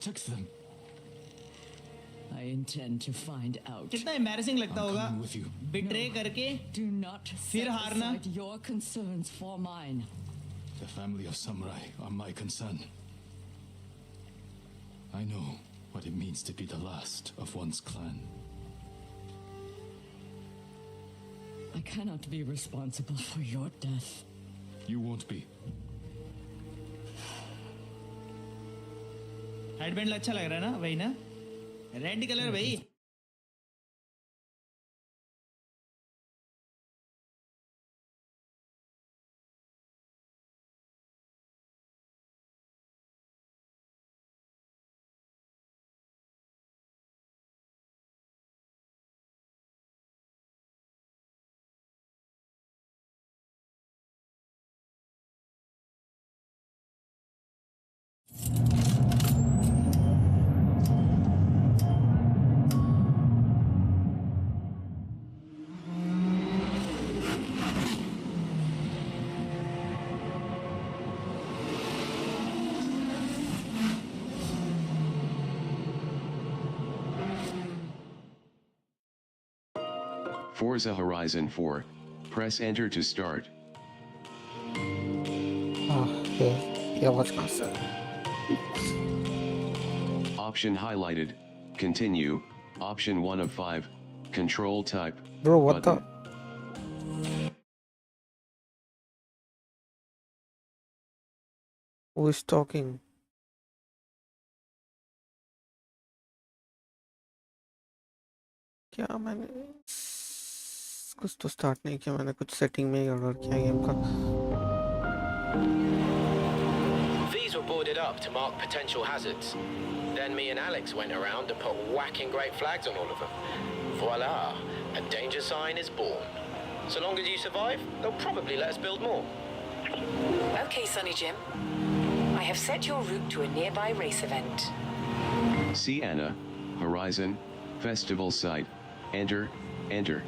took them. I intend to find out. कितना embarrassing लगता होगा coming with you. betray करके Do not फिर set हारना। aside your concerns for mine. The family of samurai are my concern. I know what it means to be the last of one's clan. I cannot be responsible for your death. You won't be. Headband अच्छा लग रहा है ना वही ना red colour भाई Forza Horizon 4. Press enter to start. Okay, yeah, what's concern? Option highlighted. Continue. Option 1 of 5. Control type. Bro, what button. the? Who is talking? क्या मैंने कुछ तो स्टार्ट नहीं किया मैंने कुछ सेटिंग में ही ऑर्डर किया गेम का These were boarded up to mark potential hazards. Then me and Alex went around and put whacking great flags on all of them. Voila, a danger sign is born. So long as you survive, they'll probably let us build more. Okay, Sonny Jim. I have set your route to a nearby race event. See Anna. Horizon. Festival site. Enter. Enter.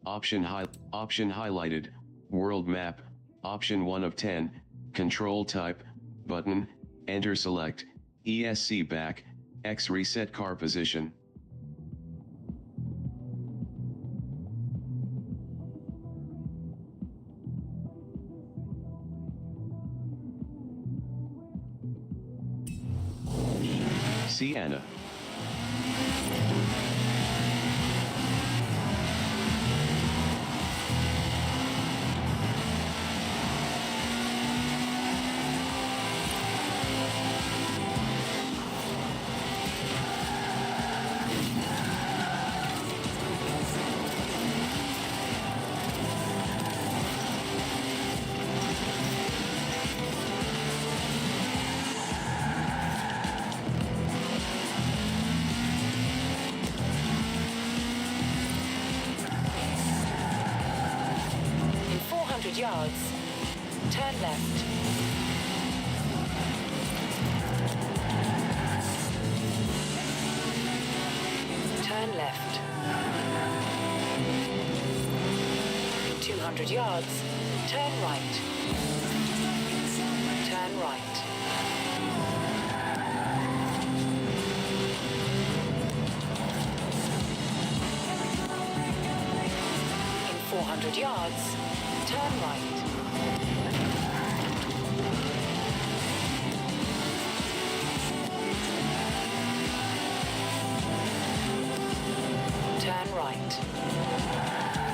Option highlighted, world map, option 1 of 10, control type, button, enter select, ESC back, X reset car position. Sienna. In 400 yards, turn left. Turn left. In 200 yards, turn right. Turn right. In 400 yards, turn right. Turn right.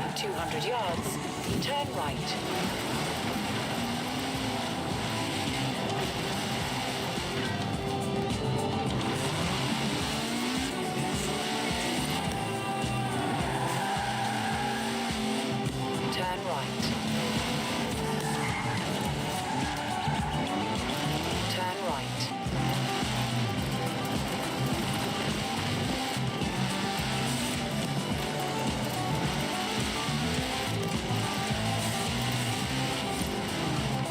In 200 yards, turn right. Turn right. Turn right.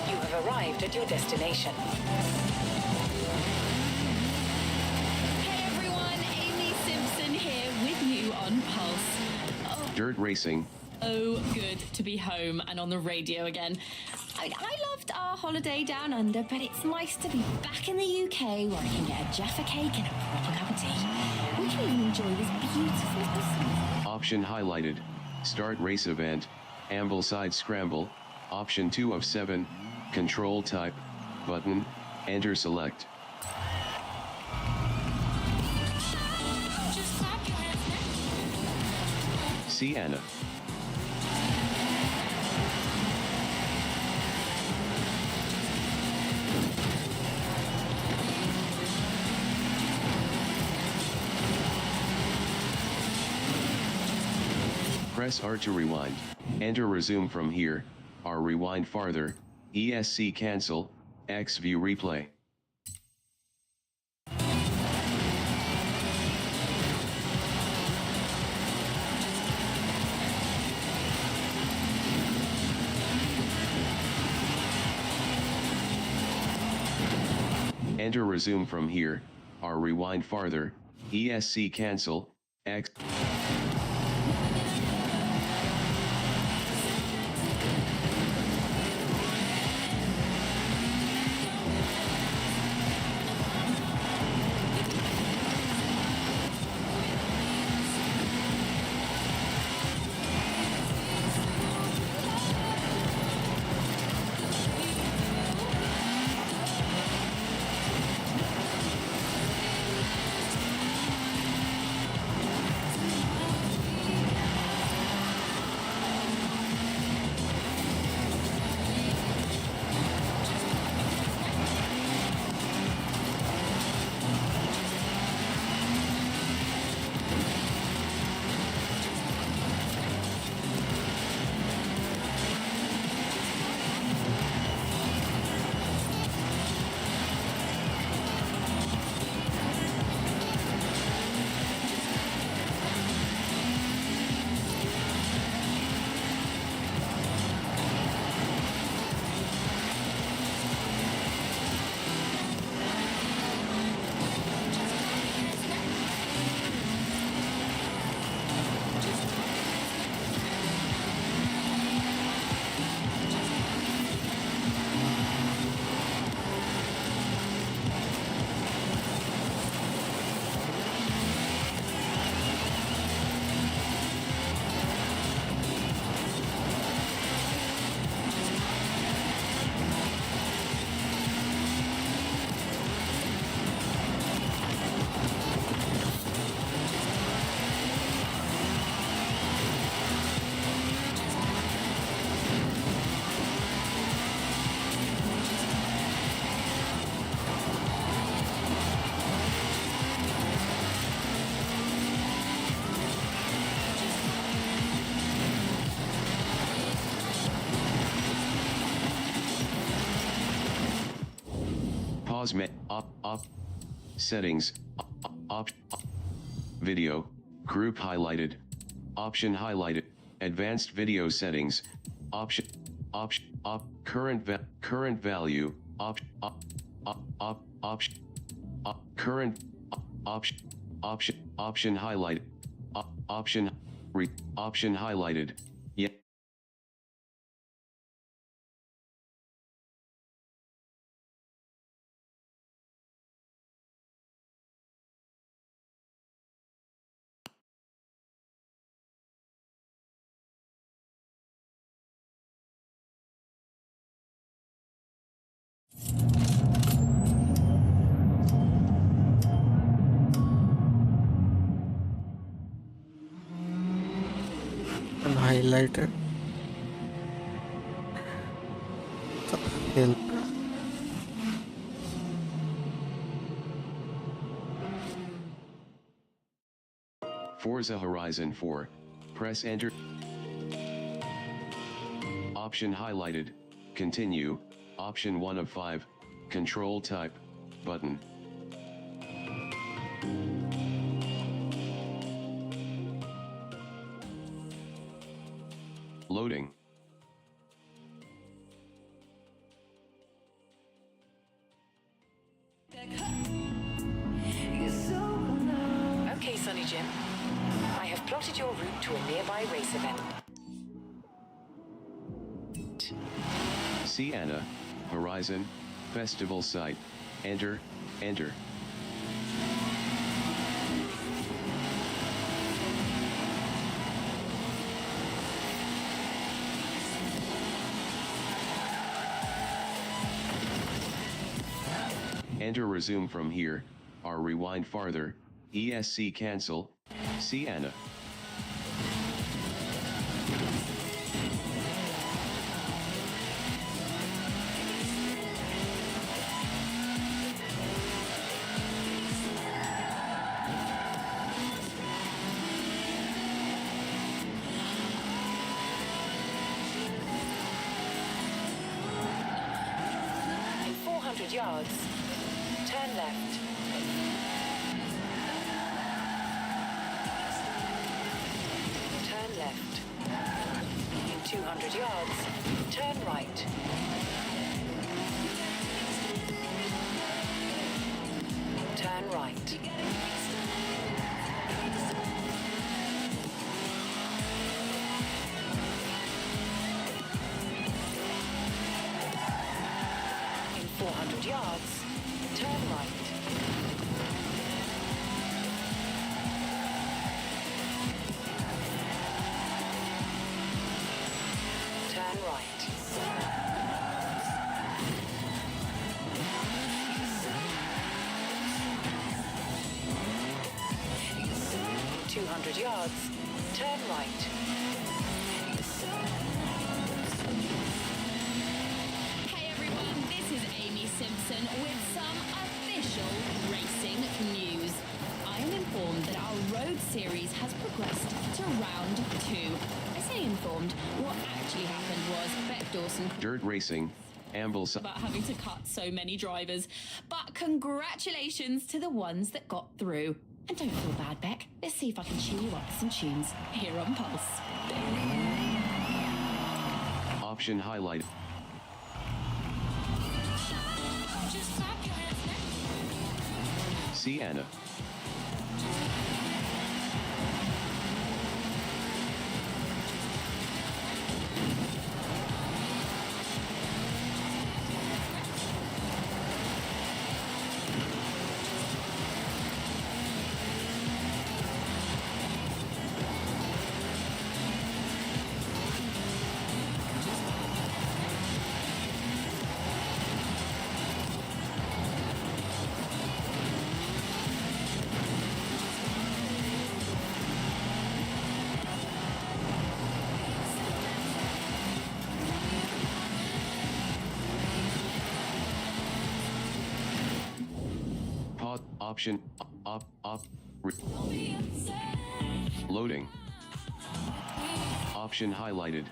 You have arrived at your destination. Hey everyone, Amy Simpson here with you on Pulse. Dirt racing. Oh, good to be home and on the radio again. I loved our holiday down under, but it's nice to be back in the UK where I can get a Jaffa cake and a proper cup of tea. We can even enjoy this beautiful sunset. Option highlighted, start race event, Ambleside scramble, option 2 of 7, control type, button, enter select. Sienna. Press R to rewind. Enter resume from here, R rewind farther, ESC cancel, X view replay. Enter resume from here, R rewind farther, ESC cancel, X. Pause settings, video, group highlighted, option highlighted, advanced video settings, option, current value, current, option highlighted, option highlighted, yeah. And highlighted. Help. Forza Horizon 4, press enter. Option highlighted, continue, option 1 of 5, control type, button. Loading. Okay, Sonny Jim. I have plotted your route to a nearby race event. Sienna, Horizon, Festival site, enter, enter. Enter resume from here, or rewind farther, ESC cancel, Sienna. In 400 yards, turn left. Turn left. In 200 yards, turn right. Turn right. In 400 yards, turn right. Turn right. 200 yards, turn right. Hey everyone, this is Amy Simpson with some official racing news. I am informed that our road series has progressed to round 2. I say informed, what actually happened was Beck Dawson Dirt racing, Ambleside. about having to cut so many drivers. But congratulations to the ones that got through. And don't feel bad, Beck. Let's see if I can cheer you up with some tunes here on Pulse. Option highlight. Sienna. Option loading. Option highlighted.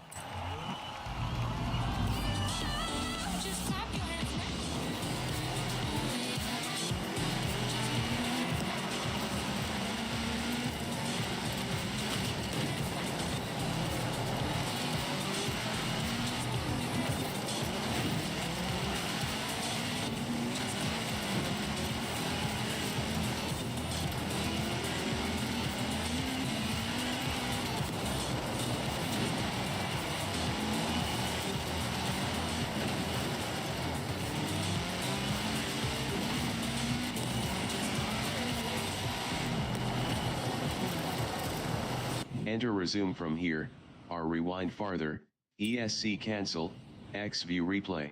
Enter resume from here, or rewind farther, ESC cancel, X view replay.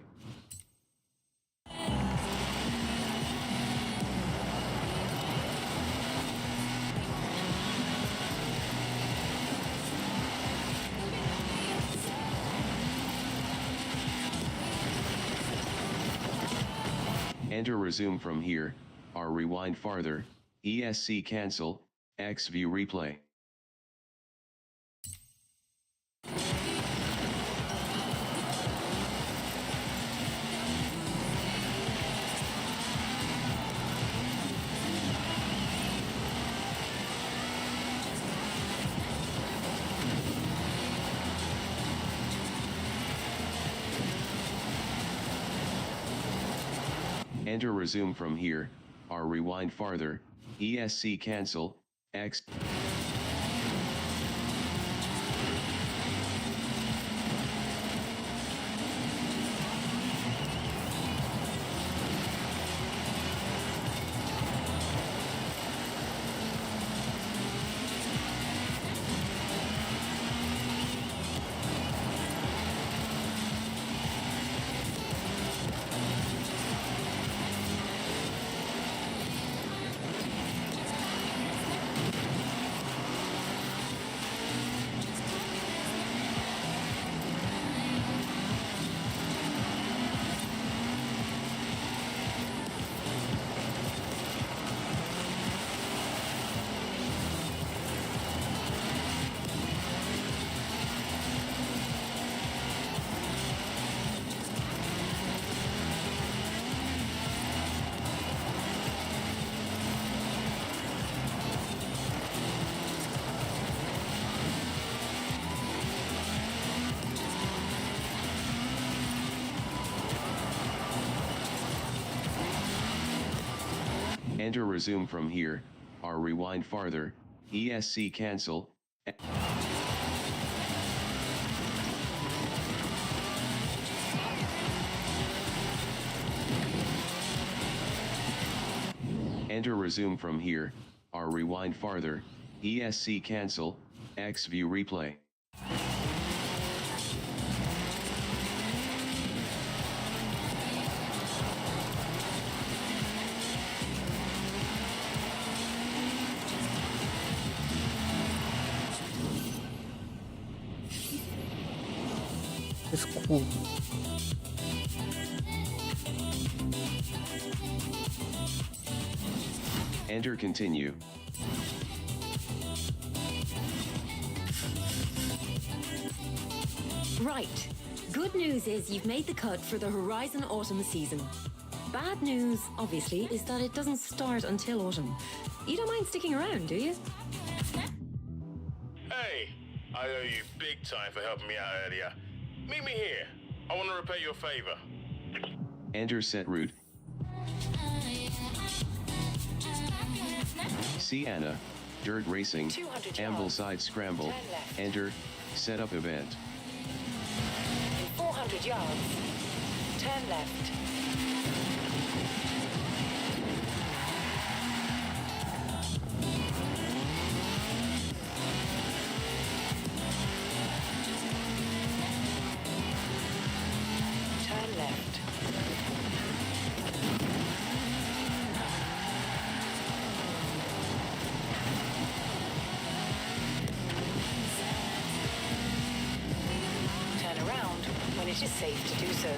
Enter resume from here, or rewind farther, ESC cancel, X view replay. Enter resume from here, or rewind farther, ESC cancel, X. Enter resume from here, or rewind farther, ESC cancel. Enter resume from here, or rewind farther, ESC cancel, X view replay. It's cool. Enter continue. Right. Good news is you've made the cut for the Horizon autumn season. Bad news, obviously, is that it doesn't start until autumn. You don't mind sticking around, do you? Hey, I owe you big time for helping me out earlier. Meet me here. I want to repay you a favor. Enter set route. Sienna, dirt racing, 200 Ambleside scramble, Turn left. enter, setup event. In 400 yards, turn left. Turn left. Turn around when it is safe to do so.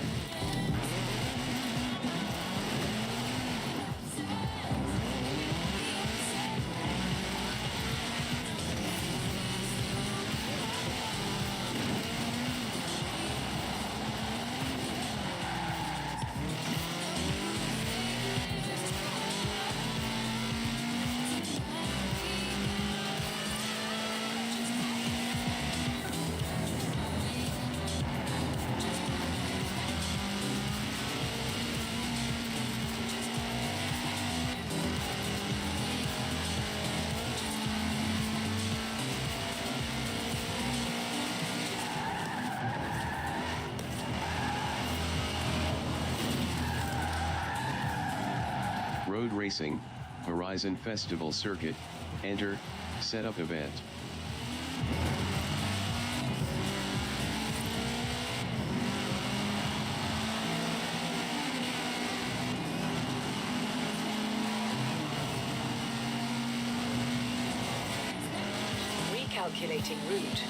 Road racing, Horizon Festival circuit, enter, setup event. Recalculating route.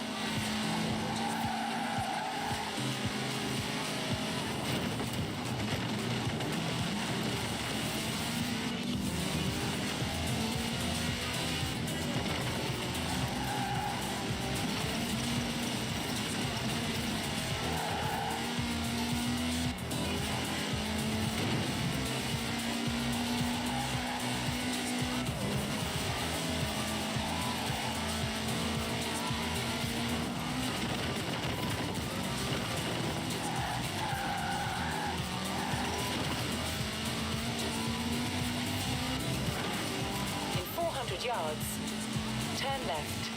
In 400 yards, turn left.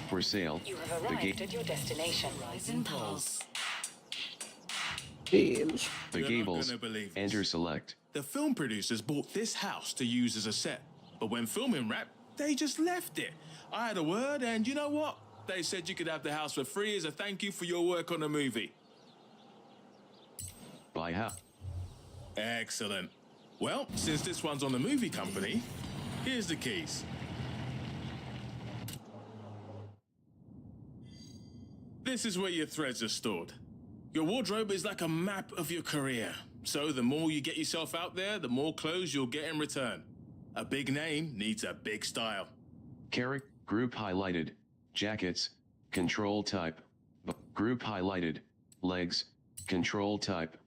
For sale, You have the arrived at your destination. Horizon Pulse. Games. The You're not Gables. gonna believe this. Enter select. The film producers bought this house to use as a set, but when filming wrapped, they just left it. I had a word, and you know what? They said you could have the house for free as a thank you for your work on the movie. Buy house. Excellent. Well, since this one's on the movie company, here's the keys. This is where your threads are stored. Your wardrobe is like a map of your career. So the more you get yourself out there, the more clothes you'll get in return. A big name needs a big style. Character. Group highlighted. Jackets. Control type. Group highlighted. Legs. Control type.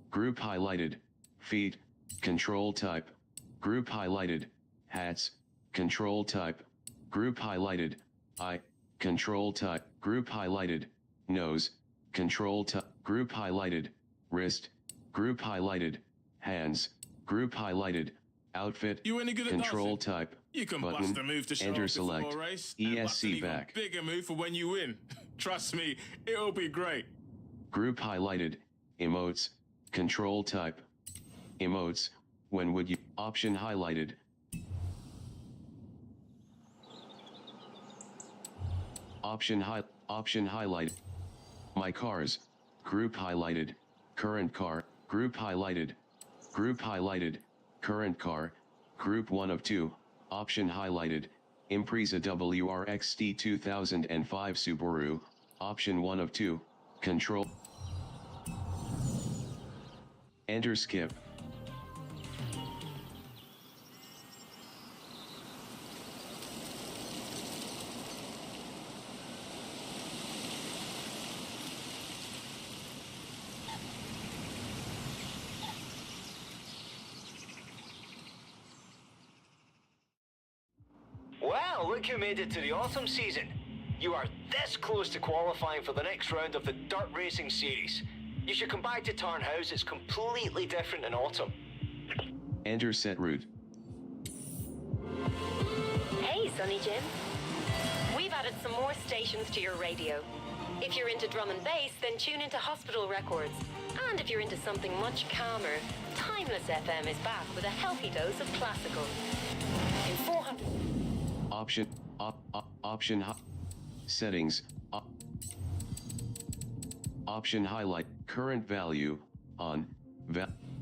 Group highlighted. Feet. Control type. Group highlighted. Hats. Control type. Group highlighted. Eye. Control type. Group highlighted. Nose. Control type. Group highlighted. Wrist. Group highlighted. Hands. Group highlighted. Outfit. You any good at Control dancing? type. You can Button. bust a move to show Enter off before select. a race, and bust an ESC even back. bigger move for when you win. Trust me, it'll be great. Group highlighted. Emotes. Control type. Emotes. When would you? Option highlighted. Option highlight. My cars. Group highlighted. Current car. Group highlighted. Group highlighted. Current car. Group 1 of 2. Option highlighted. Impreza WRXT 2005 Subaru. Option 1 of 2. Control. Enter skip. Well, look who made it to the autumn season. You are this close to qualifying for the next round of the Dirt Racing Series. You should come back to Tarnhouse, it's completely different in autumn. Enter set route. Hey, Sonny Jim. We've added some more stations to your radio. If you're into drum and bass, then tune into Hospital Records. And if you're into something much calmer, Timeless FM is back with a healthy dose of classical. In 400... Settings. Option highlight. Current value. On.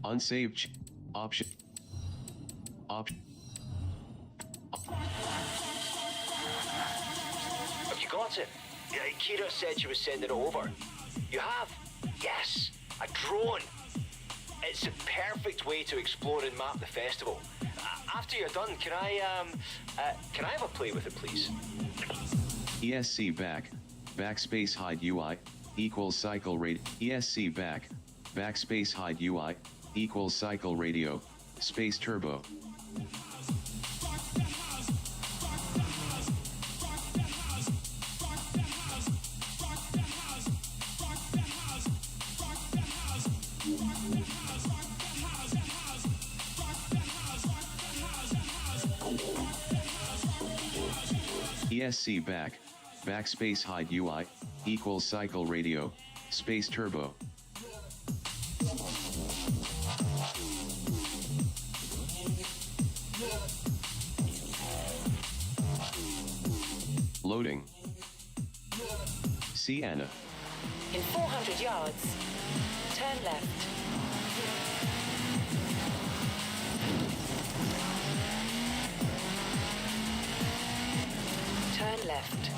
Unsaved. Option. Have you got it? Yeah, Kira said she was sending it over. You have? Yes, a drone. It's a perfect way to explore and map the festival. After you're done, can I have a play with it, please? ESC back. Backspace hide UI. Equals cycle rate. ESC back. Backspace hide UI. Equals cycle radio. Space turbo. ESC back. Backspace hide UI. Equals cycle radio. Space turbo. Loading. Sienna. In 400 yards, turn left. Turn left.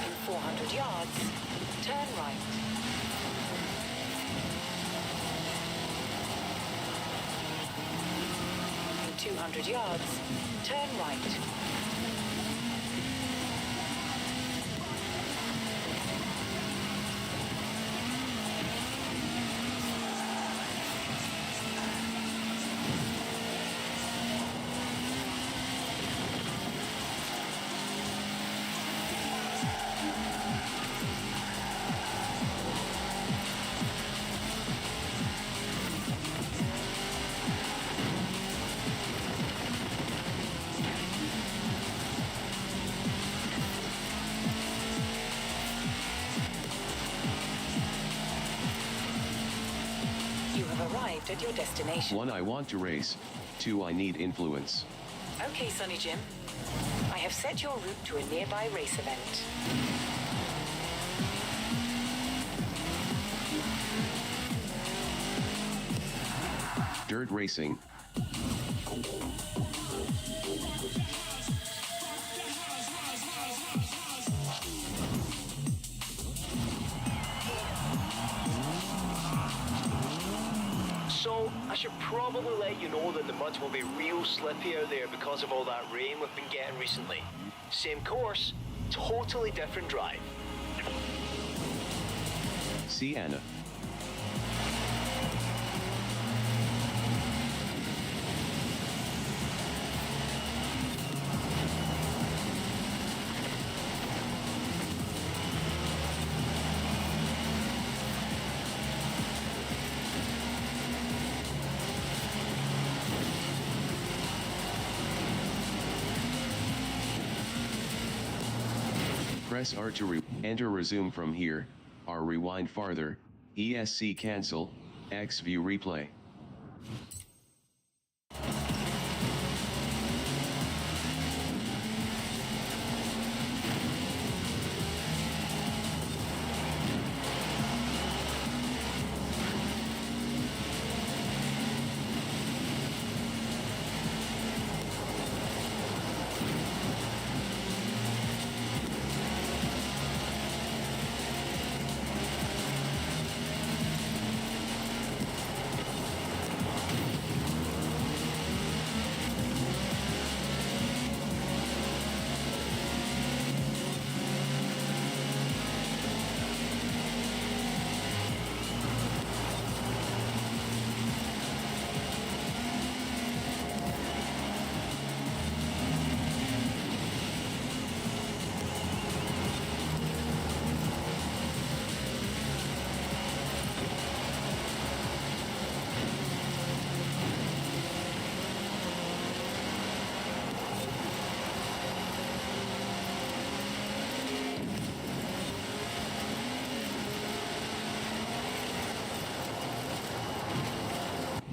In 400 yards, turn right. In 200 yards, turn right. You have arrived at your destination. 1. I want to race. 2. I need influence. Okay, Sonny Jim. I have set your route to a nearby race event. Dirt racing. So, I should probably let you know that the mud will be real slippy out there because of all that rain we've been getting recently. Same course, totally different drive. Sienna. Press R to enter resume from here, R rewind farther, ESC cancel, X view replay.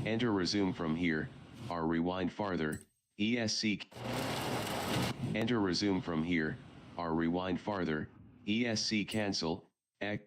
Enter resume from here, R rewind farther, ESC. Enter resume from here, R rewind farther, ESC cancel, X.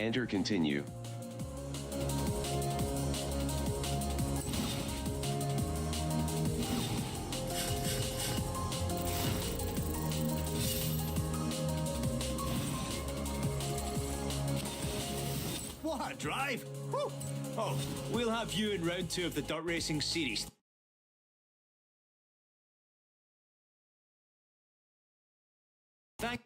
Enter continue. What a drive! Whew. Oh, we'll have you in round 2 of the dirt racing series. Thank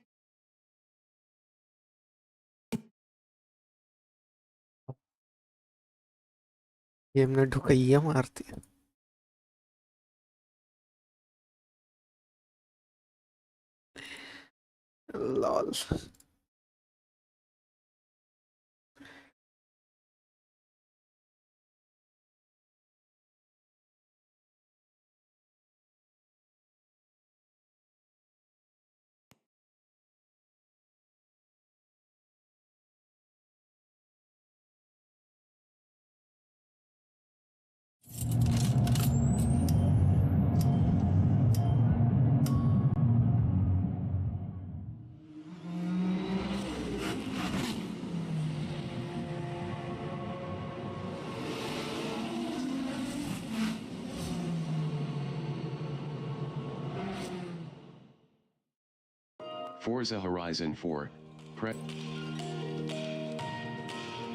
ये हमने ढुकैया मारती है. Lol. Forza Horizon 4.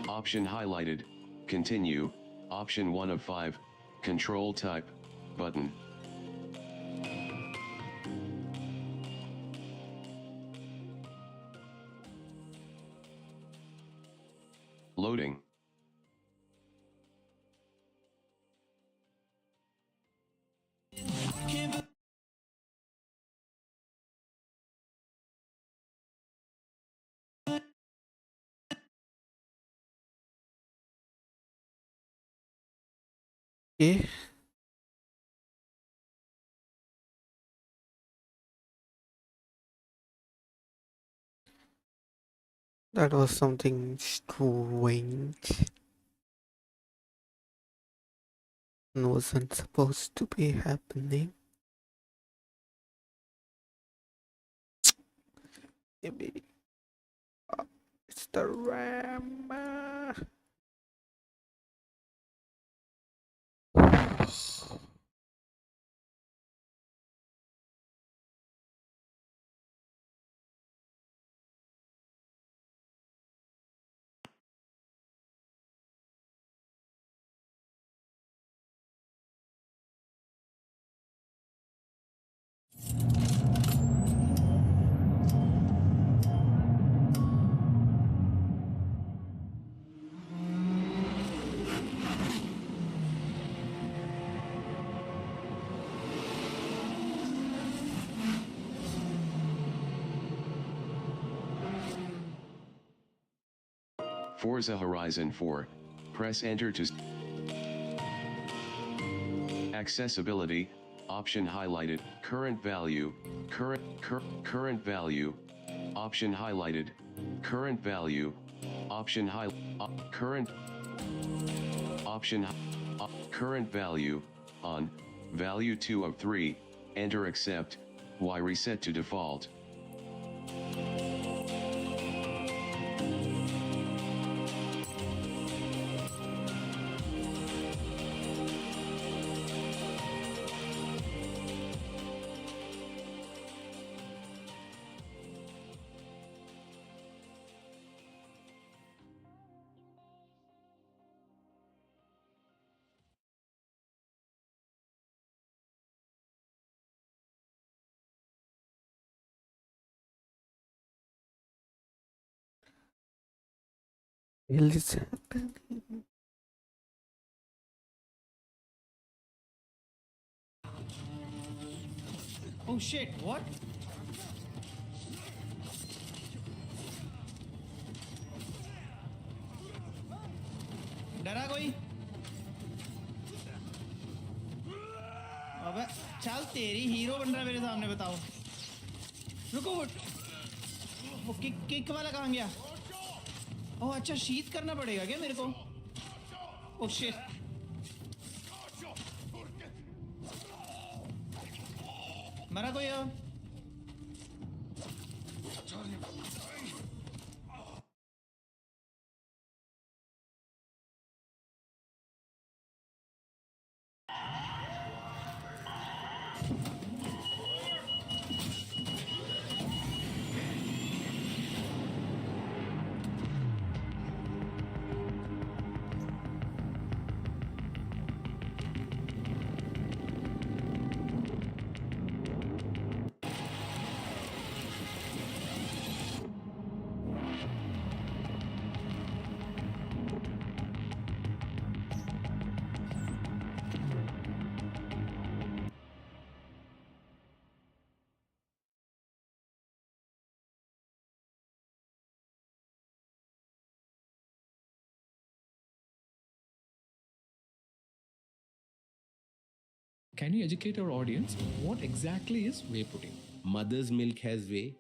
Option highlighted. Continue. Option 1 of 5. Control type. Button. Loading. Okay. That was something strange. Wasn't supposed to be happening. Maybe it's the RAM. Forza Horizon 4. Press enter to accessibility. Option highlighted. Current value. Current value. Option highlighted. Current value. Option current option current value on value 2 of 3. Enter accept. Y reset to default. Hell is happening? Oh shit, what? डरा कोई? अबे चल तेरी hero बन रहा है मेरे सामने बताओ. रुको वो किक वाला कहाँ गया? ओह अच्छा शीत करना पड़ेगा क्या मेरे को? Oh shit. मरा कोई और? Can you educate our audience? What exactly is whey protein? Mother's milk has whey,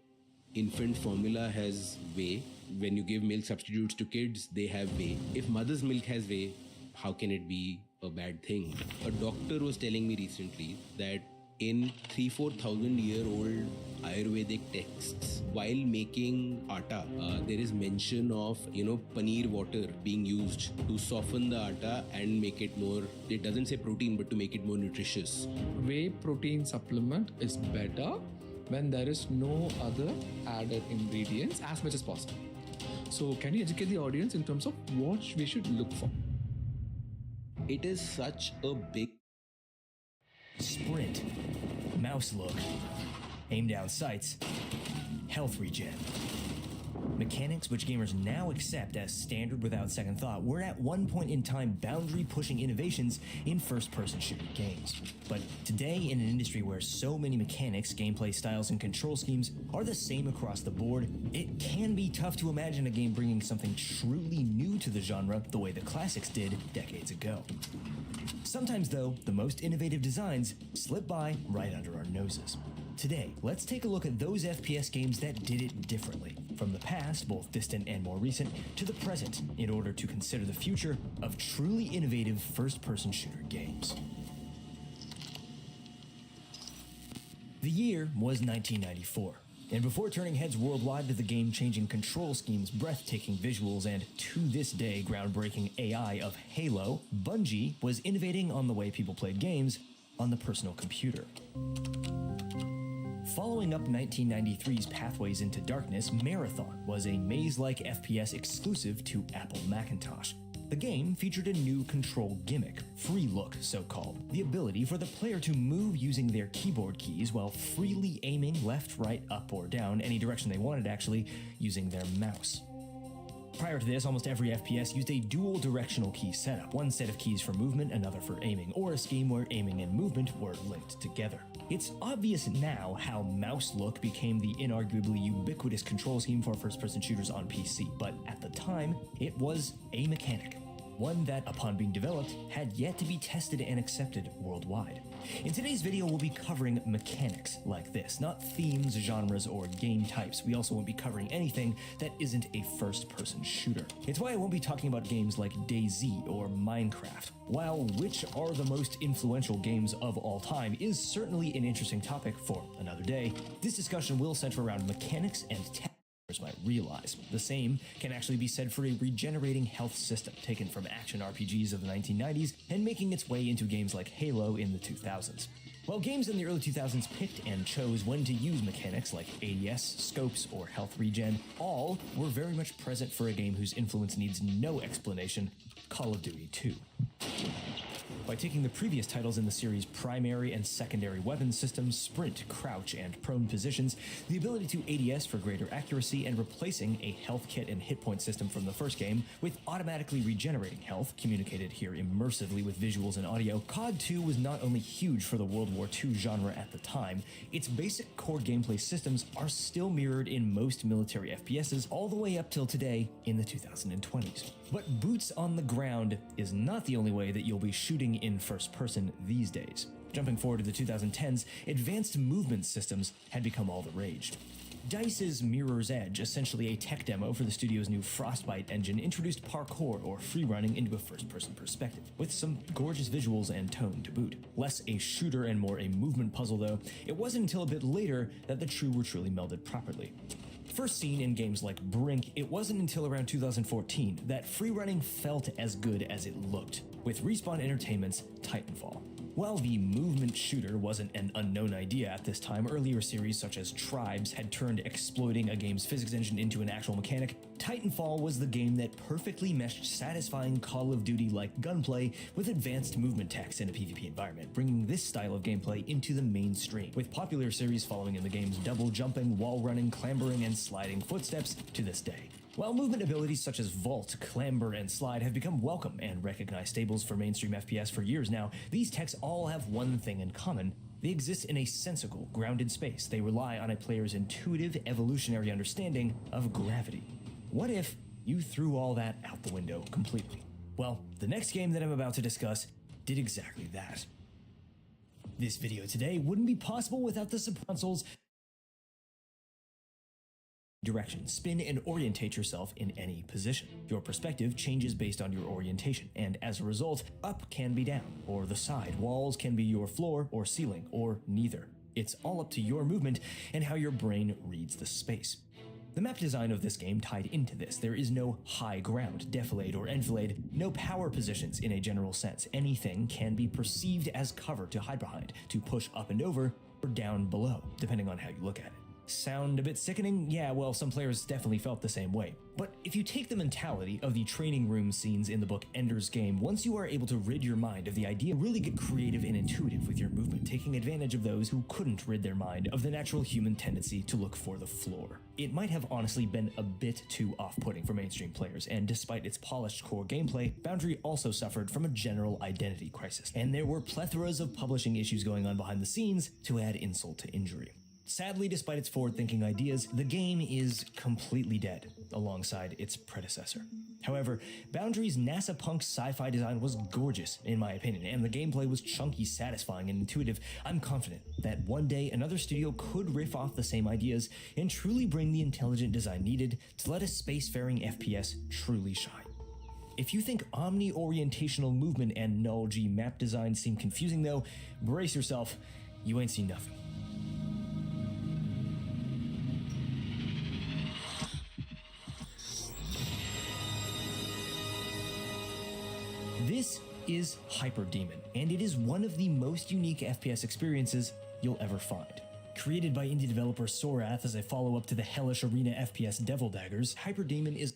infant formula has whey. When you give milk substitutes to kids, they have whey. If mother's milk has whey, how can it be a bad thing? A doctor was telling me recently that in 3,000-4,000 year old Ayurvedic texts, while making atta, there is mention of, paneer water being used to soften the atta and make it more, it doesn't say protein, but to make it more nutritious. Whey protein supplement is better when there is no other added ingredients as much as possible. So can you educate the audience in terms of what we should look for? It is such a big Sprint, mouse look, aim down sights, health regen. Mechanics which gamers now accept as standard without second thought were at one point in time boundary-pushing innovations in first-person shooter games. But today, in an industry where so many mechanics, gameplay styles, and control schemes are the same across the board, it can be tough to imagine a game bringing something truly new to the genre the way the classics did decades ago. Sometimes, though, the most innovative designs slip by right under our noses. Today, let's take a look at those FPS games that did it differently, from the past, both distant and more recent, to the present, in order to consider the future of truly innovative first-person shooter games. The year was 1994. And before turning heads worldwide with the game-changing control schemes, breathtaking visuals, and to this day groundbreaking AI of Halo, Bungie was innovating on the way people played games on the personal computer. Following up 1993's Pathways into Darkness, Marathon was a maze-like FPS exclusive to Apple Macintosh. The game featured a new control gimmick, free look so-called, the ability for the player to move using their keyboard keys while freely aiming left, right, up, or down, any direction they wanted actually, using their mouse. Prior to this, almost every FPS used a dual directional key setup, one set of keys for movement, another for aiming, or a scheme where aiming and movement were linked together. It's obvious now how mouse look became the inarguably ubiquitous control scheme for first-person shooters on PC, but at the time, it was a mechanic. One that, upon being developed, had yet to be tested and accepted worldwide. In today's video, we'll be covering mechanics like this, not themes, genres, or game types. We also won't be covering anything that isn't a first-person shooter. It's why I won't be talking about games like DayZ or Minecraft. While which are the most influential games of all time is certainly an interesting topic for another day, this discussion will center around mechanics and tech might realize. The same can actually be said for a regenerating health system taken from action RPGs of the 1990s and making its way into games like Halo in the 2000s. While games in the early 2000s picked and chose when to use mechanics like ADS, scopes, or health regen, all were very much present for a game whose influence needs no explanation, Call of Duty 2. By taking the previous titles in the series' primary and secondary weapon systems, sprint, crouch, and prone positions, the ability to ADS for greater accuracy, and replacing a health kit and hit point system from the first game with automatically regenerating health, communicated here immersively with visuals and audio, COD 2 was not only huge for the World War II genre at the time, its basic core gameplay systems are still mirrored in most military FPSs all the way up till today in the 2020s. But boots on the ground is not the only way that you'll be shooting in first person these days. Jumping forward to the 2010s, advanced movement systems had become all the rage. DICE's Mirror's Edge, essentially a tech demo for the studio's new Frostbite engine, introduced parkour or freerunning into a first-person perspective, with some gorgeous visuals and tone to boot. Less a shooter and more a movement puzzle though, it wasn't until a bit later that the two were truly melded properly. First seen in games like Brink, it wasn't until around 2014 that freerunning felt as good as it looked, with Respawn Entertainment's Titanfall. While the movement shooter wasn't an unknown idea at this time, earlier series such as Tribes had turned exploiting a game's physics engine into an actual mechanic. Titanfall was the game that perfectly meshed satisfying Call of Duty-like gunplay with advanced movement techs in a PvP environment, bringing this style of gameplay into the mainstream, with popular series following in the game's double jumping, wall running, clambering, and sliding footsteps to this day. While movement abilities such as vault, clamber, and slide have become welcome and recognized staples for mainstream FPS for years now, these techs all have one thing in common. They exist in a sensical, grounded space. They rely on a player's intuitive, evolutionary understanding of gravity. What if you threw all that out the window completely? Well, the next game that I'm about to discuss did exactly that. This video today wouldn't be possible without the console's direction, spin, and orientate yourself in any position. Your perspective changes based on your orientation, and as a result, up can be down, or the side. Walls can be your floor or ceiling, or neither. It's all up to your movement and how your brain reads the space. The map design of this game tied into this. There is no high ground, defilade, or enfilade, no power positions in a general sense. Anything can be perceived as cover to hide behind, to push up and over, or down below, depending on how you look at it. Sound a bit sickening? Yeah, well, some players definitely felt the same way. But if you take the mentality of the training room scenes in the book Ender's Game, once you are able to rid your mind of the idea, really get creative and intuitive with your movement, taking advantage of those who couldn't rid their mind of the natural human tendency to look for the floor. It might have honestly been a bit too off-putting for mainstream players, and despite its polished core gameplay, Boundary also suffered from a general identity crisis, and there were plethoras of publishing issues going on behind the scenes to add insult to injury. Sadly, despite its forward-thinking ideas, the game is completely dead, alongside its predecessor. However, Boundary's NASA punk sci-fi design was gorgeous, in my opinion, and the gameplay was chunky, satisfying, and intuitive. I'm confident that one day another studio could riff off the same ideas and truly bring the intelligent design needed to let a spacefaring FPS truly shine. If you think omni-orientational movement and null-G map design seem confusing though, brace yourself, you ain't seen nothing. This is Hyper Demon, and it is one of the most unique FPS experiences you'll ever find. Created by indie developer Sorath as a follow-up to the hellish arena FPS Devil Daggers, Hyper Demon is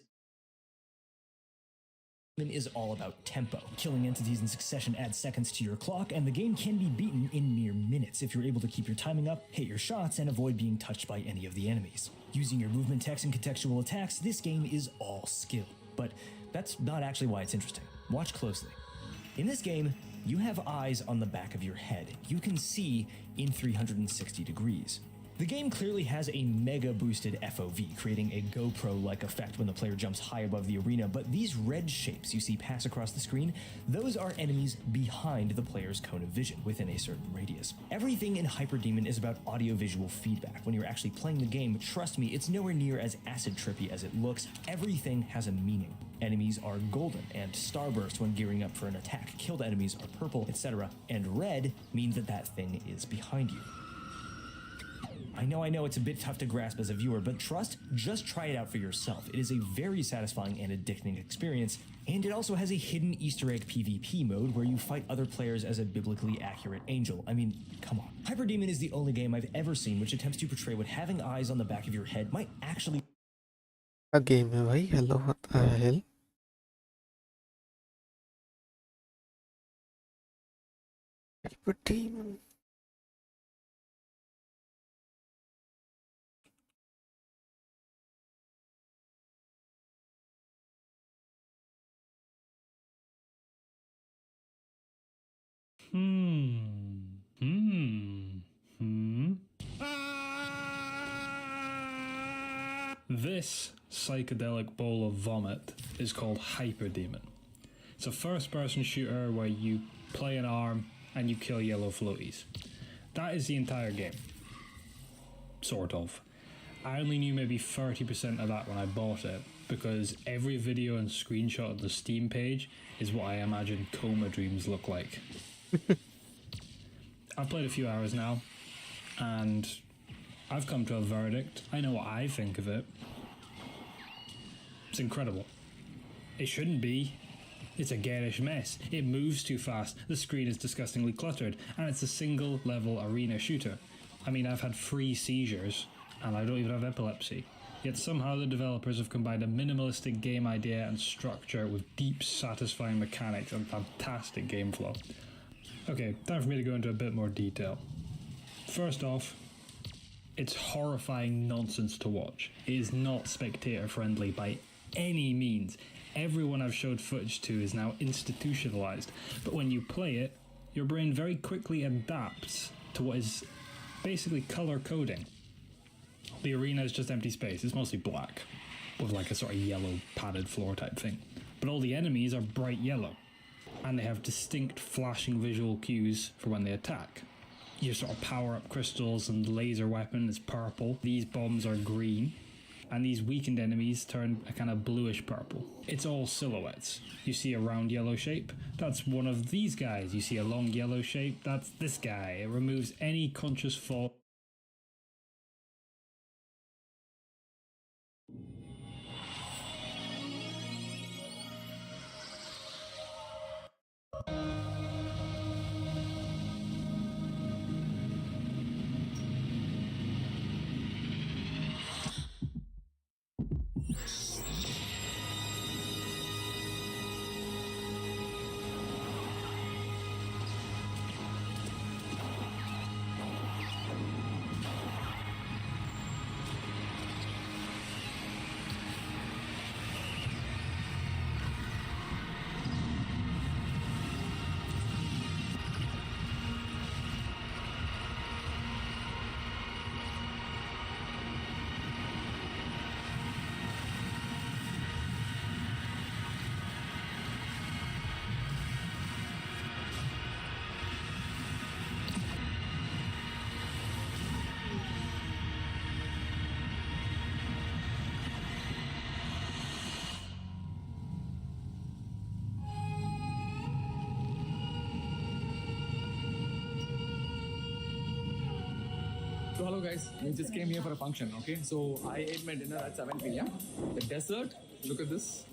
all about tempo. Killing entities in succession adds seconds to your clock, and the game can be beaten in mere minutes if you're able to keep your timing up, hit your shots, and avoid being touched by any of the enemies. Using your movement techs and contextual attacks, this game is all skill. But that's not actually why it's interesting. Watch closely. In this game, you have eyes on the back of your head. You can see in 360 degrees. The game clearly has a mega boosted FOV, creating a GoPro-like effect when the player jumps high above the arena, but these red shapes you see pass across the screen, those are enemies behind the player's cone of vision, within a certain radius. Everything in Hyper Demon is about audio-visual feedback. When you're actually playing the game, trust me, it's nowhere near as acid-trippy as it looks. Everything has a meaning. Enemies are golden and starburst when gearing up for an attack. Killed enemies are purple, etc. And red means that that thing is behind you. I know it's a bit tough to grasp as a viewer, but just try it out for yourself. It is a very satisfying and addicting experience, and it also has a hidden Easter egg PvP mode where you fight other players as a biblically accurate angel. I mean, come on. Hyper Demon is the only game I've ever seen which attempts to portray what having eyes on the back of your head might actually A game है भाई hello what the hell Hyper Demon This psychedelic bowl of vomit is called Hyper Demon. It's a first-person shooter where you play an arm and you kill yellow floaties. That is the entire game. Sort of. I only knew maybe 30% of that when I bought it, because every video and screenshot of the Steam page is what I imagine coma dreams look like. I've played a few hours now, and I've come to a verdict. I know what I think of it. It's incredible. It shouldn't be, It's a garish mess. It moves too fast, the screen is disgustingly cluttered, and it's a single level arena shooter. I mean, I've had 3 seizures, and I don't even have epilepsy. Yet somehow the developers have combined a minimalistic game idea and structure with deep, satisfying mechanics and fantastic game flow. Okay, time for me to go into a bit more detail. First off, it's horrifying nonsense to watch. It is not spectator friendly by any means. Everyone I've showed footage to is now institutionalized, but when you play it, your brain very quickly adapts to what is basically color coding. The arena is just empty space. It's mostly black, with like a sort of yellow padded floor type thing. But all the enemies are bright yellow, and they have distinct flashing visual cues for when they attack. Your sort of power-up crystals and laser weapon is purple. These bombs are green, and these weakened enemies turn a kind of bluish purple. It's all silhouettes. You see a round yellow shape, that's one of these guys. You see a long yellow shape, that's this guy. It removes any conscious thought. So hello guys, we just came here for a function, okay? So I ate my dinner at 7 p.m. The dessert, look at this.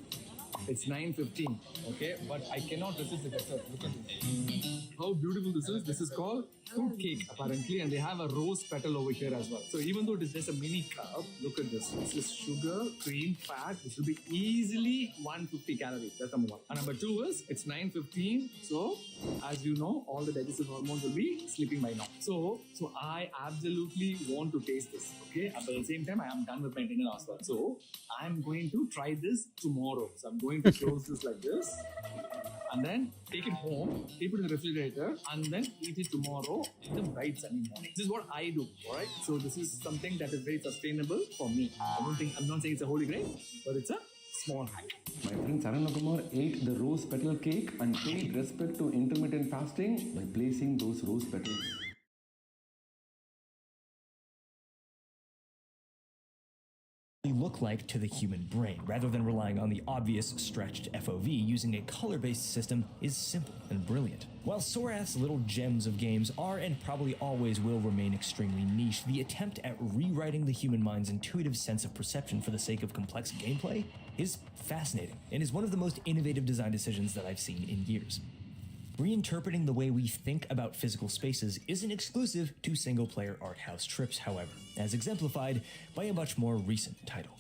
It's 9:15, okay? But I cannot resist the dessert. Look at this. How beautiful this is. This is called fruit cake, apparently, and they have a rose petal over here as well. So even though it is just a mini cup, look at this. This is sugar, cream, fat. This will be easily 150 calories. That's number one. And number two is, it's 9:15. So, as you know, all the digestive hormones will be sleeping by now. So I absolutely want to taste this, okay? At the same time, I am done with my dinner as well. So I'm going to try this tomorrow. So I'm going to close this like this, and then take it home, keep it in the refrigerator, and then eat it tomorrow in the bright sunny morning. This is what I do, alright? So this is something that is very sustainable for me. I'm not saying it's a holy grail, but it's a small hack. My friend Saranakumar ate the rose petal cake and paid respect to intermittent fasting by placing those rose petals. Look like to the human brain, rather than relying on the obvious stretched FOV. Using a color-based system is simple and brilliant. While Sorath's little gems of games are and probably always will remain extremely niche, the attempt at rewriting the human mind's intuitive sense of perception for the sake of complex gameplay is fascinating and is one of the most innovative design decisions that I've seen in years. Reinterpreting the way we think about physical spaces isn't exclusive to single-player art house trips, however, as exemplified by a much more recent title.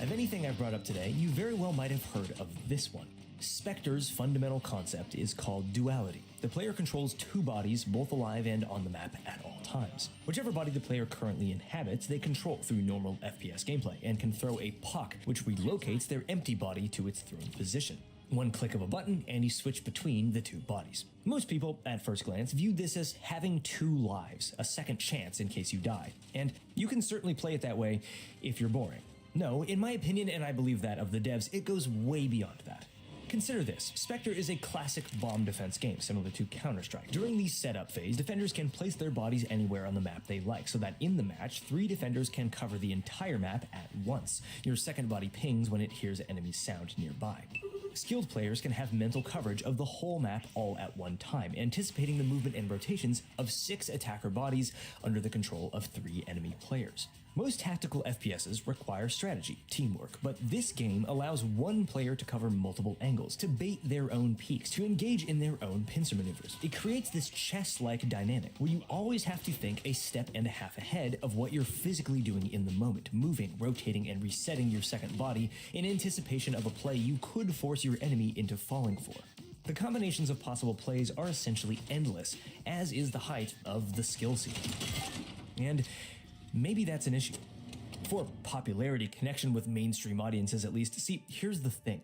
Of anything I've brought up today, you very well might have heard of this one. Spectre's fundamental concept is called duality. The player controls two bodies, both alive and on the map at all times. Whichever body the player currently inhabits, they control through normal FPS gameplay, and can throw a puck which relocates their empty body to its thrown position. One click of a button, and you switch between the two bodies. Most people, at first glance, view this as having two lives, a second chance in case you die. And you can certainly play it that way if you're boring. No, in my opinion, and I believe that of the devs, it goes way beyond that. Consider this. Spectre is a classic bomb defense game, similar to Counter-Strike. During the setup phase, defenders can place their bodies anywhere on the map they like, so that in the match, 3 defenders can cover the entire map at once. Your second body pings when it hears enemy sound nearby. Skilled players can have mental coverage of the whole map all at one time, anticipating the movement and rotations of 6 attacker bodies under the control of 3 enemy players. Most tactical FPSs require strategy, teamwork, but this game allows one player to cover multiple angles, to bait their own peaks, to engage in their own pincer maneuvers. It creates this chess-like dynamic where you always have to think a step and a half ahead of what you're physically doing in the moment, moving, rotating, and resetting your second body in anticipation of a play you could force your enemy into falling for. The combinations of possible plays are essentially endless, as is the height of the skill ceiling. And maybe that's an issue. For popularity, connection with mainstream audiences at least. See, here's the thing.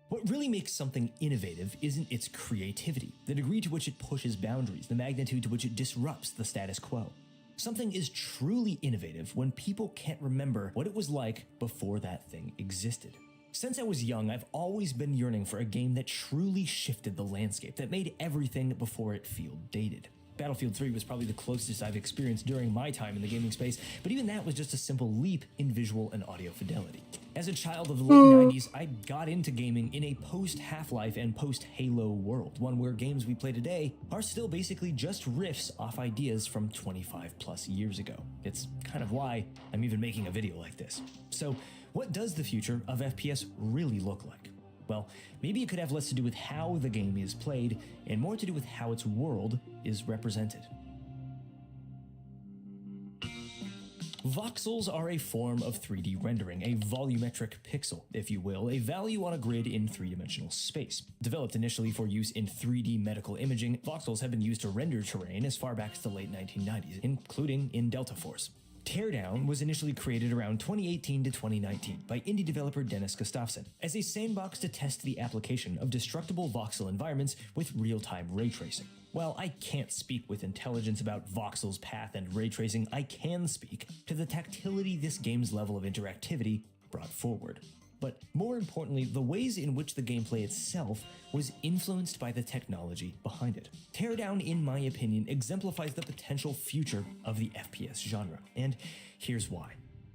What really makes something innovative isn't its creativity, the degree to which it pushes boundaries, the magnitude to which it disrupts the status quo. Something is truly innovative when people can't remember what it was like before that thing existed. Since I was young, I've always been yearning for a game that truly shifted the landscape, that made everything before it feel dated. Battlefield 3 was probably the closest I've experienced during my time in the gaming space, but even that was just a simple leap in visual and audio fidelity. As a child of the late 90s, I got into gaming in a post-Half-Life and post-Halo world, one where games we play today are still basically just riffs off ideas from 25 plus years ago. It's kind of why I'm even making a video like this. So, what does the future of FPS really look like? Well, maybe it could have less to do with how the game is played and more to do with how its world is represented. Voxels are a form of 3D rendering, a volumetric pixel, if you will, a value on a grid in three-dimensional space. Developed initially for use in 3D medical imaging, voxels have been used to render terrain as far back as the late 1990s, including in Delta Force. Teardown was initially created around 2018 to 2019 by indie developer Dennis Gustafsson as a sandbox to test the application of destructible voxel environments with real-time ray tracing. While I can't speak with intelligence about voxels' path and ray tracing, I can speak to the tactility this game's level of interactivity brought forward. But more importantly, the ways in which the gameplay itself was influenced by the technology behind it. Teardown, in my opinion, exemplifies the potential future of the FPS genre, and here's why.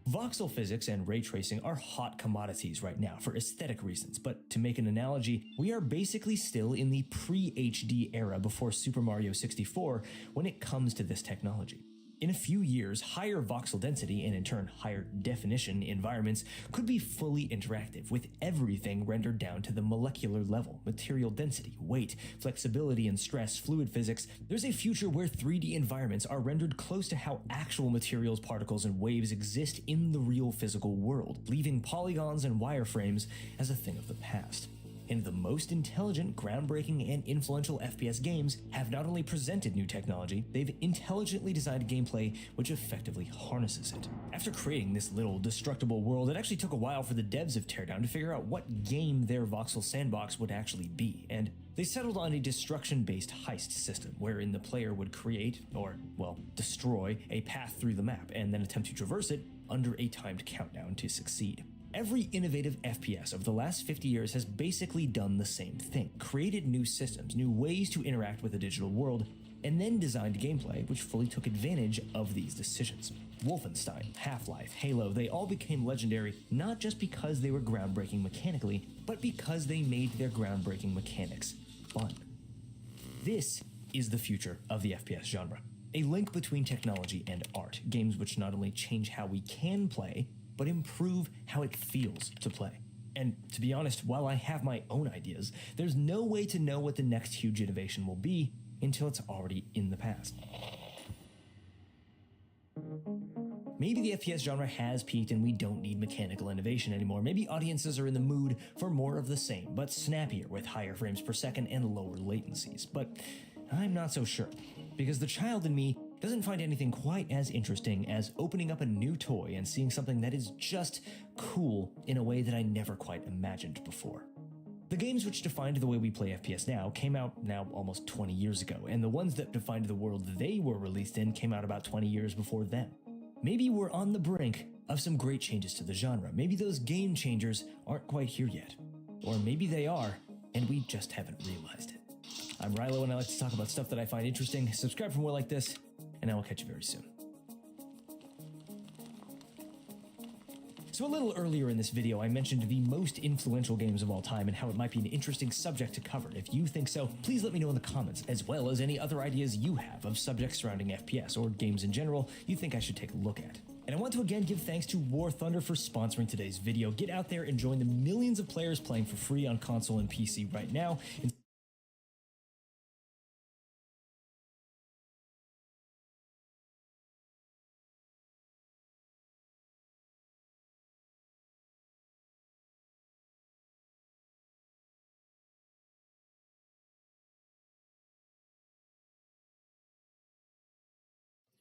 Voxel physics and ray tracing are hot commodities right now for aesthetic reasons, but to make an analogy, we are basically still in the pre-HD era before Super Mario 64 when it comes to this technology. In a few years, higher voxel density and in turn higher definition environments could be fully interactive, with everything rendered down to the molecular level, material density, weight, flexibility and stress, fluid physics. There's a future where 3D environments are rendered close to how actual materials, particles, and waves exist in the real physical world, leaving polygons and wireframes as a thing of the past. And the most intelligent, groundbreaking, and influential FPS games have not only presented new technology, they've intelligently designed gameplay which effectively harnesses it. After creating this little destructible world, it actually took a while for the devs of Teardown to figure out what game their voxel sandbox would actually be, and they settled on a destruction-based heist system, wherein the player would create, or, well, destroy, a path through the map, and then attempt to traverse it under a timed countdown to succeed. Every innovative FPS of the last 50 years has basically done the same thing, created new systems, new ways to interact with the digital world, and then designed gameplay which fully took advantage of these decisions. Wolfenstein, Half-Life, Halo, they all became legendary not just because they were groundbreaking mechanically, but because they made their groundbreaking mechanics fun. This is the future of the FPS genre. A link between technology and art, games which not only change how we can play, but improve how it feels to play. And to be honest, while I have my own ideas, there's no way to know what the next huge innovation will be until it's already in the past. Maybe the FPS genre has peaked and we don't need mechanical innovation anymore. Maybe audiences are in the mood for more of the same, but snappier with higher frames per second and lower latencies. But I'm not so sure, because the child in me doesn't find anything quite as interesting as opening up a new toy and seeing something that is just cool in a way that I never quite imagined before. The games which defined the way we play FPS now came out now almost 20 years ago, and the ones that defined the world they were released in came out about 20 years before them. Maybe we're on the brink of some great changes to the genre. Maybe those game changers aren't quite here yet. Or maybe they are, and we just haven't realized it. I'm Rilo, and I like to talk about stuff that I find interesting. Subscribe for more like this, and I will catch you very soon. So a little earlier in this video, I mentioned the most influential games of all time and how it might be an interesting subject to cover. If you think so, please let me know in the comments, as well as any other ideas you have of subjects surrounding FPS or games in general you think I should take a look at. And I want to again give thanks to War Thunder for sponsoring today's video. Get out there and join the millions of players playing for free on console and PC right now.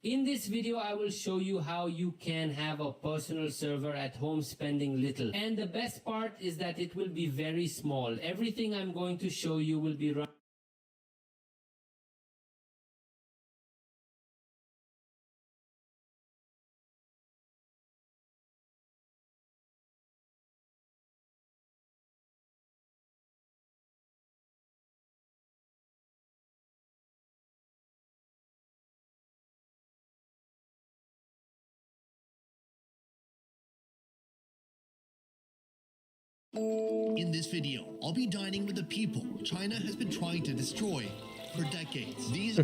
In this video, I will show you how you can have a personal server at home spending little. And the best part is that it will be very small. Everything I'm going to show you will be run. In this video, I'll be dining with the people China has been trying to destroy for decades. These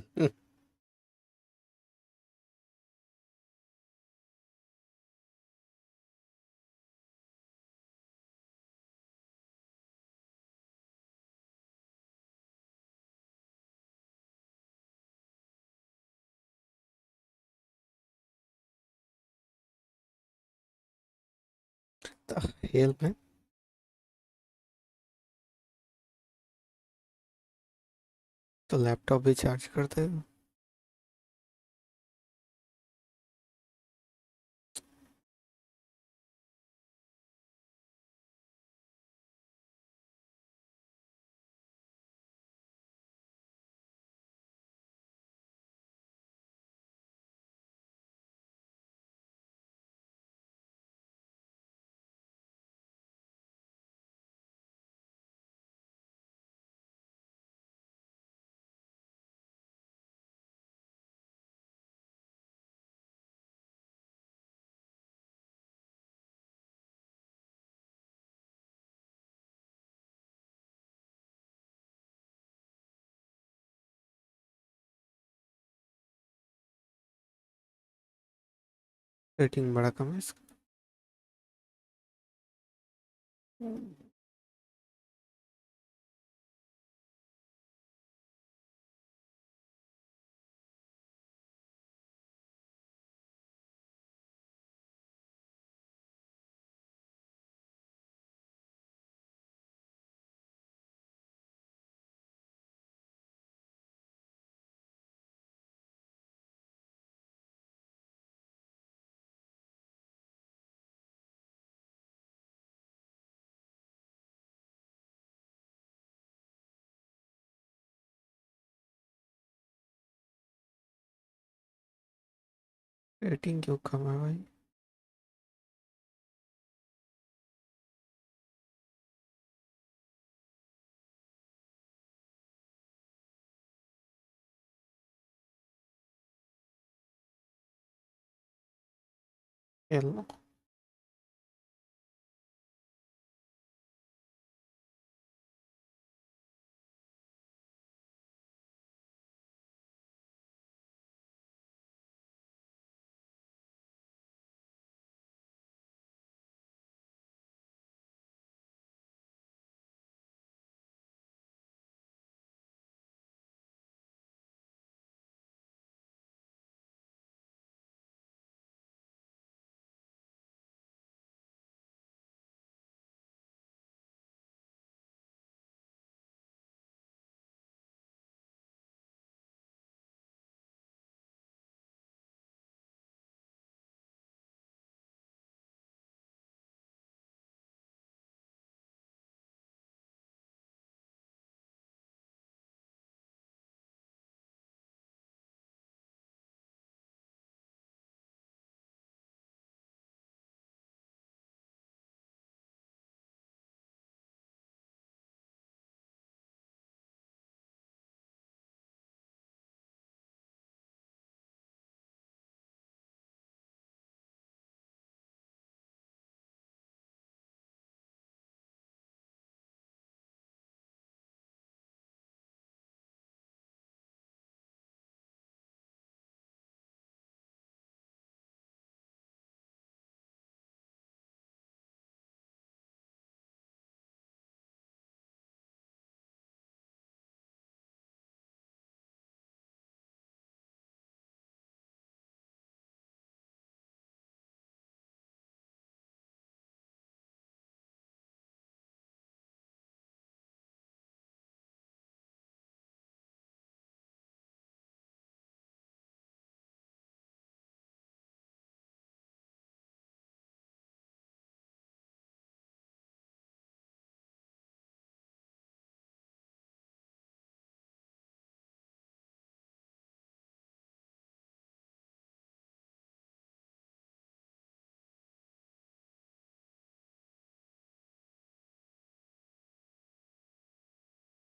The hell, man? तो laptop भी charge करते हो? Rating बड़ा कम है इसका। Rating क्यों कम है भाई? Hello.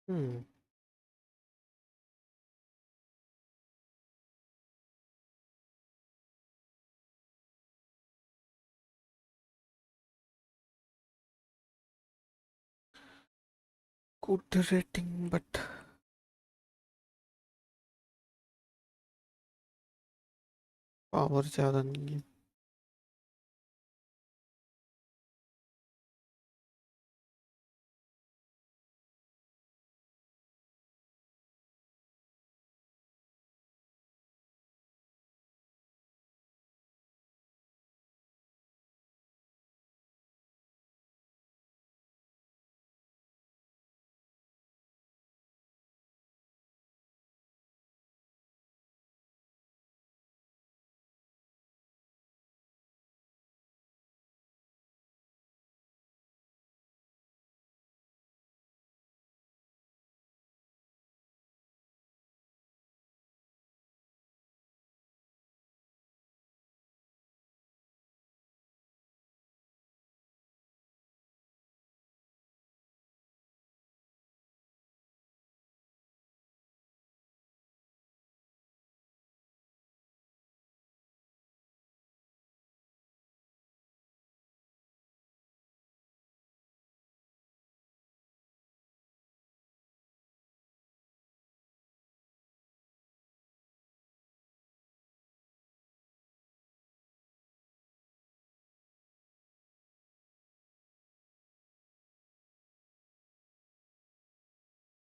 Hmm. Good rating, but power ज़्यादा नहीं है.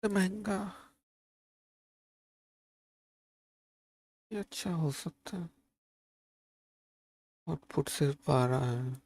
तो महंगा ये अच्छा हो सकता है. आउटपुट सिर्फ 12 है.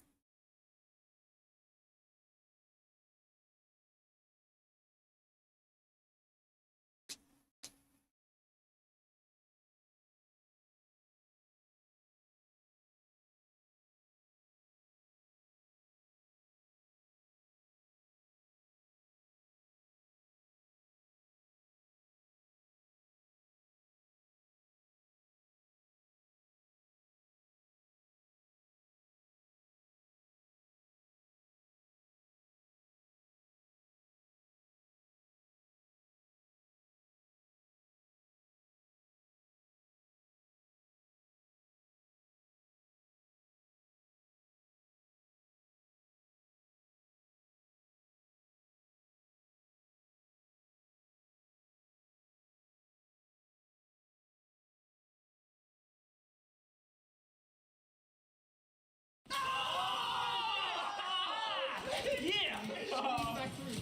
Yeah!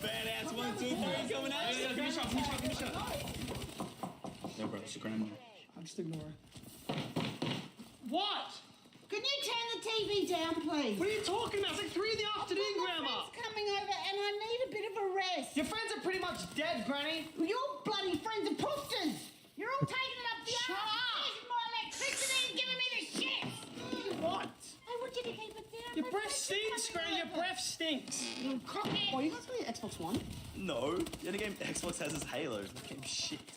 Badass 1, 2, 3 coming out. Give me a shot, give me a shot, give me a shot. No, bro, she's grandma. I'll just ignore her. What? Can you turn the TV down, please? What are you talking about? It's like 3 in the afternoon, Grandma. My friend's coming over and I need a bit of a rest. Your friends are pretty much dead, Granny. Your bloody friends are pufters. You're all taking it up the Shut arse. up. Using my electricity and giving me the shit. What? I want you to keep it down. Your breath stinks, Granny. Your breath stinks. Oh, you guys play Xbox One? No, the only game Xbox has is Halo. That game's shit.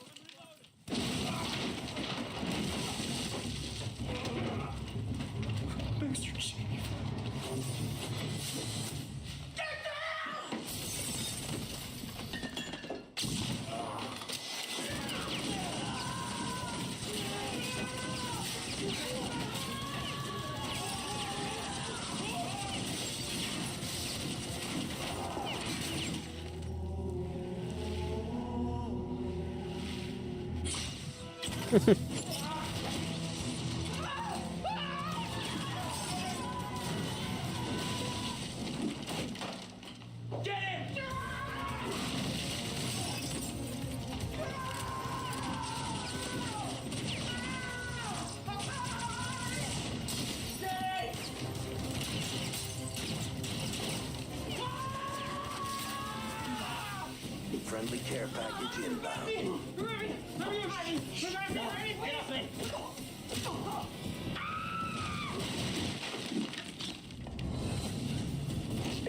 Master Chief. Get down! Get him! Stay! Friendly care package inbound.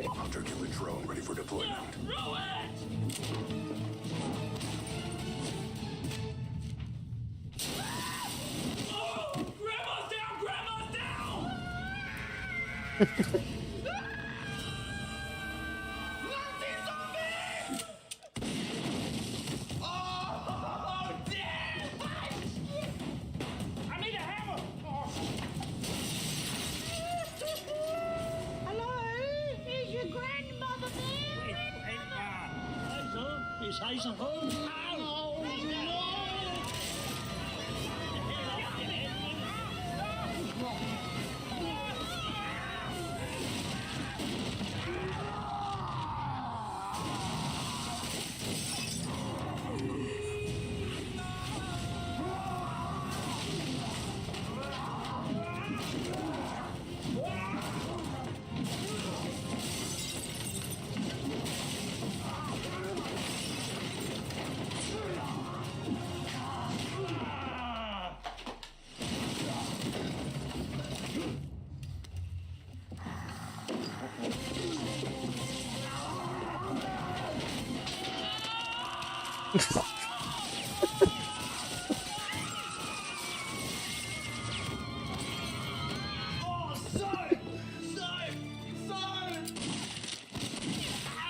Hunter-killer drone ready for deployment. Roll it! Oh! Grandma's down! Grandma's down! station home. Ow!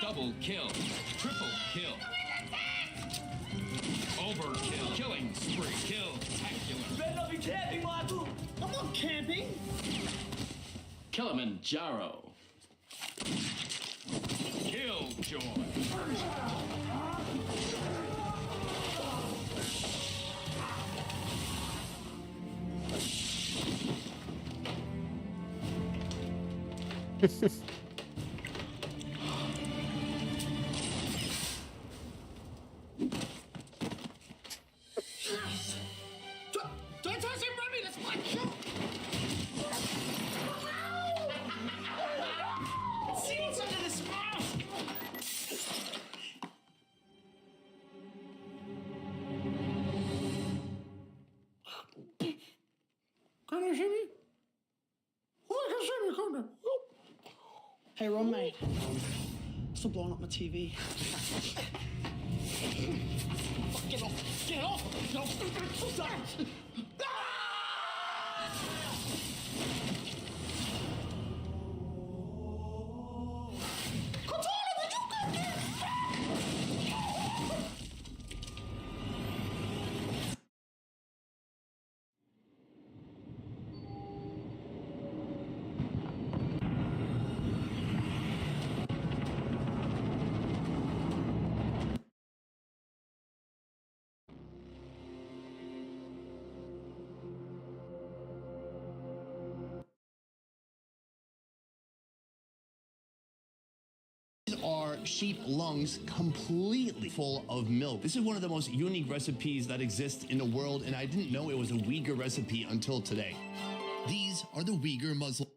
Double kill. Triple kill. Overkill. Killing spree. Kill-tacular. Better not be camping, Michael. I'm not camping. Kilimanjaro. Killjoy. Don't touch him, Remy. That's my shot. See what's under this mask. Can you see me? Oh, I can see me, can't I? Hey, Ron, mate. Stop blowing up my TV. Get off! Get off! No! Stop! These are sheep lungs completely full of milk. This is one of the most unique recipes that exist in the world, and I didn't know it was a Uyghur recipe until today. These are the Uyghur Muslim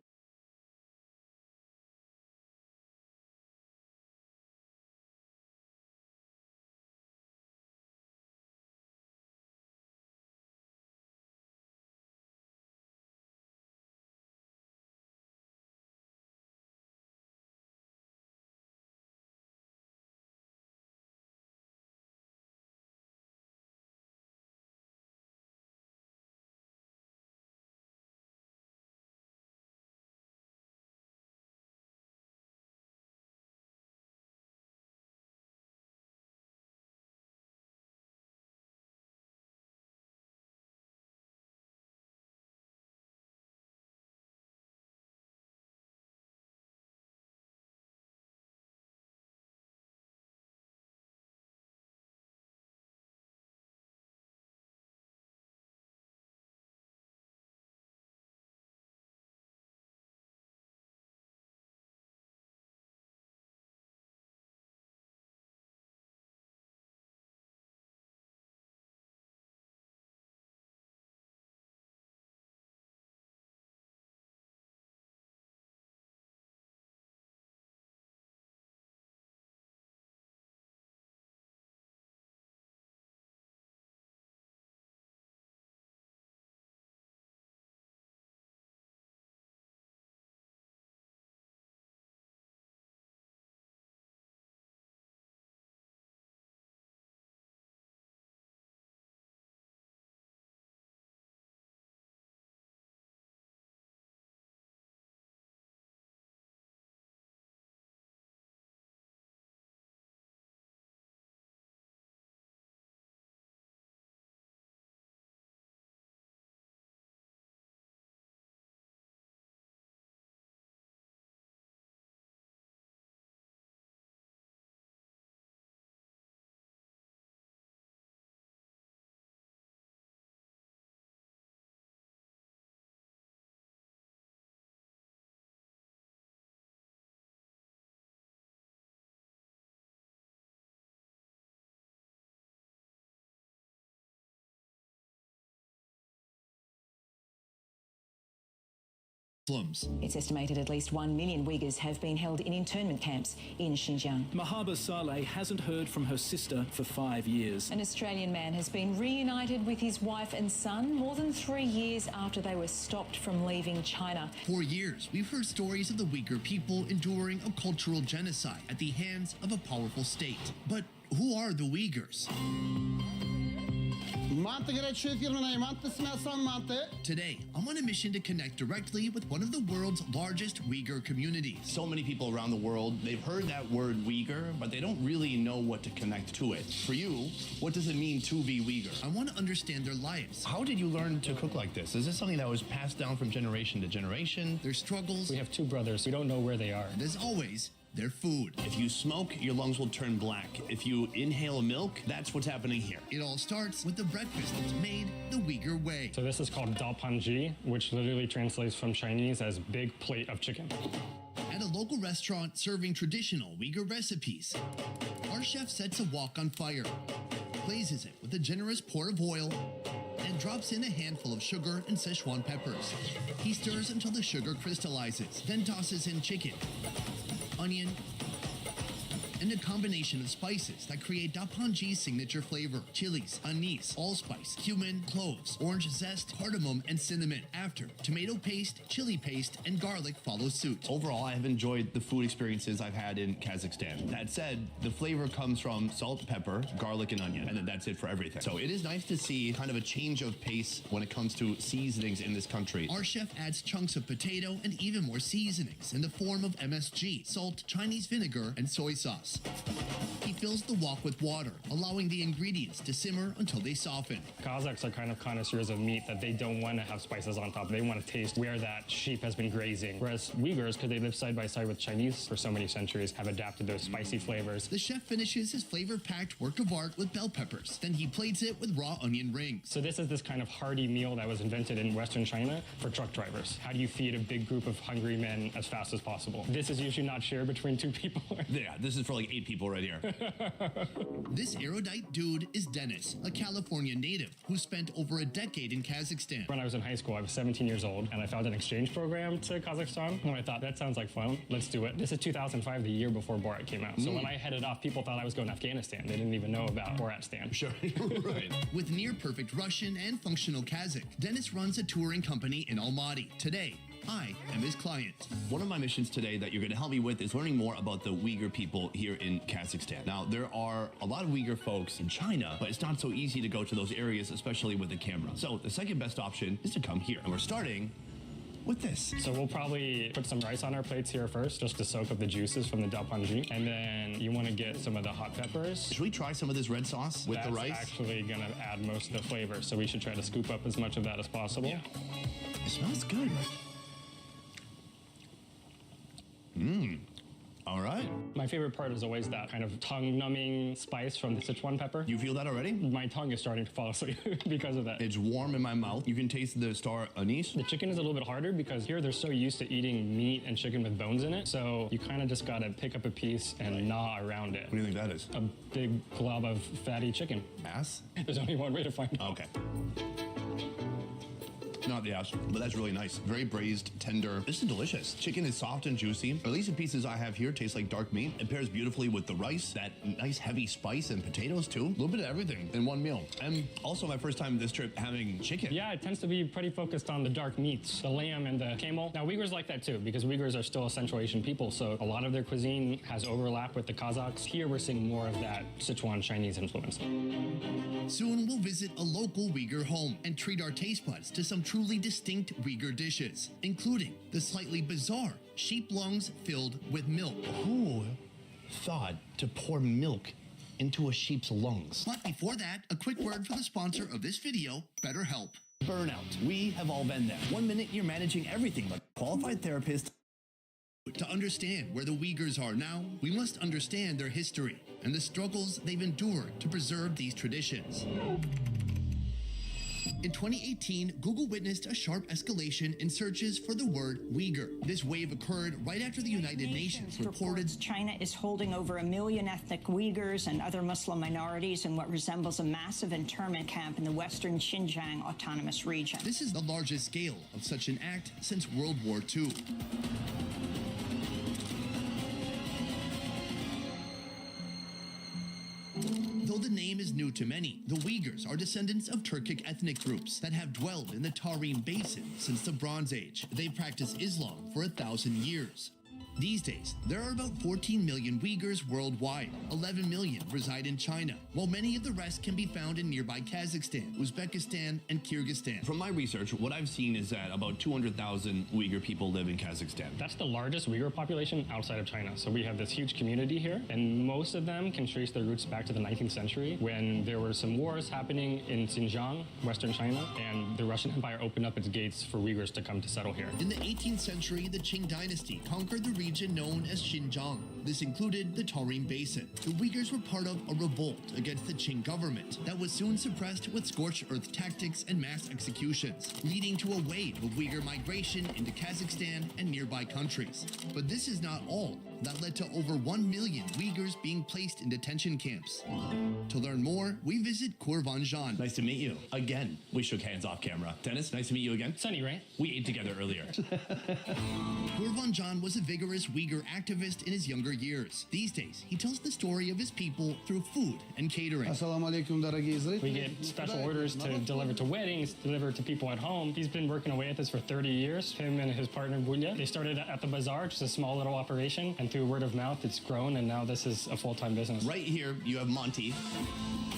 Muslims. It's estimated at least 1 million Uyghurs have been held in internment camps in Xinjiang. Mahaba Saleh hasn't heard from her sister for 5 years. An Australian man has been reunited with his wife and son more than 3 years after they were stopped from leaving China. For years, we've heard stories of the Uyghur people enduring a cultural genocide at the hands of a powerful state. But who are the Uyghurs? Today, I'm on a mission to connect directly with one of the world's largest Uyghur communities. So many people around the world, they've heard that word Uyghur, but they don't really know what to connect to it. For you, what does it mean to be Uyghur? I want to understand their lives. How did you learn to cook like this? Is this something that was passed down from generation to generation? Their struggles. We have 2 brothers. We don't know where they are. And as always, their food. If you smoke, your lungs will turn black. If you inhale milk, that's what's happening here. It all starts with the breakfast that's made the Uyghur way. So this is called dao panji, which literally translates from Chinese as big plate of chicken. At a local restaurant serving traditional Uyghur recipes, our chef sets a wok on fire, glazes it with a generous pour of oil, and drops in a handful of sugar and Szechuan peppers. He stirs until the sugar crystallizes, then tosses in chicken, onion, and a combination of spices that create Da Panji's signature flavor. Chilies, anise, allspice, cumin, cloves, orange zest, cardamom, and cinnamon. After, tomato paste, chili paste, and garlic follow suit. Overall, I have enjoyed the food experiences I've had in Kazakhstan. That said, the flavor comes from salt, pepper, garlic, and onion, and then that's it for everything. So it is nice to see kind of a change of pace when it comes to seasonings in this country. Our chef adds chunks of potato and even more seasonings in the form of MSG, salt, Chinese vinegar, and soy sauce. He fills the wok with water, allowing the ingredients to simmer until they soften. Kazakhs are kind of connoisseurs of meat that they don't want to have spices on top. They want to taste where that sheep has been grazing. Whereas Uyghurs, because they live side by side with Chinese for so many centuries, have adapted those spicy flavors. The chef finishes his flavor-packed work of art with bell peppers. Then he plates it with raw onion rings. So this is this kind of hearty meal that was invented in Western China for truck drivers. How do you feed a big group of hungry men as fast as possible? This is usually not shared between 2 people. Yeah, this is for like 8 people right here. This erudite dude is Dennis, a California native who spent over a decade in Kazakhstan. When I was in high school, I was 17 years old, and I found an exchange program to Kazakhstan, and I thought, that sounds like fun. Let's do it. This is 2005, the year before Borat came out. So when I headed off, people thought I was going to Afghanistan. They didn't even know about Boratstan. Sure, right. With near-perfect Russian and functional Kazakh, Dennis runs a touring company in Almaty. Today, I am his client. One of my missions today that you're going to help me with is learning more about the Uyghur people here in Kazakhstan. Now, there are a lot of Uyghur folks in China, but it's not so easy to go to those areas, especially with the camera. So the second best option is to come here. And we're starting with this. So we'll probably put some rice on our plates here first, just to soak up the juices from the dao panji. And then you want to get some of the hot peppers. Should we try some of this red sauce with the rice? That's actually going to add most of the flavor, so we should try to scoop up as much of that as possible. Yeah. It smells good. All right. My favorite part is always that kind of tongue-numbing spice from the Szechuan pepper. You feel that already? My tongue is starting to fall asleep because of that. It's warm in my mouth. You can taste the star anise. The chicken is a little bit harder because here they're so used to eating meat and chicken with bones in it. So you kind of just got to pick up a piece and gnaw around it. What do you think that is? A big glob of fatty chicken. Ass? There's only one way to find out. Okay. Not the ass, but that's really nice. Very braised, tender. This is delicious. Chicken is soft and juicy. At least the pieces I have here taste like dark meat. It pairs beautifully with the rice, that nice heavy spice, and potatoes too. A little bit of everything in one meal. And also my first time this trip having chicken. Yeah, it tends to be pretty focused on the dark meats, the lamb and the camel. Now Uyghurs like that too, because Uyghurs are still a Central Asian people, so a lot of their cuisine has overlap with the Kazakhs. Here we're seeing more of that Sichuan Chinese influence. Soon we'll visit a local Uyghur home and treat our taste buds to some truly distinct Uyghur dishes, including the slightly bizarre sheep lungs filled with milk. Who thought to pour milk into a sheep's lungs? But before that, a quick word for the sponsor of this video, BetterHelp. Burnout. We have all been there. 1 minute you're managing everything but qualified therapist. To understand where the Uyghurs are now, we must understand their history and the struggles they've endured to preserve these traditions. In 2018, Google witnessed a sharp escalation in searches for the word Uyghur. This wave occurred right after the United Nations reported China is holding over 1 million ethnic Uyghurs and other Muslim minorities in what resembles a massive internment camp in the western Xinjiang Autonomous Region. This is the largest scale of such an act since World War II. Though the name is new to many, the Uyghurs are descendants of Turkic ethnic groups that have dwelled in the Tarim Basin since the Bronze Age. They practice Islam for 1,000 years. These days, there are about 14 million Uyghurs worldwide. 11 million reside in China, while many of the rest can be found in nearby Kazakhstan, Uzbekistan, and Kyrgyzstan. From my research, what I've seen is that about 200,000 Uyghur people live in Kazakhstan. That's the largest Uyghur population outside of China. So we have this huge community here, and most of them can trace their roots back to the 19th century when there were some wars happening in Xinjiang, Western China, and the Russian Empire opened up its gates for Uyghurs to come to settle here. In the 18th century, the Qing dynasty conquered the region known as Xinjiang. This included the Tarim Basin. The Uyghurs were part of a revolt against the Qing government that was soon suppressed with scorched earth tactics and mass executions, leading to a wave of Uyghur migration into Kazakhstan and nearby countries. But this is not all. That led to over 1 million Uyghurs being placed in detention camps. To learn more, we visit Kurvanjan. Nice to meet you. Again, we shook hands off camera. Dennis, nice to meet you again. Sunny, right? We ate together earlier. Kurvanjan was a vigorous Uyghur activist in his younger years. These days, he tells the story of his people through food and catering. We get special orders to deliver to weddings, deliver to people at home. He's been working away at this for 30 years. Him and his partner Bulya. They started at the bazaar, just a small little operation, and through word of mouth, it's grown, and now this is a full-time business. Right here, you have Monty.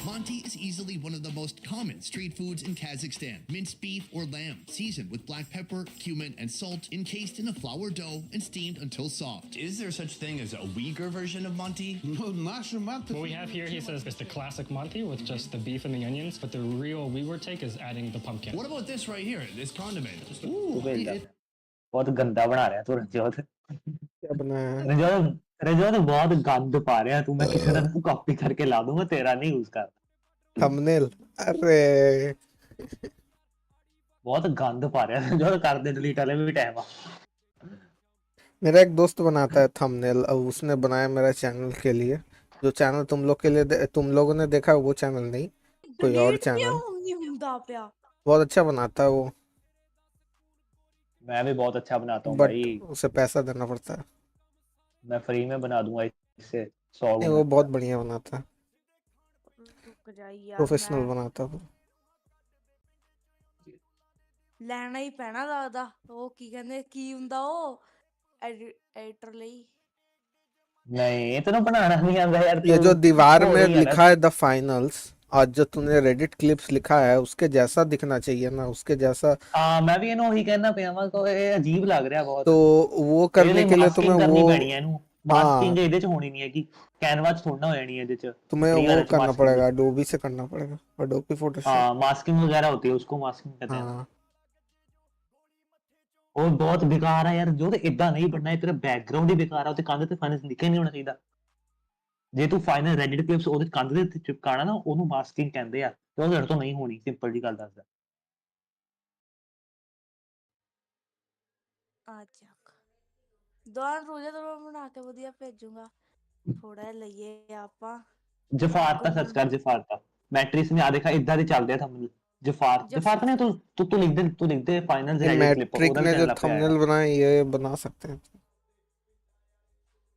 Monty is easily one of the most common street foods in Kazakhstan. Minced beef or lamb, seasoned with black pepper, cumin, and salt, encased in a flour dough and steamed until soft. Is there such thing as a Uyghur version of Monty? What we have here, he says, is the classic Monty with just the beef and the onions, but the real Uyghur take is adding the pumpkin. What about this right here, this condiment? बहुत गंदा बना रहा है तू रंजोत क्या बनाया है रंजोत रंजोत बहुत गंद पा रहा है तू मैं किसी तरह कॉपी करके ला दूंगा तेरा नहीं यूज कर थंबनेल अरे बहुत गंद पा रहा है रंजोत कर दे डिलीट वाले में भी टाइम आ मेरा एक दोस्त बनाता है थंबनेल अब उसने बनाया मेरा चैनल के लिए जो चैनल तुम लोग के लिए तुम लोगों ने देखा वो चैनल नहीं कोई और चैनल बहुत अच्छा बनाता है वो मैं भी बहुत अच्छा बनाता हूँ भाई उसे पैसा देना पड़ता है मैं फ्री में बना दूंगा इससे 100 वो बहुत बढ़िया बनाता है प्रोफेशनल बनाता है ਲੈਣਾ ਹੀ ਪੈਣਾ ਲੱਗਦਾ ਉਹ ਕੀ ਕਹਿੰਦੇ ਕੀ ਹੁੰਦਾ ਉਹ एडिटर ਲਈ नहीं इतना बनाना नहीं आता यार ये जो दीवार में लिखा है द फाइनल्स आज जो तूने रेडिट क्लिप्स लिखा है उसके जैसा दिखना चाहिए ना उसके जैसा हाँ मैं भी इन्हों ही कहना पे हमारा को ये अजीब लग रहा है बहुत तो वो करने के लिए तुम्हें वो मास्किंग ਇਹਦੇ ਚ ਹੋਣੀ ਨਹੀਂ ਹੈ ਕਿ ਕੈਨਵਾਸ ਥੋੜਾ ਹੋ ਜਾਣੀ ਹੈ ਇਹਦੇ ਚ तुम्हें वो करना पड़ेगा एडोबी से करना पड़ेगा एडोबी फोटोशॉप हाँ मास्किंग वगैरह होती है उसको मास्किंग कहते हैं और बहुत बेकार है यार जो तो इतना नहीं बनना है तेरा बैकग्राउंड ही बेकार है उते कंध ते फाइनल लिखा नहीं होना चाहिए ਜੇ ਤੂੰ ਫਾਈਨਲ ਰੈਡਿਟ ਕਲਿੱਪਸ ਉਹਦੇ ਕੰਧ ਤੇ ਚਿਪਕਾਣਾ ਨਾ ਉਹਨੂੰ ਮਾਸਕਿੰਗ ਕਹਿੰਦੇ ਆ ਤੇ ਉਹ ਲੜ ਤੋਂ ਨਹੀਂ ਹੋਣੀ ਸਿੰਪਲ ਜੀ ਗੱਲ ਦੱਸਦਾ ਆ ਚੱਕ ਦੋਨ ਰੋਜ਼ੇ ਤੋਂ ਬਣਾ ਕੇ ਵਧੀਆ ਭੇਜੂਗਾ ਥੋੜਾ ਲਈਏ ਆਪਾਂ ਜਫਾਰਤਾ ਸਰਚ ਕਰ ਜਫਾਰਤਾ ਮੈਟ੍ਰਿਕਸ में आ देखा इधर ही चलते थे हम जफारता ने तू लिख दे फाइनल रैडिट क्लिप मैट्रिक ने जो थंबनेल बनाए ये बना सकते हैं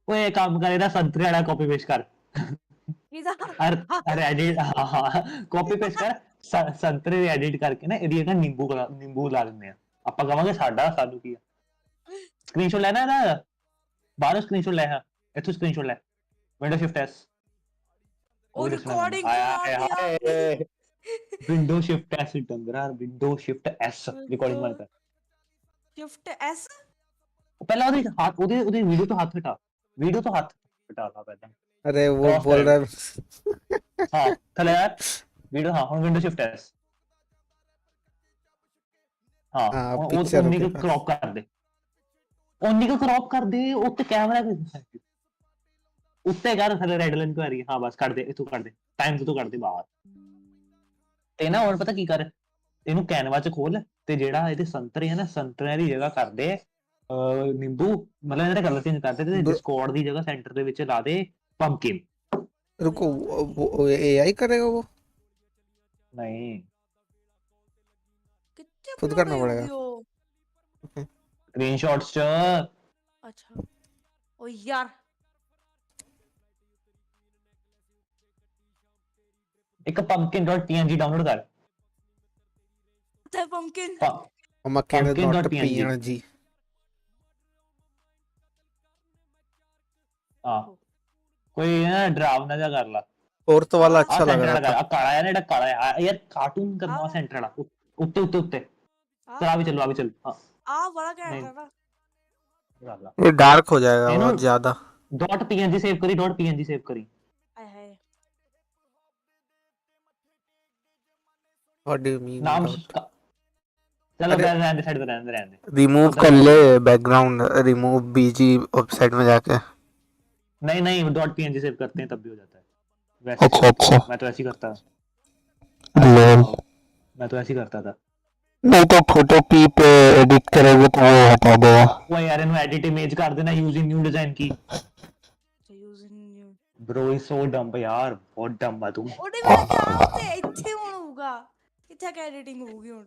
ओए काम कर इधर संतरे वाला कॉपी पेस्ट कर अरे एडिट हां कॉपी पेस्ट कर संतरे एडिट करके ना ਇਹਦੀ ਨਾ ਨਿੰਬੂ ਲਾ ਦਿੰਦੇ ਆ ਆਪਾਂ ਕਹਾਂਗੇ ਸਾਡਾ ਸਾਨੂੰ ਕੀ ਆ ਸਕਰੀਨਸ਼ਾਟ ਲੈਣਾ ਨਾ ਬਾਹਰੋਂ ਸਕਰੀਨਸ਼ਾਟ ਲੈ ਆ ਇੱਥੋਂ ਸਕਰੀਨਸ਼ਾਟ ਲੈ ਵਿੰਡੋ ਸ਼ਿਫਟ ਐਸ ਉਹ ਰਿਕਾਰਡਿੰਗ ਆਇਆ window shift S डंगरा window shift S recording मार कर शिफ्ट एस पहला ਉਹਦੇ ਹੱਥ ਉਹਦੇ ਵੀਡੀਓ ਤੋਂ ਹੱਥ ਹਟਾ ਲਾ ਪਹਿਲਾਂ अरे वो बोल रहा है हां थले यार वीडियो हां ਹੁਣ विंडो शिफ्ट एस हां ओनी को क्रॉप कर दे ਉੱਤੇ ਕੈਮਰਾ ਉੱਤੇ ਕਰ ਥਲੇ ਰੈਡ ਲਾਈਨ ਕਰ ਰਹੀ ਹਾਂ ਬਸ ਕੱਢ ਦੇ ਇਥੋਂ ਕੱਢ ਦੇ ਟਾਈਮ ਤੋਂ ਕੱਢ ਦੇ ਬਾਹਰ ਤੇ ਨਾ ਹੁਣ ਪਤਾ ਕੀ ਕਰ ਇਹਨੂੰ ਕੈਨਵਾ 'ਚ ਖੋਲ ਤੇ ਜਿਹੜਾ ਇਹਦੇ ਸੰਤਰੇ ਆ ਨਾ ਸੰਤਰਿਆਂ ਦੀ ਜਗ੍ਹਾ ਕਰਦੇ ਨਿੰਬੂ ਮਤਲਬ ਇਹਨਾਂ ਦਾ ਕਲਰ ਚੇਂਜ ਕਰਦੇ ਤੇ ਡਿਸਕॉर्ड ਦੀ ਜਗ੍ਹਾ ਸੈਂਟਰ ਦੇ ਵਿੱਚ ਲਾ ਦੇ ਪੰਪਕਿਨ। रुको वो एआई करेगा वो? नहीं ਕਿੱਥੇ खुद ਅਪਲੋਡ करना ਹੋਈ पड़ेगा। ਹੋਊਗੀ ਉਹ? ਸਕਰੀਨਸ਼ਾਟਸ 'ਚ ਅੱਛਾ ਓ ਯਾਰ ਇੱਕ pumpkin.png ਡਾਊਨਲੋਡ ਕਰ। ਤੇ ਪੰਪਕਿਨ pumpkin.png ਹਾਂ ਕੋਈ ਨਾ ਡਰਾਵਨਾ ਜਿਹਾ ਕਰ ਲਾ। फोर्थ वाला अच्छा लग रहा था। ਕਾਲਾ ਹੈ ਨਾ ਜਿਹੜਾ ਕਾਲਾ ਹੈ ਯਾਰ ਕਾਰਟੂਨ ਕਰਨਾ ਸੈਂਟਰ ਵਾਲਾ ਉੱਤੇ ਉੱਤੇ ਉੱਤੇ ਚਲ ਆ ਵੀ ਚੱਲੋ ਹਾਂ ਆ ਬੜਾ ਘੈਂਟ ਹੈ ਨਾ। ये डार्क हो जाएगा बहुत ज्यादा। .png सेव करी .png सेव करी। ਆਏ ਹਾਏ What do you mean? नाम चलो रहने दे साइड पे रहने दे। रिमूव कर ले बैकग्राउंड रिमूव बीजी वेबसाइट में जाके। नहीं .png सेव करते हैं तब भी हो जाता है वैसे। अच्छा मैं तो ऐसे ही करता मैं तो ऐसे ही करता था। नहीं तो फोटो पी पे एडिट करोगे तो वो हटा देगा। वो यार इन्होंने एडिट इमेज कर देना यूजिंग न्यू डिजाइन की। ब्रो इज सो डम यार बहुत डम है तुम। ਉਹਦੇ ਵਿੱਚ ਜਾਣਾ ਉੱਤੇ ਇੱਥੇ ਹੁਣ ਹੋਊਗਾ ਇੱਥੇ ਕਿ ਐਡੀਟਿੰਗ ਹੋਊਗੀ ਹੁਣ।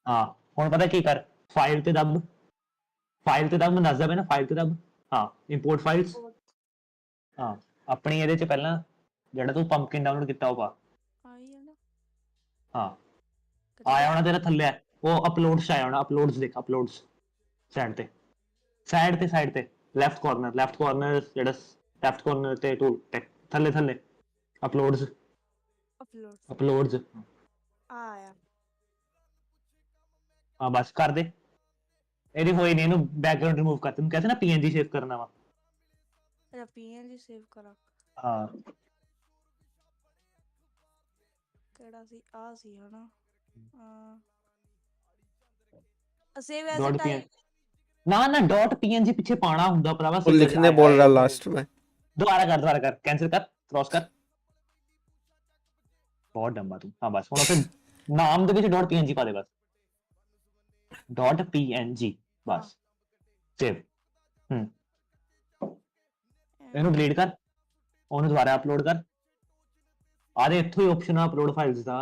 ਹਾਂ ਹੁਣ ਪਤਾ ਕੀ ਕਰ ਫਾਈਲ ਤੇ ਦਬ ਮੈਂ ਦੱਸਦਾ ਪਿਆ ਨਾ ਫਾਈਲ ਤੇ ਦਬ ਹਾਂ ਇੰਪੋਰਟ ਫਾਈਲਸ ਹਾਂ ਆਪਣੀ ਇਹਦੇ ਚ ਪਹਿਲਾਂ ਜਿਹੜਾ ਤੂੰ ਪੰਪਕਿਨ ਡਾਊਨਲੋਡ ਕੀਤਾ ਉਹ ਪਾ ਹਾਂ ਆਇਆ ਹੋਣਾ ਤੇਰਾ ਥੱਲੇ ਉਹ ਅਪਲੋਡਸ ਆਇਆ ਹੋਣਾ ਅਪਲੋਡਸ ਦੇਖ ਅਪਲੋਡਸ ਸਾਈਡ ਤੇ ਲੈਫਟ ਕਾਰਨਰ ਜਿਹੜਾ ਲੈਫਟ ਕਾਰਨਰ ਤੇ ਟੂਲ ਥੱਲੇ ਅਪਲੋਡਸ ਆਇਆ ਹਾਂ ਬਸ ਕਰ ਦੇ ਇਹਦੀ ਹੋਈ ਨਹੀਂ ਇਹਨੂੰ ਬੈਕਗ੍ਰਾਉਂਡ ਰਿਮੂਵ ਕਰ ਤੈਨੂੰ ਕਹਿੰਦੇ ਨਾ ਪੀਐਨਜੀ ਸੇਵ ਕਰਨਾ ਵਾ ਅੱਛਾ ਪੀਐਨਜੀ ਸੇਵ ਕਰਾਂ ਹਾਂ ਕਿਹੜਾ ਸੀ ਆ ਸੀ ਹਨਾ ਸੇਵ ਐਜ਼ ਟਾਈਪ ਨਾ .png ਪਿੱਛੇ ਪਾਣਾ ਹੁੰਦਾ ਭਰਾਵਾ वो लिखने बोल रहा लास्ट में। ਦੁਬਾਰਾ ਕਰ ਕੈਂਸਲ ਕਰ ਕ੍ਰੋਸ ਕਰ ਬਹੁਤ ਡੰਬਾ ਤੂੰ ਹਾਂ ਬਸ ਹੁਣ ਫਿਰ ਨਾਮ ਦੇ ਵਿੱਚ .png ਪਾ ਦੇ ਬਸ .png ਬਸ ਸੇਵ ਇਹਨੂੰ ਡਿਲੀਟ ਕਰ ਉਹਨੂੰ ਦੁਬਾਰਾ ਅਪਲੋਡ ਕਰ ਆਦੇ ਇੱਥੋਂ ਹੀ ਆਪਸ਼ਨ ਆ ਅਪਲੋਡ ਫਾਈਲਸ ਦਾ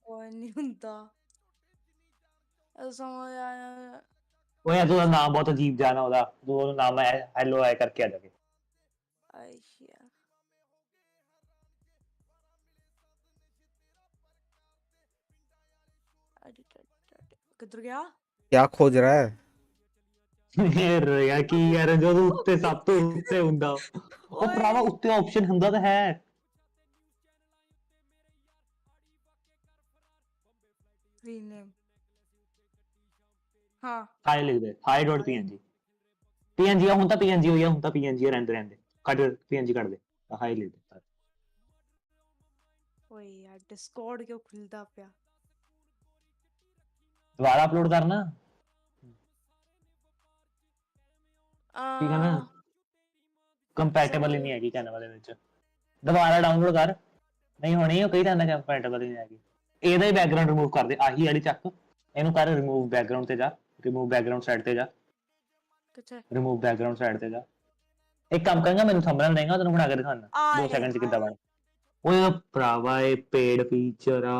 ਕੋਈ ਨਹੀਂ ਹੁੰਦਾ ਸਮਝ ਆਇਆ ਉਹ ਯਾਰ ਉਹਦਾ ਨਾਮ ਬਹੁਤ ਅਜੀਬ ਜਾਣਾ ਉਹਦਾ ਉਹਦਾ ਨਾਮ ਹੈ ਹੈਲੋ ਆਏ ਕਰਕੇ ਆ ਜਾਗੇ ਆਈਸ਼ਾ ਕਿੱਧਰ ਗਿਆ क्या खोज रहा है ਯਾਰ ਕੀ ਯਾਰ ਜਦੋਂ ਉੱਤੇ ਸਭ ਤੋਂ ਉੱਤੇ ਹੁੰਦਾ ਉਹ ਭਰਾਵਾ ਉੱਤੇ ਆਪਸ਼ਨ ਹੁੰਦਾ ਤਾਂ ਹੈ ਰੀਨੇਮ ਹਾਂ ਹਾਈ ਲਿਖ ਦੇ hi.png png ਹੁਣ ਤਾਂ png ਹੋਈ ਆ ਹੁਣ ਤਾਂ png ਰਹਿੰਦੇ ਕੱਟ png ਕੱਟ ਦੇ ਹਾਈ ਲਿਖ ਦੇ ਓਏ ਯਾਰ ਡਿਸਕॉर्ड ਕਿਉਂ ਖੁੱਲਦਾ ਪਿਆ ਦੁਬਾਰਾ ਅਪਲੋਡ ਕਰਨਾ ਕੀ ਕਹਿੰਦਾ ਕੰਪੈਟੀਬਲ ਹੀ ਨਹੀਂ ਹੈਗੀ ਚੈਨਲ ਦੇ ਵਿੱਚ ਦੁਬਾਰਾ ਡਾਊਨਲੋਡ ਕਰ ਨਹੀਂ ਹੋਣੀ ਉਹ ਕਹੀ ਜਾਂਦਾ ਕੰਪੈਟੀਬਲ ਹੀ ਨਹੀਂ ਹੈਗੀ ਇਹਦਾ ਹੀ ਬੈਕਗ੍ਰਾਉਂਡ ਰਿਮੂਵ ਕਰ ਦੇ ਆਹੀ ਵਾਲੀ ਚੱਕ ਇਹਨੂੰ ਕਰ ਰਿਮੂਵ ਬੈਕਗ੍ਰਾਉਂਡ ਤੇ ਜਾ ਰਿਮੂਵ ਬੈਕਗ੍ਰਾਉਂਡ ਸਾਈਡ ਤੇ ਜਾ ਕਿੱਥੇ ਰਿਮੂਵ ਬੈਕਗ੍ਰਾਉਂਡ ਸਾਈਡ ਤੇ ਜਾ ਇੱਕ ਕੰਮ ਕਰਾਂਗਾ ਮੈਨੂੰ ਥੰਬਨੇਲ ਦੇਗਾ ਤੈਨੂੰ ਬਣਾ ਕੇ ਦਿਖਾਣਾ 2 ਸੈਕਿੰਡ ਚ ਕਿੱਦਾਂ ਬਣ ਓਏ ਭਰਾਵਾ ਇਹ ਪੇਡ ਫੀਚਰ ਆ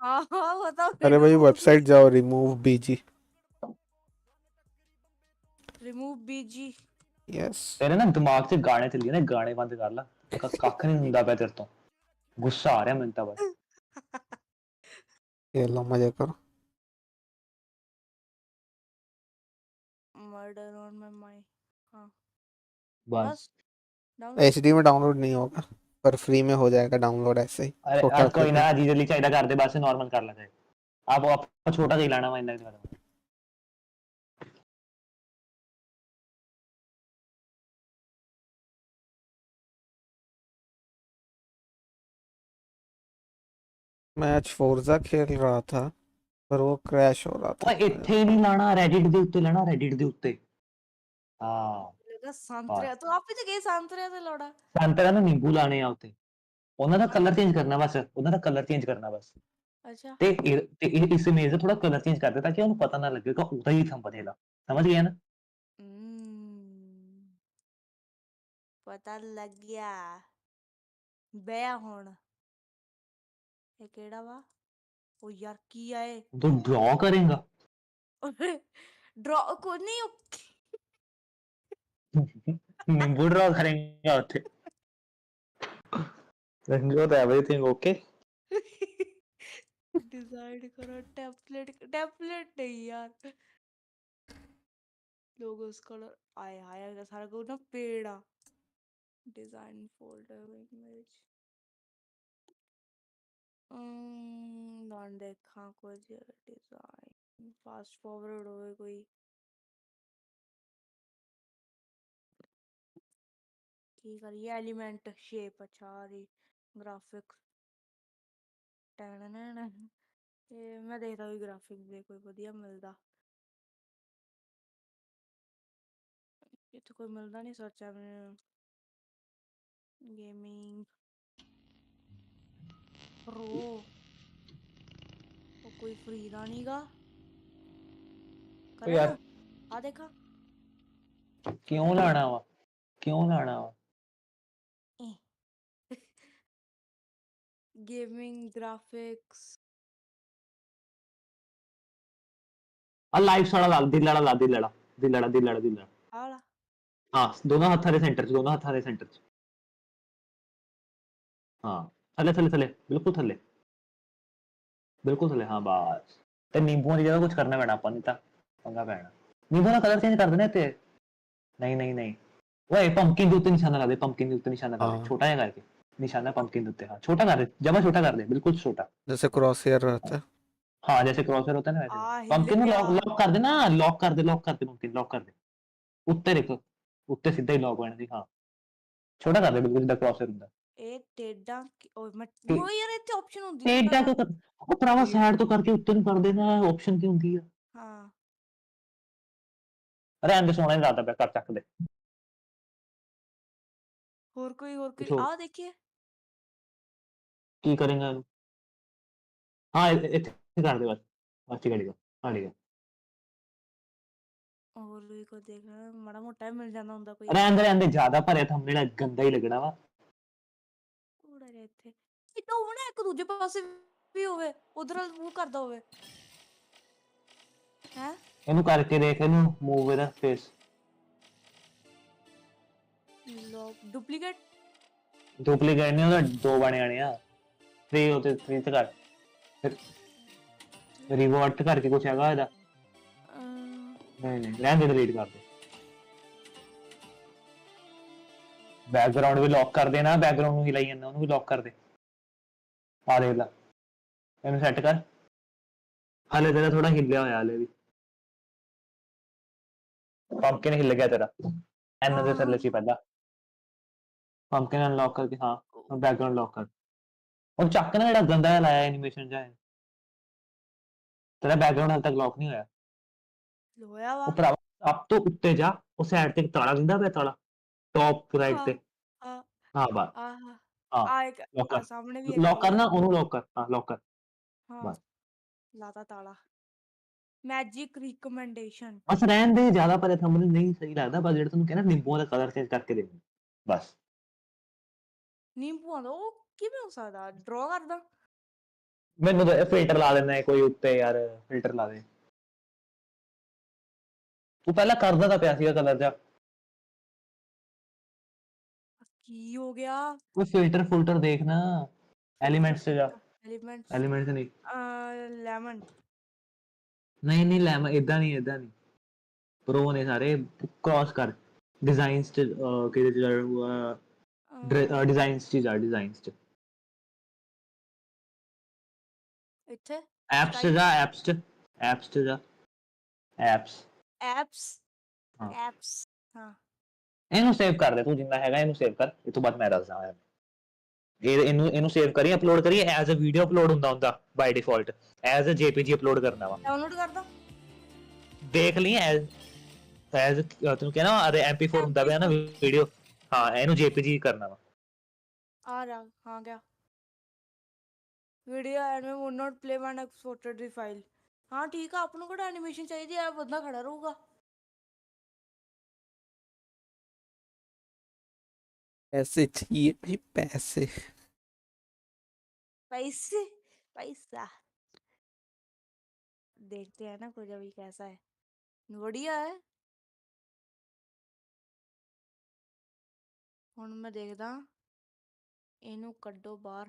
हाँ बताओ अरे भाई वेबसाइट जाओ remove BG remove BG yes ਤੇਰੇ ਨਾ ਦਿਮਾਗ 'ਚ ਗਾਣੇ ਚੱਲੀ ਨੇ ਗਾਣੇ ਬੰਦ ਕਰ ਲਾ ਕੱਖ ਨਹੀਂ ਹੁੰਦਾ ਪਿਆ ਤੇਰੇ ਤੋਂ ਗੁੱਸਾ ਆ ਰਿਹਾ ਮੈਨੂੰ ਤਾਂ ਬਸ ये लो मजे करो मर्डर ऑन माय माइंड हाँ बस एचडी में डाउनलोड नहीं होगा पर फ्री में हो जाएगा डाउनलोड ऐसे ही अरे कोई ना जी जल्दी चाहिए कर दे बस नॉर्मल कर लेते आप छोटा ही लाना मैं इतना मैं आज फोर्जा खेल रहा था पर वो क्रैश हो रहा था ਇੱਥੇ ਨਹੀਂ ਲਾਣਾ ਰੈਡਿਟ ਦੇ ਉੱਤੇ ਲੈਣਾ ਰੈਡਿਟ ਦੇ ਉੱਤੇ ਹਾਂ लगा संतरे तो आप ही तो गए संतरे से लौड़ा ਸੰਤਰਾ ਨੂੰ ਨਿੰਬੂ ਲਾਣੇ ਆ ਉੱਤੇ ਉਹਨਾਂ ਦਾ ਕਲਰ ਚੇਂਜ ਕਰਨਾ ਬਸ ਉਹਨਾਂ ਦਾ ਕਲਰ ਚੇਂਜ ਕਰਨਾ ਬਸ अच्छा ਤੇ ਇਸ ਇਮੇਜ ਦਾ ਥੋੜਾ ਕਲਰ ਚੇਂਜ ਕਰ ਦੇ ਤਾਂ ਕਿ ਉਹਨੂੰ ਪਤਾ ਨਾ ਲੱਗੇਗਾ ਉਹਦਾ ਹੀ ਥੰਬਨੇਲ ਆ ਸਮਝ ਗਿਆ ਨਾ पता लग गया बया ਹੁਣ ਇਹ ਕਿਹੜਾ ਵਾ ਉਹ ਯਾਰ ਕੀ ਆ ਇਹ ਤੂੰ ਡਰਾ ਕਰੇਗਾ ਡਰਾ ਕੋ ਨਹੀਂ ਨਿੰਬੂ ਡਰਾ ਕਰੇਗਾ ਉੱਥੇ got everything okay डिसाइड करो टेम्पलेट नहीं यार लोगोस कलर आए हाय सारा को ना पेड़ आ डिजाइन फोल्डर इमेज ना देखा कुछ डिजाइन फास्ट फॉरवर्ड होए कोई की करिए एलिमेंट शेप अच्छा आ रही ग्राफिक्स ਇਹ ਮੈਂ ਦੇਖਦਾ ਵੀ ਗ੍ਰਾਫਿਕ ਦੇ ਕੋਈ ਵਧੀਆ ਮਿਲਦਾ ਇੱਥੇ ਕੋਈ ਮਿਲਦਾ ਨਹੀਂ ਸੋਚਿਆ ਮੈਂ ਗੇਮਿੰਗ ਪ੍ਰੋ ਉਹ ਕੋਈ ਫ੍ਰੀ ਦਾ ਨਹੀਂਗਾ ਕਰਾਂ ਯਾਰ ਆ ਦੇਖਾ ਕਿਉਂ ਲਾਣਾ ਵਾ गेमिंग ग्राफिक्स ਆ ਲਾਈਫ ਵਾਲਾ ਲਾ ਦਿਲ ਵਾਲਾ आला ਹਾਂ ਦੋਨਾਂ ਹੱਥਾਂ ਦੇ ਸੈਂਟਰ 'ਚ ਹਾਂ ਥੱਲੇ ਬਿਲਕੁਲ ਥੱਲੇ ਹਾਂ ਬਸ ਤੇ ਨਿੰਬੂਆਂ ਦੀ ਜਗ੍ਹਾ ਕੁਝ ਕਰਨਾ ਪੈਣਾ ਆਪਾਂ ਨਹੀਂ ਤਾਂ ਪੰਗਾ ਪੈਣਾ ਨਿੰਬੂ ਦਾ ਕਲਰ ਚੇਂਜ ਕਰ ਦੇਣਾ ਇੱਥੇ ਨਹੀਂ ਓਏ ਪੰਪਕਿਨ ਦੇ ਉੱਤੇ ਨਿਸ਼ਾਨਾ ਲਾ ਦੇ ਛੋਟਾ ਜਿਹਾ ਕਰਕੇ निशाना पंपकिन देते हैं छोटा कर दे जमा छोटा कर दे बिल्कुल छोटा जैसे क्रॉस हेयर रहता है हाँ जैसे क्रॉसर होता है ना वैसे हिल पंपकिन गया लॉक कर देना लॉक कर दे पंपकिन लॉक कर दे उत्ते देखो उत्ते सीधा ही लॉक होना सी हाँ छोटा कर दे बिल्कुल जिदा क्रॉसर ਹੁੰਦਾ ਇਹ ਟੇਡਾ ਉਹ ਮੈਂ ਉਹ ਯਾਰ ਇੱਥੇ ਆਪਸ਼ਨ ਹੁੰਦੀ ਟੇਡਾ ਕਿਉਂ ਕਰ ਉਹ ਭਰਾਵਾ ਸਾਈਡ ਤੋਂ ਕਰਕੇ ਉੱਤੇ ਨੂੰ ਕਰ ਦੇਣਾ ਆਪਸ਼ਨ ਕੀ ਹੁੰਦੀ ਆ ਹਾਂ ਰਹਿਣ ਦੇ ਸੋਹਣਾ ਹੀ ਲੱਗਦਾ ਪਿਆ ਕਰ ਚੱਕ ਦੇ ਹੋਰ ਕੋਈ ਆ ਦੇਖੀਏ ਕੀ ਕਰੇਗਾ ਇਹਨੂੰ ਹਾਂ ਇੱਥੇ ਕਰ ਦੇ ਬਸ ਠੀਕ ਹੈ ਹੋਰ ਵੀ ਕੋ ਦੇਖਣਾ ਮਾੜਾ ਮੋਟਾ ਮਿਲ ਜਾਂਦਾ ਹੁੰਦਾ ਕੋਈ ਰਹਿਣ ਦੇ ਜ਼ਿਆਦਾ ਭਰਿਆ ਥੰਬਨੇਲ ਗੰਦਾ ਹੀ ਲੱਗਣਾ ਵਾ ਥੋੜਾ ਜਿਹਾ ਇੱਥੇ ਇੱਕ ਉਹ ਨਾ ਇੱਕ ਦੂਜੇ ਪਾਸੇ ਵੀ ਹੋਵੇ ਉਧਰ ਮੂਵ ਕਰਦਾ ਹੋਵੇ ਹੈ ਇਹਨੂੰ ਕਰਕੇ ਦੇਖ ਇਹਨੂੰ ਮੂਵ ਇਹਦਾ ਫੇਸ ਡੁਪਲੀਕੇਟ ਨਹੀਂ ਉਹਦਾ ਦੋ ਬਣੇ ਆਣੇ ਆ 3 ਉਹਤੇ 3 ਤੇ ਕਰ ਫਿਰ ਰਿਵਰਟ ਕਰਕੇ ਕੁਛ ਹੈਗਾ ਇਹਦਾ ਨਹੀਂ ਰਹਿਣ ਦੇ ਡਿਲੀਟ ਕਰ ਦੇ ਬੈਕਗ੍ਰਾਉਂਡ ਵੀ ਲੌਕ ਕਰ ਦੇਣਾ ਬੈਕਗ੍ਰਾਉਂਡ ਨੂੰ ਹਿਲਾਈ ਜਾਂਦਾ ਉਹਨੂੰ ਵੀ ਲੌਕ ਕਰ ਦੇ ਆ ਦੇਖ ਲੈ ਇਹਨੂੰ ਸੈੱਟ ਕਰ ਹਾਲੇ ਤੇਰਾ ਥੋੜਾ ਹਿੱਲਿਆ ਹੋਇਆ ਹਾਲੇ ਵੀ ਪੰਪਕਿਨ ਹਿੱਲ ਗਿਆ ਤੇਰਾ ਐਨ ਦੇ ਥੱਲੇ ਸੀ ਪਹਿਲਾਂ ਪੰਪਕਿਨ ਅਨਲੌਕ ਕਰਕੇ ਹਾਂ ਬੈਕਗ੍ਰਾਉਂਡ ਲੌਕ ਕਰ ਉਹ ਚੱਕ ਨਾ ਜਿਹੜਾ ਗੰਦਾ ਜਿਹਾ ਲਾਇਆ ਐਨੀਮੇਸ਼ਨ ਜਿਹਾ ਤੇਰਾ ਬੈਕਗ੍ਰਾਉਂਡ ਹਾਲੇ ਤੱਕ ਲੌਕ ਨਹੀਂ ਹੋਇਆ ਲੋਇਆ ਵਾ ਉਹ ਭਰਾਵਾ ਸਭ ਤੋਂ ਉੱਤੇ ਜਾ ਉਹ ਸਾਈਡ ਤੇ ਤਾਲਾ ਦਿੰਦਾ ਪਿਆ ਤਾਲਾ ਟੌਪ ਰਾਈਟ ਤੇ ਹਾਂ ਬਸ ਆ ਇੱਕ ਸਾਹਮਣੇ ਵੀ ਲੌਕ ਕਰਨਾ ਉਹਨੂੰ ਲੌਕ ਕਰ ਹਾਂ ਲੌਕ ਕਰ ਹਾਂ ਬਸ ਲਾਤਾ ਤਾਲਾ ਮੈਜਿਕ ਰਿਕਮੈਂਡੇਸ਼ਨ ਬਸ ਰਹਿਣ ਦੇ ਜ਼ਿਆਦਾ ਪਰ ਥੰਬਨੇਲ ਨਹੀਂ ਸਹੀ ਲੱਗਦਾ ਬਸ ਜਿਹੜਾ ਤੁਹਾਨੂੰ ਕਹਿੰਦਾ ਨਿੰਬੂਆਂ ਦਾ ਕਲਰ ਚੇਂਜ ਕਰਕੇ ਦੇ ਬਸ ਨਿੰਬੂਆਂ ਦਾ ਉਹ ਕਿਵੇਂ ਹੋ ਸਕਦਾ ਡਰਾ ਕਰਦਾ ਮੈਨੂੰ ਤਾਂ ਫਿਲਟਰ ਲਾ ਦੇਣਾ ਕੋਈ ਉੱਤੇ ਯਾਰ ਫਿਲਟਰ ਲਾ ਦੇ ਤੂੰ ਪਹਿਲਾਂ ਕਰਦਾ ਤਾਂ ਪਿਆ ਸੀਗਾ ਕਲਰ ਜਾ ਕੀ ਹੋ ਗਿਆ ਕੋਈ ਫਿਲਟਰ ਦੇਖ ਨਾ ਐਲੀਮੈਂਟਸ ਤੇ ਜਾ ਐਲੀਮੈਂਟਸ ਨਹੀਂ ਲੈਮਨ ਨਹੀਂ ਲੈਮਨ ਇਦਾਂ ਨਹੀਂ ਪ੍ਰੋ ਨੇ ਸਾਰੇ ਕ੍ਰਾਸ ਕਰ ਡਿਜ਼ਾਈਨਸ ਚ ਕਿਹਦੇ ਚ ਜਾ ਹੁਆ ਡਿਜ਼ਾਈਨਸ ਚ ਜਾ ਡਿਜ਼ਾਈਨਸ ਚ ਇੱਥੇ ਐਪਸ ਚ ਜਾ ਐਪਸ ਚ ਜਾ ਐਪਸ ਹਾਂ ਇਹਨੂੰ ਸੇਵ ਕਰ ਦੇ ਤੂੰ ਜਿੰਨਾ ਹੈਗਾ ਇਹਨੂੰ ਸੇਵ ਕਰ ਇਹ ਤੋਂ ਬਾਅਦ ਮੈਂ ਦੱਸਦਾ ਇਹਨੂੰ ਸੇਵ ਕਰੀ ਅਪਲੋਡ ਕਰੀ ਐਜ਼ ਅ ਵੀਡੀਓ ਅਪਲੋਡ ਹੁੰਦਾ by default as a JPG upload ਕਰਨਾ ਵਾ ਡਾਊਨਲੋਡ ਕਰਦਾ ਦੇਖ ਲਈ ਐਜ਼ ਤੈਨੂੰ ਕਹਿਣਾ ਅਰੇ MP4 ਹੁੰਦਾ ਪਿਆ ਨਾ ਵੀਡੀਓ ਹਾਂ ਇਹਨੂੰ ਜੇਪੀਜੀ ਕਰਨਾ ਵਾ ਆ ਰਿਹਾ ਹਾਂ ਗਿਆ वीडियो एड में would not play when exported the file। हाँ ठीक है, आपनों को एनिमेशन चाहिए, यार बंदा खड़ा रहूगा। पैसे चाहिए भाई, पैसे। पैसे पैसा देखते हैं ना कुछ अभी कैसा है। बढ़िया है। ਹੁਣ ਮੈਂ ਦੇਖਦਾ ਇਹਨੂੰ ਕੱਢੋ ਬਾਹਰ,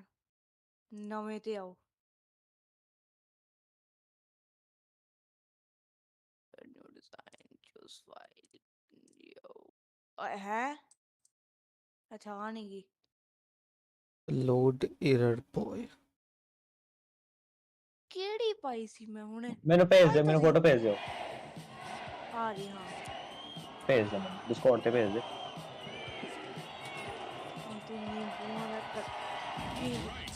ਨਵੇਂ ਤੇ ਆਓ। New design, choose file, है अच्छा आ नहीं गई। लोड एरर बॉय ਕਿਹੜੀ ਪਾਈ ਸੀ ਮੈਂ ਹੁਣੇ? ਮੈਨੂੰ ਭੇਜ ਦਿਓ, ਮੈਨੂੰ ਫੋਟੋ ਭੇਜ ਦਿਓ। ਆ ਰਹੀ ਹਾਂ, ਭੇਜ ਦਿਓ ਮੈਨੂੰ ਡਿਸਕਾਰਡ ਤੇ ਭੇਜ ਦਿਓ। ਹੁਣ ਤੂੰ ਨੀਂਬੂਆਂ ਦਾ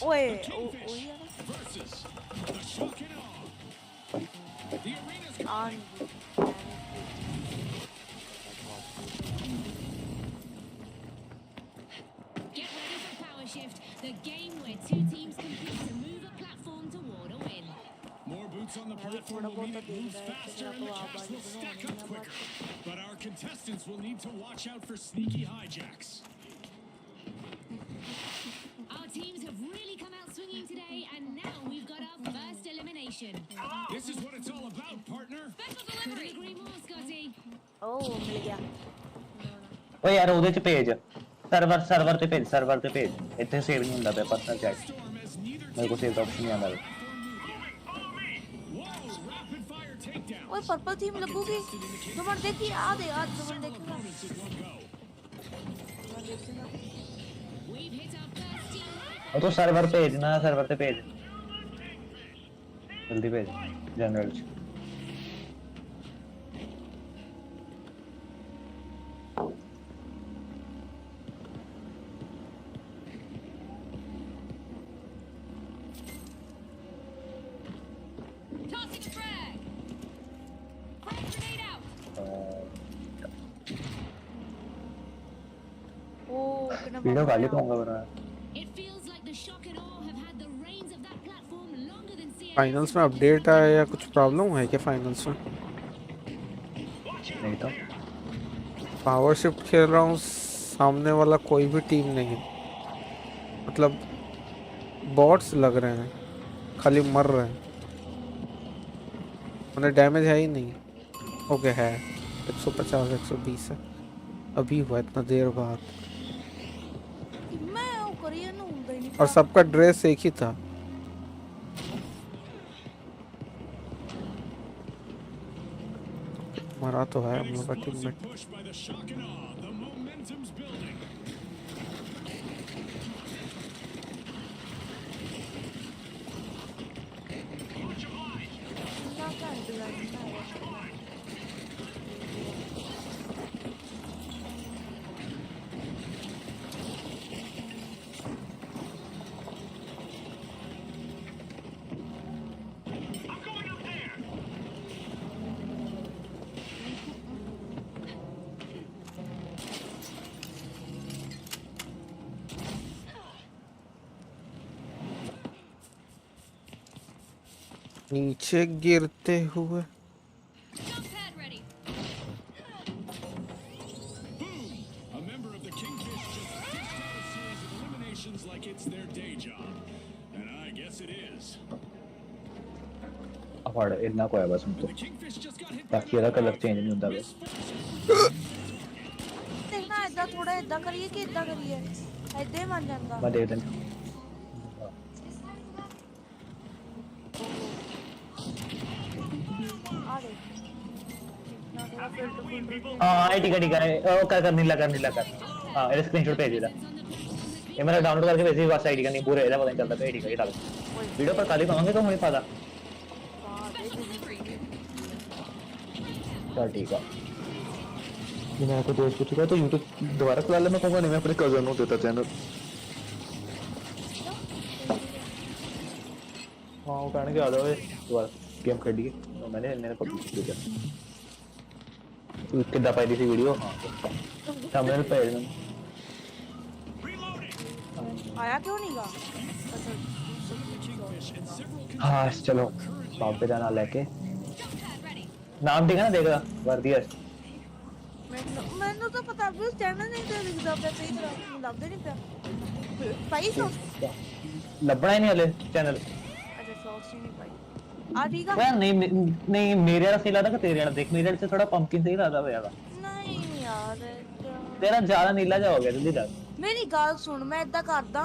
ਓਏ ਉਹੀ ਆ ਨਾ ਆ ਨਹੀਂ Get ready for Power Shift, the game where two teams compete to move a platform toward a win. More boots on the platform will mean it moves faster and the cash will stack up quicker. But our contestants will need to watch out for sneaky hijacks. Our teams have really come out swinging today, and now we've got our first elimination. This is what it's all about, partner. Special delivery! Couldn't agree more, Scotty. ਓ ਮਿਲ ਗਿਆ। ਓਏ ਯਾਰ ਉਹਦੇ ਚ ਭੇਜ, server ਤੇ ਭੇਜ, server ਤੇ ਭੇਜ। ਇੱਥੇ ਸੇਵ ਨਹੀਂ ਹੁੰਦਾ ਪਿਆ ਪਰਸਨਲ ਚੈਟ, ਮੇਰੇ ਕੋਲ ਸੇਵ ਦਾ ਆਪਸ਼ਨ ਨਹੀਂ ਆਉਂਦਾ। ਓਏ पर्पल थीम लगूगी। दो मिनट देखी आ दे, आज 2 मिनट देखूंगा। ਉਹ तो सर्वर भेज ना, सर्वर पे भेज, जल्दी भेज जनरल च। Tossing a frag! Frag grenade out! Video गाली पाऊंगा वरना। It feels like the shock and awe have had the reins of that platform longer than CS. Finals में अपडेट आया या कुछ प्रॉब्लम है क्या फाइनल्स में? नहीं तो पावर शिफ्ट खेल रहा हूँ, सामने वाला कोई भी टीम नहीं है, मतलब बॉट्स लग रहे हैं, खाली मर रहे हैं, उन्हें डैमेज है ही नहीं। ओके है 150 120 है, अभी हुआ इतना देर बाद, और सबका ड्रेस एक ही था। मरा तो है हम लोग का टीममेट। नीचे गिरते हुए Jump pad ready. A member of the Kingfish just dished out a series of eliminations like it's their day job. And I guess it is. अफाड़ इतना कोई बस उनको बाकी वाला कलर चेंज नहीं होता बस। देखना इधर थोड़ा इधर करिए कि इधर करिए, इधर बन जाएगा। मैं देख देना। हाँ ठीक है ठीक है, ओ कर नीला कर। हाँ ये स्क्रीनशॉट भेज दे, ये मैंने डाउनलोड करके भेजी बस आईडी का नहीं पूरे इधर पता नहीं चलता। ठीक है ये डाल वीडियो पर खाली पाऊंगे तो मुझे पता। चल ठीक है, ये मैं को दोस्त पूछ रहा तो यूट्यूब दोबारा खुला ले, मैं कहूँगा नहीं, मैं अपने कजन को देता चैनल। हाँ वो कहने के आ जाओ दोबारा गेम खेलिए, तो मैंने पब्लिश किया कितना पाई थी वीडियो। थंबनेल पे आया क्यों नहीं गा? हाँ चलो बाबे का नाम लेके नाम देखा ना देगा वर्दियस ਮੈਨੂੰ ਤਾਂ ਪਤਾ ਵੀ ਉਸ ਚੈਨਲ ਨਹੀਂ ਤੇ ਦਿਖਦਾ ਪਿਆ ਸਹੀ ਤਰ੍ਹਾਂ ਮੈਨੂੰ ਲੱਭਦਾ ਨਹੀਂ ਪਿਆ ਪਾਈ ਸ਼ਾਰਟਸ ਲੱਭਣਾ ਹੀ ਨਹੀਂ ਹਲੇ ਚੈਨਲ ਅੱਛਾ ਸ਼ਾਰਟਸ ਨਹੀਂ ਪਾਈ ਆ ਠੀਕ ਆ यार नहीं नहीं मेरे वाला सही लगता कि तेरे वाला देख मेरे वाले से थोड़ा पंपकिन सही लगता होगा ਨਹੀਂ ਯਾਰ तेरा ज्यादा नीला जा हो गया जल्दी दस ਮੇਰੀ ਗੱਲ ਸੁਣ ਮੈਂ ਇਦਾਂ ਕਰਦਾ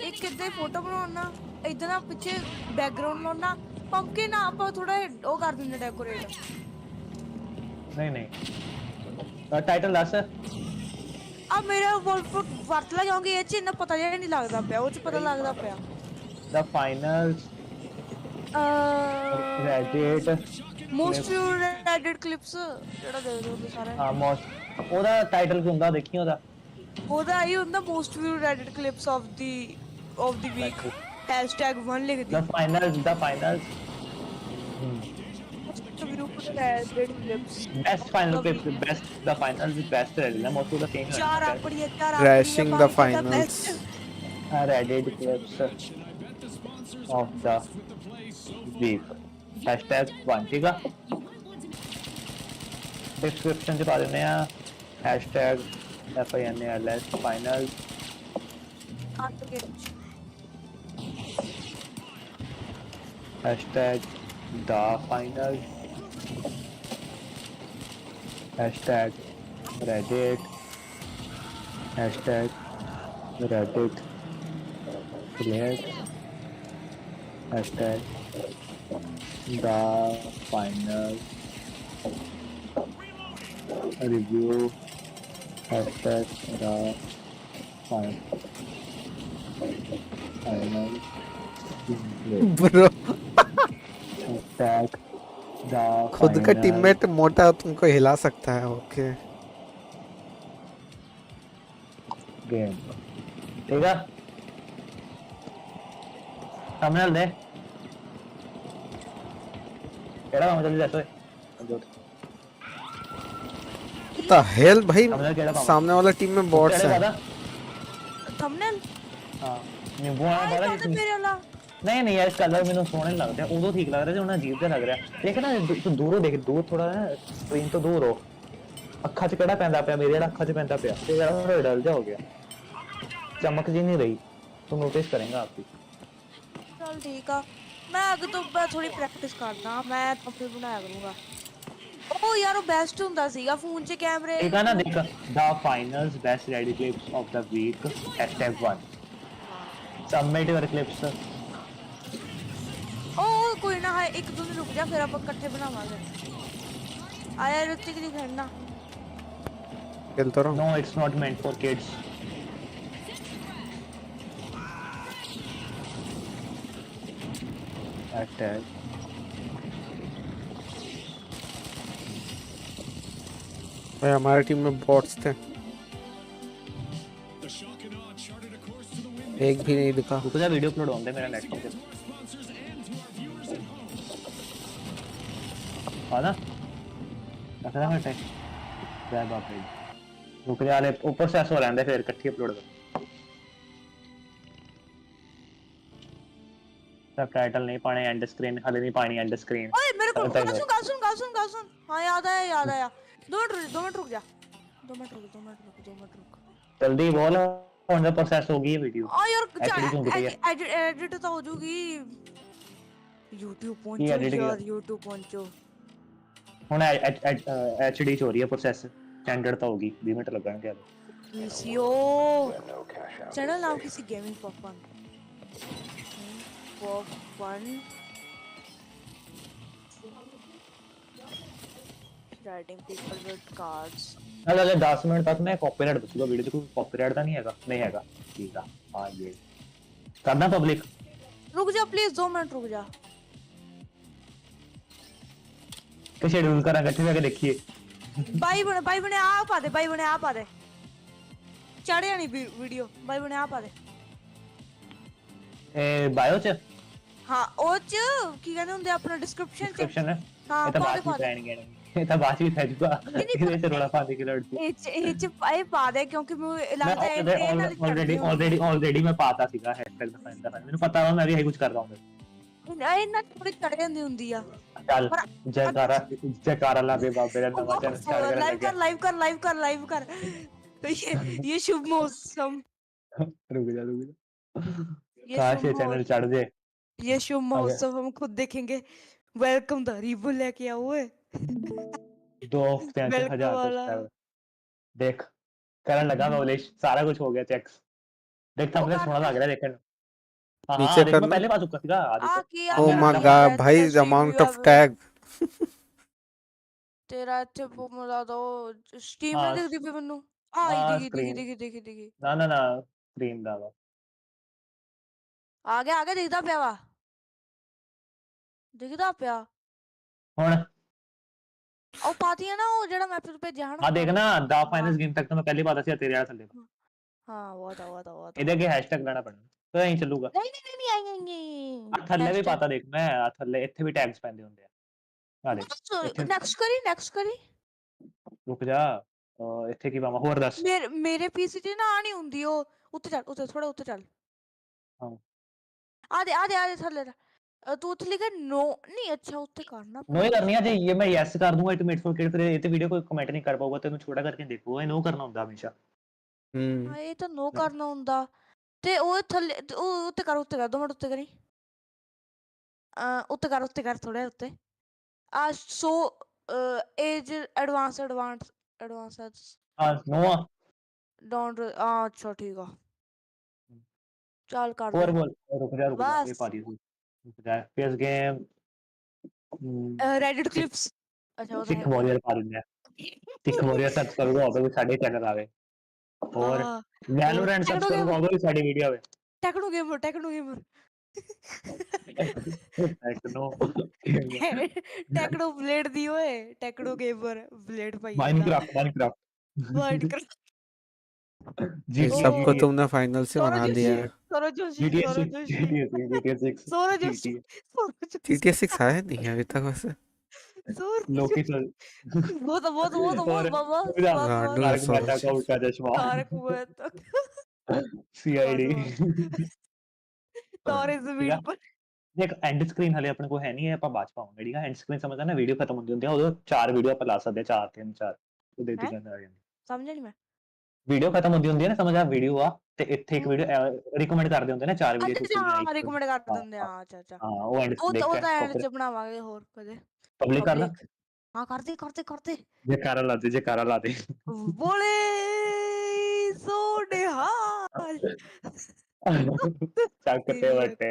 ਇੱਕ ਇੱਦਾਂ ਫੋਟੋ ਬਣਾਉਣਾ ਇਦਾਂ ਨਾ ਪਿੱਛੇ ਬੈਕਗ੍ਰਾਉਂਡ ਲਾਉਣਾ ਪੰਪਕਿਨ ਨਾ ਆਪਾਂ ਥੋੜਾ ਉਹ ਕਰ ਦਿੰਦੇ ਡੈਕੋਰੇਟ नहीं नहीं टाइटल दस ਆ ਮੇਰਾ ਵਰਤ ਲਾ ਜਾਓਗੇ ਇਹ ਚ ਇੰਨਾ ਪਤਾ ਜਿਹਾ ਨਹੀਂ ਲੱਗਦਾ ਪਿਆ ਉਹ ਚ ਪਤਾ ਲੱਗਦਾ ਪਿਆ the finals Reddit most viewed Reddit clips ਜਿਹੜਾ ਦੇਖਦੇ ਹੋ ਸਾਰੇ हां मोस्ट ਉਹਦਾ ਟਾਈਟਲ ਕੀ ਹੁੰਦਾ ਦੇਖੀ ਉਹਦਾ ਆਈ ਹੁੰਦਾ most viewed Reddit clips of the week #1 ਲਿਖ ਦੀ the finals Reddit clips best final clips best the finals is best Reddit most of the thing ਚਾਰ ਆਪਣੀ crashing the finals Reddit clips of the week #1 ठीक है description ਚ ਪਾ ਦਿੰਦੇ ਆ #finals finals #the finals #Reddit #Reddit players #the final review #the final bro खुद का final टीममेट मोटा तुमको हिला सकता है ओके गेम ठीक है थंबनेल दे केड़ा काम जल्दी दस ओए द हेल भाई थंबनेल केड़ा काम सामने वाला टीम में बॉट्स है ਥੰਬਨੇਲ हां नींबू वाला वाला ਤੇ ਮੇਰੇ ਵਾਲਾ नहीं नहीं यार कलर मेनू सोहने लगते हैं उदो ठीक लग रहा है हुन अजीब सा लग रहा है देख ना तू दूरों देख दूर थोड़ा स्क्रीन तो दूर हो ਅੱਖਾਂ 'ਚ ਕਿਹੜਾ ਪੈਂਦਾ ਪਿਆ ਮੇਰੇ ਜਿਹੜਾ ਅੱਖਾਂ 'ਚ ਪੈਂਦਾ ਪਿਆ ਤੇ ਜਿਹੜਾ ਥੋੜਾ ਡਲ ਜਾ ਹੋ ਗਿਆ ਚਮਕ ਜੀ ਨਹੀਂ ਰਹੀ ਤੂੰ ਨੋਟਿਸ ਕਰੇਗਾ ਆਪੀ ਚਲ ਠੀਕ ਆ ਮੈਂ ਅੱਗੇ ਤੋਂ ਬਾਅਦ ਥੋੜੀ ਪ੍ਰੈਕਟਿਸ ਕਰਦਾ ਮੈਂ ਤਾਂ ਫਿਰ ਬਣਾਇਆ ਕਰੂੰਗਾ ਉਹ ਯਾਰ ਉਹ ਬੈਸਟ ਹੁੰਦਾ ਸੀਗਾ ਫੋਨ 'ਚ ਕੈਮਰੇ ਠੀਕ ਆ ਨਾ ਦੇਖ the finals best Reddit clips of the week #1 submit your clips ਉਹ ਕੋਈ ਨਾ ਹੈ ਇੱਕ ਦੋ ਦਿਨ ਰੁਕ ਜਾ ਫਿਰ ਆਪਾਂ ਇਕੱਠੇ ਬਣਾਵਾਂਗੇ ਆਇਆ ਰਿਤਿਕ ਨਹੀਂ ਖੜਨਾ खेलता रहो no it's not meant for kids attack भाई हमारे टीम में बॉट्स थे एक भी नहीं दिखा रुक जा वीडियो अपलोड होने दे मेरा नेट पे आना रखना है टाइम जय बाप रे रुक जा ले ऊपर से ऐसा हो रहा है फिर इकट्ठी अपलोड कर सब टाइटल नहीं पाने एंड स्क्रीन हले नहीं पानी एंड स्क्रीन ओए मेरे को गाल सुन हां याद आया 2 मिनट रुक जा 2 मिनट रुक जल्दी बोल ऑन द प्रोसेस होगी ये वीडियो आ यार एडिट तो हो जाएगी YouTube पहुंचो यार YouTube पहुंचो ਹੁਣ एचडी ਚ ਹੋ ਰਹੀ ਹੈ ਪ੍ਰੋਸੈਸ स्टैंडर्ड तो होगी 20 मिनट लगेंगे अब सीओ चैनल नाम किसी gaming for fun writing people with cards अरे 10 मिनट तक मैं कॉपीराइट बचूगा वीडियो से कोई कॉपीराइट तो नहीं हैगा नहीं हैगा ठीक है हां ये करना पब्लिक रुक जा प्लीज 2 मिनट रुक जा के शेड्यूल करा इकट्ठे जाके देखिए भाई बने आ पा दे चढ़ जानी वीडियो भाई बने आ पा दे ए बायो च हां ओ च की कहंदे हुंदे अपना डिस्क्रिप्शन है हां ये तो बात नहीं कराएंगे ਇਹ ਤਾਂ ਬਾਅਦ ਵਿੱਚ ਭੇਜੂਗਾ ਇਹਦੇ ਚ ਰੋਲਾ ਪਾਉਂਦੀ ਕਿ ਲੜਦੀ ਇਹ ਪਾ ਦੇ ਕਿਉਂਕਿ ਮੈਨੂੰ ਮੈਂ ਲੱਗਦਾ ਇਹ ਨਾਲ ਚੜਦੀ ਹੋਣੀ ਆਲਰੇਡੀ ਮੈਂ ਪਾਤਾ ਸੀਗਾ ਹੈਸ਼ਟੈਗ ਦਾ ਫਾਈਨ ਮੈਨੂੰ ਪਤਾ ਵਾ ਮੈਂ ਵੀ ਇਹੀ ਕੁਝ ਕਰ ਰਹਾ ਹੂੰ ਇਹ ਨਾਲ ਥੋੜੀ ਚੜ ਜਾਂਦੀ ਹੁੰਦੀ ਆ ਚੱਲ ਜੈਕਾਰਾ ਲਾ ਦੇ ਬਾਬੇ ਦਾ ਨਵਾਂ ਚੈਨਲ ਸਟਾਰਟ ਕਰਨ ਲੱਗਿਆ लाइव कर ये शुभ मौसम रुक जा ये काश शुभ ये चैनल चढ़ जाए ये शुभ मौसम हम खुद देखेंगे वेलकम द रिबो लेके आओ ओए 2 हफ्ते से 1000 सब्सक्राइबर देख करने लगा नॉलेज सारा कुछ हो गया चेक्स देख था मुझे सोना लग रहा है देखने नीचे देख मैं करना पहले पा चुका था ओ माय गॉड भाई द अमाउंट ऑफ टैग तेरा ਇੱਥੇ ਮਿਲਾ ਦੋ ਸਟ੍ਰੀਮ ਨਹੀਂ ਦਿਖਦੀ ਪਈ ਮੈਨੂੰ ਦਿਖੀ ਨਾ ਸਕਰੀਨ ਦਾ ਵਾ ਆ ਗਿਆ ਦਿਖਦਾ ਪਿਆ ਹੁਣ ਉਹ ਪਾਤੀਆਂ ਨਾ ਉਹ ਜਿਹੜਾ ਮੈਂ ਭੇਜਿਆ ਹਨਾ ਦੇਖ ਨਾ ਦਾ ਫਾਈਨੈਂਸ ਗੇਮ ਤੱਕ ਤਾਂ ਮੈਂ ਪਹਿਲੇ ਪਾਤਾ ਸੀ ਤੇਰੇ ਵਾਲਾ ਥੱਲੇ ਹਾਂ ਉਹ ਤਾਂ ਇਹਦੇ ਅੱਗੇ ਹੈਸ਼ਟੈਗ ਲਾਣਾ ਪੈਣਾ ਤਾਂ ਐਂ ਚੱਲੂਗਾ ਨਹੀਂ ਆਏਂਗੇ ਥੱਲੇ ਵੀ ਪਾਤਾ ਦੇਖ ਮੈਂ ਥੱਲੇ ਇੱਥੇ ਵੀ ਟੈਗਸ ਪੈਂਦੇ ਹੁੰਦੇ ਆ ਨੈਕਸਟ ਕਰੀ ਰੁਕ ਜਾ ਇੱਥੇ ਕੀ ਪਾਵਾਂ ਹੋਰ ਦੱਸ ਮੇਰੇ ਪੀਸੀ ਤੇ ਨਾ ਨਹੀਂ ਹੁੰਦੀ ਉਹ ਉੱਤੇ ਥੋੜਾ ਉੱਤੇ ਚੱਲ ਹਾਂ ਆ ਥੱਲੇ ਤੂੰ ਉੱਥੇ ਲਿਖਿਆ ਨੋ ਨਹੀਂ ਅੱਛਾ ਉੱਤੇ ਕਰਨਾ नो ही करनी है जे ये मैं यस कर दूंगा तो मेरे को फिर ये तो वीडियो कोई कमेंट नहीं कर पाऊंगा तेन छोटा करके देखो ये नो करना ਹੁੰਦਾ ਹਮੇਸ਼ਾ ਇਹ ਤਾਂ ਨੋ ਕਰਨਾ ਹੁੰਦਾ ਤੇ ਉਹ ਥੱਲੇ ਉਹ ਉੱਤੇ ਕਰ 2 ਮਿੰਟ ਉੱਤੇ ਕਰੀ ਉੱਤੇ ਕਰ ਥੋੜਾ ਉੱਤੇ ਆ ਸੋ ਏਜ ਐਡਵਾਂਸ नो ਡੋਂਟ ਅੱਛਾ ਠੀਕ ਆ ਚੱਲ ਕਰ और बोल रुक जा ये पा दी रुक जा PS गेम रेडिट क्लिप्स अच्छा वो सिख वॉरियर पा दिंदे सिख वॉरियर सर्च करूंगा तो साडे चैनल आवे और वैलोरेंट सर्च करूंगा तो साडी वीडियो आवे टेक्नो गेमर टेक्नो ब्लेड दी ओए टेक्नो गेमर ब्लेड भाई माइनक्राफ्ट ये सबको तुमने फाइनल से बना दिया GTA 6 आया नहीं अभी तक वैसे ਦੇਖ ਐਂਡ ਸਕਰੀਨ ਹਲੇ ਆਪਣੇ ਕੋਲ ਹੈ ਨਹੀਂ ਹੈ ਆਪਾਂ ਬਾਅਦ ਚ ਪਾਵਾਂਗੇ ਠੀਕ ਹੈ ਐਂਡ ਸਕਰੀਨ ਸਮਝਦਾ ਨਾ ਵੀਡੀਓ ਖਤਮ ਹੁੰਦੀ ਹੁੰਦੀ ਆ ਉਦੋਂ 4 ਵੀਡੀਓ ਆਪਾਂ ਲਾ ਸਕਦੇ 4 3 4 ਉਹਦੇ ਤੇ ਕਹਿੰਦਾ ਆ ਜਾਂਦੀ ਸਮਝ ਨਹੀਂ ਮੈਂ ਵੀਡੀਓ ਖਤਮ ਹੁੰਦੀ ਹੁੰਦੀ ਹੈ ਨਾ ਸਮਝ ਆ ਵੀਡੀਓ ਆ ਤੇ ਇੱਥੇ ਇੱਕ ਵੀਡੀਓ ਰਿਕਮੈਂਡ ਕਰਦੇ ਹੁੰਦੇ ਨੇ 4 ਵੀਡੀਓ ਤੁਸੀਂ ਹਾਂ ਰਿਕਮੈਂਡ ਕਰ ਦਿੰਦੇ ਆ ਅੱਛਾ ਹਾਂ ਉਹ ਐਂਡ ਉਹ ਤਾਂ ਐਂਡ ਚ ਬਣਾਵਾਂਗੇ ਹੋਰ ਕਦੇ ਪਬਲਿਕ ਕਰ ਹਾਂ ਕਰਦੇ ਜੇ ਕਾਰਾ ਲਾ ਦੇ ਬੋਲੇ ਸੋਨੇਹਾਲ ਚੱਕਤੇ ਵੱਟੇ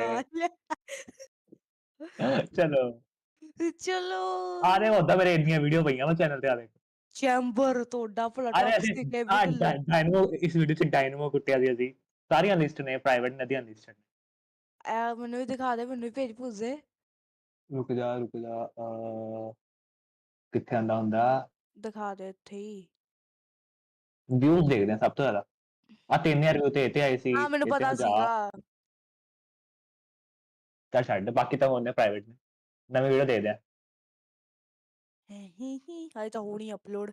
ਚਲੋ ਆ ਰਹੇ ਹੁੰਦਾ ਮੇਰੇ ਇੰਨੀਆਂ ਵੀਡੀਓ ਪਈਆਂ ਵਾ ਚੈਨਲ ਤੇ ਆ ਦੇ ਚੈਂਬਰ ਤੁਹਾਡਾ ਭਲਾ ਟੌਕਸਿਕ ਹੈ ਡਾਇਨਮੋ ਇਸ ਵੀਡੀਓ ਚ ਡਾਇਨਮੋ ਕੁੱਟਿਆ ਸੀ ਅਸੀਂ ਸਾਰੀਆਂ ਲਿਸਟ ਨੇ ਪ੍ਰਾਈਵੇਟ ਨਦੀਆਂ ਲਿਸਟ ਨੇ ਮੈਨੂੰ ਵੀ ਦਿਖਾ ਦੇ ਮੈਨੂੰ ਵੀ ਭੇਜ ਭੁੱਜੇ ਰੁਕ ਜਾ ਕਿੱਥੇ ਆਂਦਾ ਹੁੰਦਾ ਦਿਖਾ ਦੇ ਇੱਥੇ ਹੀ ਵਿਊਜ਼ ਦੇਖਦੇ ਆ ਸਭ ਤੋਂ ਜ਼ਿਆਦਾ ਆ 3000 ਵਿਊ ਤੇ ਆਏ ਸੀ ਹਾਂ ਮੈਨੂੰ ਪਤਾ ਸੀਗਾ ਤਾਂ ਛੱਡ ਬਾਕੀ ਤਾਂ ਹੋਣੇ ਪ੍ਰਾਈਵੇਟ ਨੇ ਨਵੀਂ ਵੀਡੀਓ ਦੇ ਦਿਆਂ ਹਾਏ ਤਾਂ ਹੋਣੀ ਅਪਲੋਡ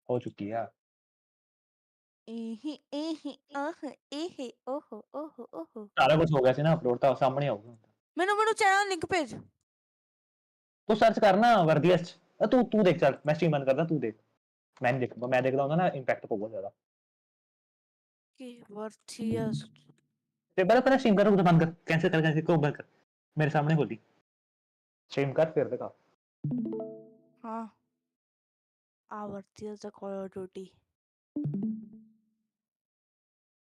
ਹੋ ਚੁੱਕੀ ਆ ਸਾਰਾ ਕੁਝ ਹੋ ਗਿਆ ਸੀ ਨਾ ਅਪਲੋਡ ਤਾਂ ਸਾਹਮਣੇ ਆਊਗਾ ਮੈਨੂੰ ਚੈਨਲ ਲਿੰਕ ਭੇਜ ਤੂੰ ਸਰਚ ਕਰਨਾ ਵਰਦੀਐਸ ਤੂੰ ਦੇਖ ਚੱਲ ਮੈਂ ਸਟ੍ਰੀਮ ਬੰਦ ਕਰਦਾ ਤੂੰ ਦੇਖ ਮੈਂ ਨਹੀਂ ਦੇਖਦਾ ਮੈਂ ਦੇਖਦਾ ਹੁੰਦਾ ਨਾ ਇੰਪੈਕਟ ਪਊਗਾ ਜ਼ਿਆਦਾ ਕੀ ਵਰਦੀਐਸ ਤੇ ਪਹਿਲਾਂ ਸਟ੍ਰੀਮ ਕਰ ਉਹ ਬੰਦ ਕਰ ਕੈਂਸਲ ਕਰ ਬੰਦ ਕਰ ਮੇਰੇ ਸਾਹਮਣੇ ਖੋਲੀ ਸਟ੍ਰੀਮ ਕਰ ਫਿਰ ਦਿਖਾ ਹਾਂ ਆ ਵਰਦੀਐਸ ਦਾ ਕਾਲ ਆਫ ਡਿਊਟੀ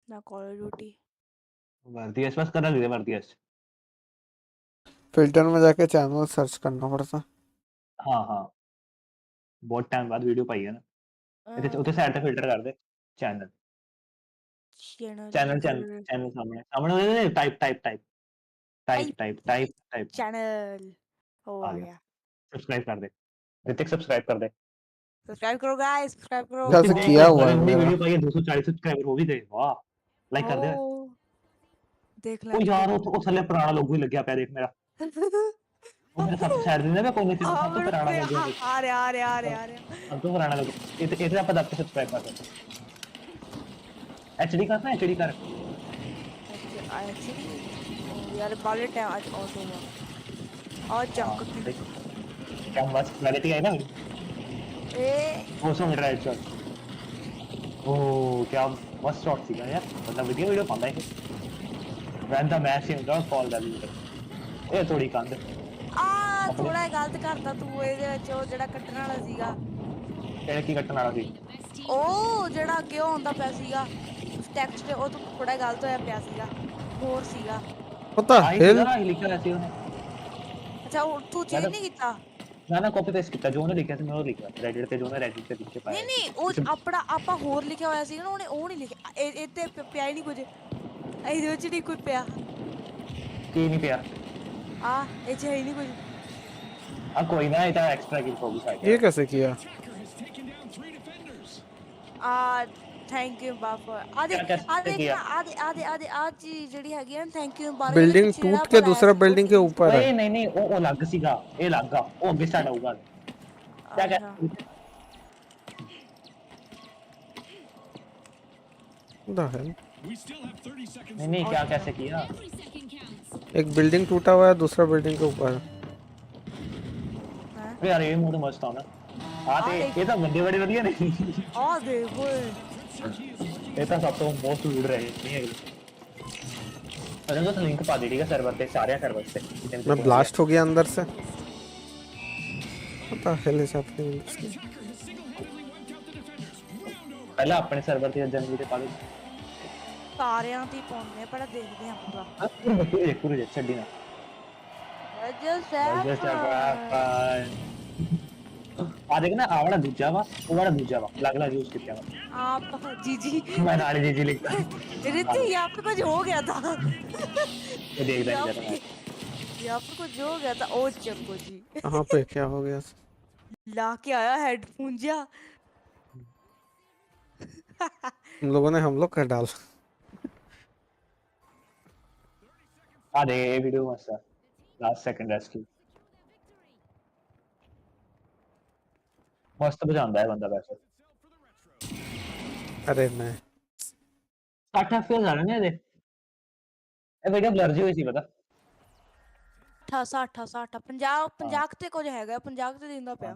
ना कॉल ऑफ ड्यूटी वर्दीएस बस करना दे वर्दीएस फिल्टर में जाके चैनल सर्च करना पड़ता हाँ बहुत टाइम बाद वीडियो पाई है ना उधर साइड पे फिल्टर कर दे चैनल सामने टाइप चैनल हो गया सब्सक्राइब कर दे ऋतिक सब्सक्राइब कर दे सब्सक्राइब करो गाइस सब्सक्राइब करो जैसे किया हुआ है वीडियो पाई है 240 सब्सक्राइबर हो भी गए वाह लाइक कर दे देख ले ओ यार वो थल्ले पुराना लोगो ही लग गया पे देख मेरा वो मेरे साथ साइड देने का कोई नहीं सब तो पुराना लग गया आ रहा अब तो पुराना लग इतने आप दब के सब्सक्राइब कर दो एचडी करना एचडी कर एक्चुअली यार बालेट है आज ऑटो में और चक क्या मस्त क्वालिटी है ना ए वो सो मेरा हेडशॉट ओह क्या मस्त शॉट थी यार मतलब वीडियो पाਉਂਦਾ है when the match in the fall ਦਾ ਇਹ ਥੋੜੀ ਕੰਧ ਆ ਥੋੜਾ ਗਲਤ ਕਰਤਾ ਤੂੰ ਇਹਦੇ ਵਿੱਚ ਉਹ ਜਿਹੜਾ ਕੱਟਣ ਵਾਲਾ ਸੀਗਾ ਕਿਹੜਾ ਕੀ ਕੱਟਣ ਵਾਲਾ ਸੀ ਉਹ ਜਿਹੜਾ ਅੱਗੇ ਹੁੰਦਾ ਪਿਆ ਸੀਗਾ ਟੈਕਸਟ ਤੇ ਉਹ ਤੋਂ ਥੋੜਾ ਗਲਤ ਹੋਇਆ ਪਿਆ ਸੀਗਾ ਹੋਰ ਸੀਗਾ ਪਤਾ ਹੈ ਲਿਖਿਆ ਹੋਇਆ ਸੀ ਉਹਨੇ ਅੱਛਾ ਉਹ ਤੂੰ ਚੇਂਜ ਨਹੀਂ ਕੀਤਾ ਨਾ ਕਾਪੀ ਪੇਸਟ ਕੀਤਾ ਜੋ ਉਹਨੇ ਲਿਖਿਆ ਸੀ ਮੈਂ ਉਹ ਲਿਖਿਆ ਰੈਡਿਟ ਤੇ ਜੋ ਉਹਨੇ ਰੈਡਿਟ ਤੇ ਲਿਖੇ ਪਾਇਆ ਨਹੀਂ ਉਹ ਆਪਣਾ ਆਪਾਂ ਹੋਰ ਲਿਖਿਆ ਹੋਇਆ ਸੀ ਨਾ ਉਹਨੇ ਉਹ ਨਹੀਂ ਲਿਖਿਆ ਇਹ ਤੇ ਪਿਆ ਹੀ ਨਹੀਂ ਕੁਝ ਇਹਦੇ ਵਿੱਚ ਨਹੀਂ ਕੋਈ ਪਿਆ ਕੀ ਨਹੀਂ ਪਿਆ ਆ ਇਹ ਚ ਹੈ ਨਹੀਂ ਕੁਝ ਆ ਕੋਈ ਨਾ ਇਹ ਤਾਂ ਐਕਸਟਰਾ ਕਿਲ ਹੋਗੀ ਸਾਈਡ ये कैसे किया थैंक यू बाबा आदे चीज ਜਿਹੜੀ ਹੈਗੀ ਹੈ ਥੈਂਕ ਯੂ ਬਾਰੇ बिल्डिंग टूट के दूसरा बिल्डिंग के ऊपर है नहीं वो अलग ਸੀਗਾ ਇਹ ਅਲੱਗ ਆ ਉਹ ਅੱਗੇ ਸਟਾਰਟ ਹੋਊਗਾ क्या क्या नहीं क्या कैसे किया एक बिल्डिंग टूटा हुआ है दूसरा बिल्डिंग के ऊपर है यार ये मूड मस्त आना आते ये तो बंदे बड़े बढ़िया नहीं आ देख ओए ये तो सब तो मोस्ट वीड रहे नहीं है अरे तो लिंक पा दे ठीक है सर्वर पे सारे सर्वर से मैं ब्लास्ट हो गया अंदर से पता है ले जाते हैं पहले अपने सर्वर पे जंगली पे पाले ਸਾਰਿਆਂ ਦੀ ਪਾਉਣੇ ਪਰ ਦੇਖਦੇ ਆਂ ਪੂਰਾ ਇੱਕ ਪੂਰੇ ਛੱਡੀ ਨਾ ਜਸਟ ਆ ਦੇਖ ਨਾ ਆਵੜਾ ਦੂਜਾ ਵਾ ਉਹ ਵਾਲਾ ਦੂਜਾ ਵਾ ਅਲੱਗ ਅਲੱਗ ਯੂਜ਼ ਕੀਤਾ ਵਾ ਆਪ ਜੀ ਮੈਂ ਨਾਲ ਜੀ ਲਿਖਦਾ ਰਿਤੀ यहाँ पे कुछ हो गया था ये देख रहा है यहाँ पे कुछ हो गया था ओ चक्को जी कहां पे क्या हो गया ला के आया हेडफोन जा हम लोगों ने हम लोग कर डाला आ दे ये वीडियो मस्त है लास्ट सेकंड रेस्क्यू मस्त बजांदा है बंदा वैसे अरे मैं 60 FPS आ रहे हैं ये ਇਹ ਵੀਡੀਓ ਬਲਰ ਜੀ ਹੋਈ ਸੀ ਪਤਾ 60 50 ਤੇ ਕੁਝ ਹੈਗਾ 50 ਤੇ ਦਿੰਦਾ ਪਿਆ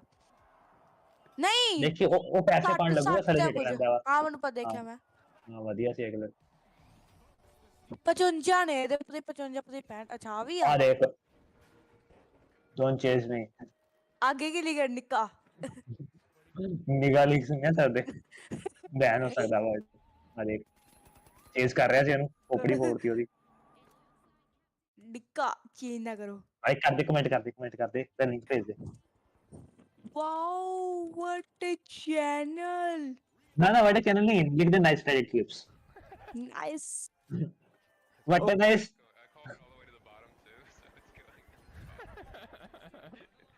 ਨਹੀਂ ਦੇਖੀ ਉਹ ਪੈਸੇ ਪਾਣ ਲੱਗੂਗਾ ਸਾਰੇ ਦੇ ਕਹਿੰਦਾ ਵਾ ਆ ਮੈਨੂੰ ਪਤਾ ਦੇਖਿਆ ਮੈਂ ਹਾਂ ਵਧੀਆ ਸੀ ਅਗਲੇ 55 ਨੇ ਇਹਦੇ 55 65 ਅੱਛਾ ਆ ਵੀ ਆ ਦੇਖ ਡੋਨਟ ਚੇਜ਼ ਮੀ ਅੱਗੇ ਕੀ ਲਿਖਿਆ ਨਿੱਕਾ ਨਿਗਾ ਲਿਖ ਸੁਣਿਆ ਸਕਦੇ ਬੈਨ ਹੋ ਸਕਦਾ ਵਾ ਆ ਦੇਖ ਚੇਜ਼ ਕਰ ਰਿਹਾ ਸੀ ਇਹਨੂੰ ਕੋਪੜੀ ਫੋੜਤੀ ਉਹਦੀ ਨਿੱਕਾ ਚੇਂਜ ਨਾ ਕਰੋ ਆਈ ਕਰਦੇ ਕਮੈਂਟ ਕਰਦੇ ਤੇ ਲਿੰਕ ਭੇਜ ਦੇ ਵਾਓ ਵਾਟ ਅ ਚੈਨਲ ਨਾ ਵਾਟ ਅ ਚੈਨਲ ਨਹੀਂ ਲਿਖ ਦੇ nice tragic clips nice what a nice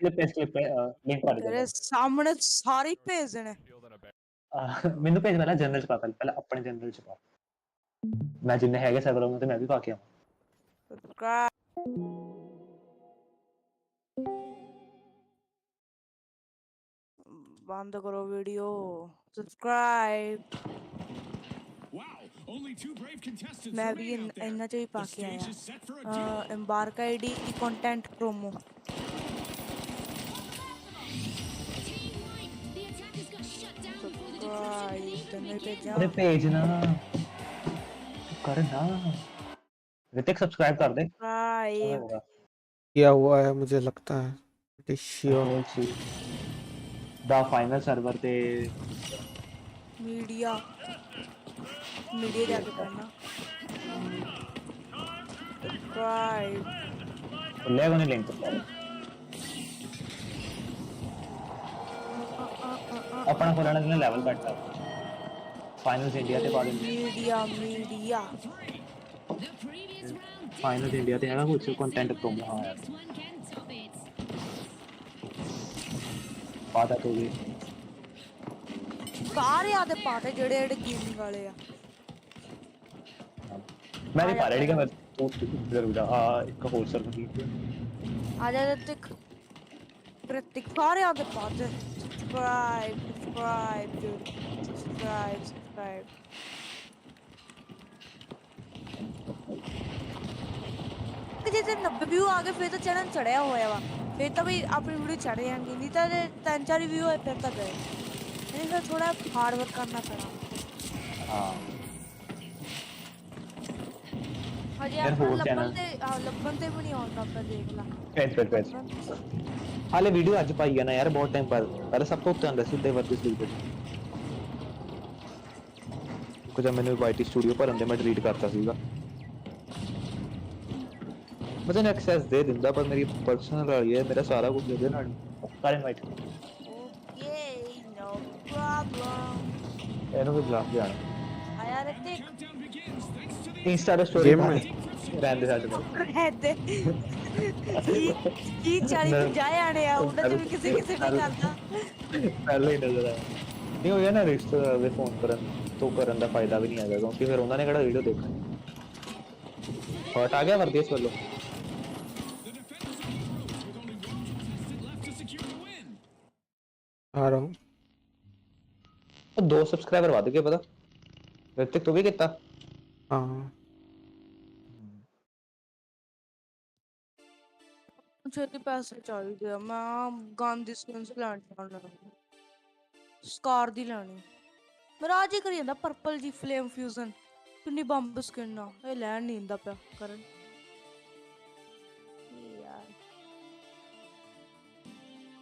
clip link ਪਾ ਦੇ ਤੇਰੇ ਸਾਹਮਣੇ ਸਾਰੇ ਭੇਜ ਦੇਣੇ ਮੈਨੂੰ ਭੇਜ ਪਹਿਲਾਂ ਜਨਰਲ ਚ ਪਾ ਪਹਿਲਾਂ ਆਪਣੇ ਜਨਰਲ ਚ ਪਾ ਮੈਂ ਜਿੰਨੇ ਹੈਗੇ ਸਰਵਰ ਉਹਨਾਂ ਤੇ ਮੈਂ ਵੀ ਪਾ ਕੇ ਆਵਾਂ बंद करो वीडियो सब्सक्राइब मैं भी इन्ना जो ही पाके आया एम्बार्क आईडी कंटेंट प्रोमो अरे भेजना करना ऋतिक सब्सक्राइब कर दे क्या हुआ है मुझे लगता है श्योर द फाइनल सर्वर पे मीडिया जाके करना सब्सक्राइब ले गने लिंक अपना खोलना ने लेवल बैठा फाइनल्स इंडिया ते बाद मीडिया फाइनल्स इंडिया ते हैगा कुछ कंटेंट प्रोमो हां यार पाता तो भी सारे आदे पाते जेड़े जेड़े गेमिंग वाले आ मैं नहीं पा रहा ठीक है मैं तो जरूर एक और सर्वर की आजा ऋतिक ऋतिक सारे आगे पाते subscribe subscribe dude subscribe subscribe ਕਿ ਜੇ ਤੇ 90 ਵਿਊ ਆ ਗਏ ਫਿਰ ਤਾਂ ਚੈਨਲ ਚੜਿਆ ਹੋਇਆ ਵਾ ਫਿਰ ਤਾਂ ਵੀ ਆਪਣੀ ਵੀਡੀਓ ਚੜ ਜਾਣਗੀ ਨਹੀਂ ਤਾਂ ਜੇ 3-4 ਵਿਊ ਹੋਏ ਫਿਰ ਤਾਂ ਗਏ ਨਹੀਂ ਫਿਰ ਥੋੜਾ ਹਾਰਡ ਵਰਕ ਕਰਨਾ ਪੈਣਾ ਹਾਂ ਹਜੇ ਯਾਰ ਆਪਣਾ ਹੋਰ ਚੈਨਲ ਲੱਭਣ ਤੇ ਵੀ ਨਹੀਂ ਆਉਂਦਾ ਪਿਆ ਦੇਖ ਲਾ ਪੈਚ ਹਾਲੇ ਵੀਡੀਓ ਅੱਜ ਪਾਈ ਆ ਨਾ ਯਾਰ ਬਹੁਤ ਟਾਈਮ ਬਾਅਦ ਪਹਿਲਾਂ ਸਭ ਤੋਂ ਉੱਤੇ ਆਉਂਦਾ ਸੀ ਉੱਤੇ ਵਰਤਿਸ ਲਿਖਦੇ ਕੁਝ ਮੈਨੂੰ ਵਾਈਟੀ ਸਟੂਡੀਓ ਭਰਨ ਦੇ ਮੈਂ ਡਿਲੀਟ ਕਰਤਾ ਸੀਗਾ ਮੈਂ ਤਾਂ ਐਕਸੈਸ ਦੇ ਦਿੰਦਾ ਪਰ ਮੇਰੀ ਪਰਸਨਲ ਵਾਲੀ ਹੈ ਮੇਰਾ ਸਾਰਾ ਕੁਝ ਇਹਦੇ ਨਾਲ ਕਰ ਇਨਵਾਈਟ ਓਕੇ ਨੋ ਪ੍ਰੋਬਲਮ ਇਹਨੂੰ ਵੀ ਬੁਲਾ ਜਾਣਾ ਆਇਆ ऋतिक इंस्टा पे स्टोरी गेम डाल में रहने दे साथ रहते की 40-50 आने आ ਉਹਨਾਂ ਚ ਵੀ ਕਿਸੇ ਕਿਸੇ ਨੇ ਕਰਦਾ ਪਹਿਲੇ ਹੀ ਨਜ਼ਰ ਆਇਆ ਨਹੀਂ ਹੋਇਆ ਨਾ ਰਿਸ਼ਤੇਦਾਰ ਦੇ ਫੋਨ ਕਰਨ ਤੋਂ ਕਰਨ ਦਾ ਫਾਇਦਾ ਵੀ ਨਹੀਂ ਹੈਗਾ ਕਿਉਂਕਿ ਫਿਰ ਉਹਨਾਂ ਨੇ ਕਿਹੜਾ ਵੀਡੀਓ ਦੇਖਣੀ ਹਟ ਆ ਗਿਆ ਵਰਦੀਸ ਵੱਲੋਂ आ रहा हूँ ਉਹ 2 ਸਬਸਕ੍ਰਾਈਬਰ ਵੱਧ ਗਏ ਪਤਾ ऋतिक तू भी कितना हाँ ਛੇਤੀ ਪੈਸੇ ਚਾਹੀਦੇ ਆ ਮੈਂ ਗਾਂਧੀ ਸਕਿਨਸ ਲੈਣ ਚਾਹੁੰਦਾ ਸਕਾਰ ਦੀ ਲੈਣੀ ਮੇਰਾ ਅੱਜ ਹੀ ਕਰੀ ਜਾਂਦਾ ਪਰਪਲ ਜੀ ਫਲੇਮ ਫਿਊਜ਼ਨ ਕਿੰਨੀ ਬੰਬ ਸਕਿਨ ਆ ਇਹ ਲੈਣ ਨਹੀਂ ਹੁੰਦਾ ਪਿਆ ਕਰਨ ਯਾਰ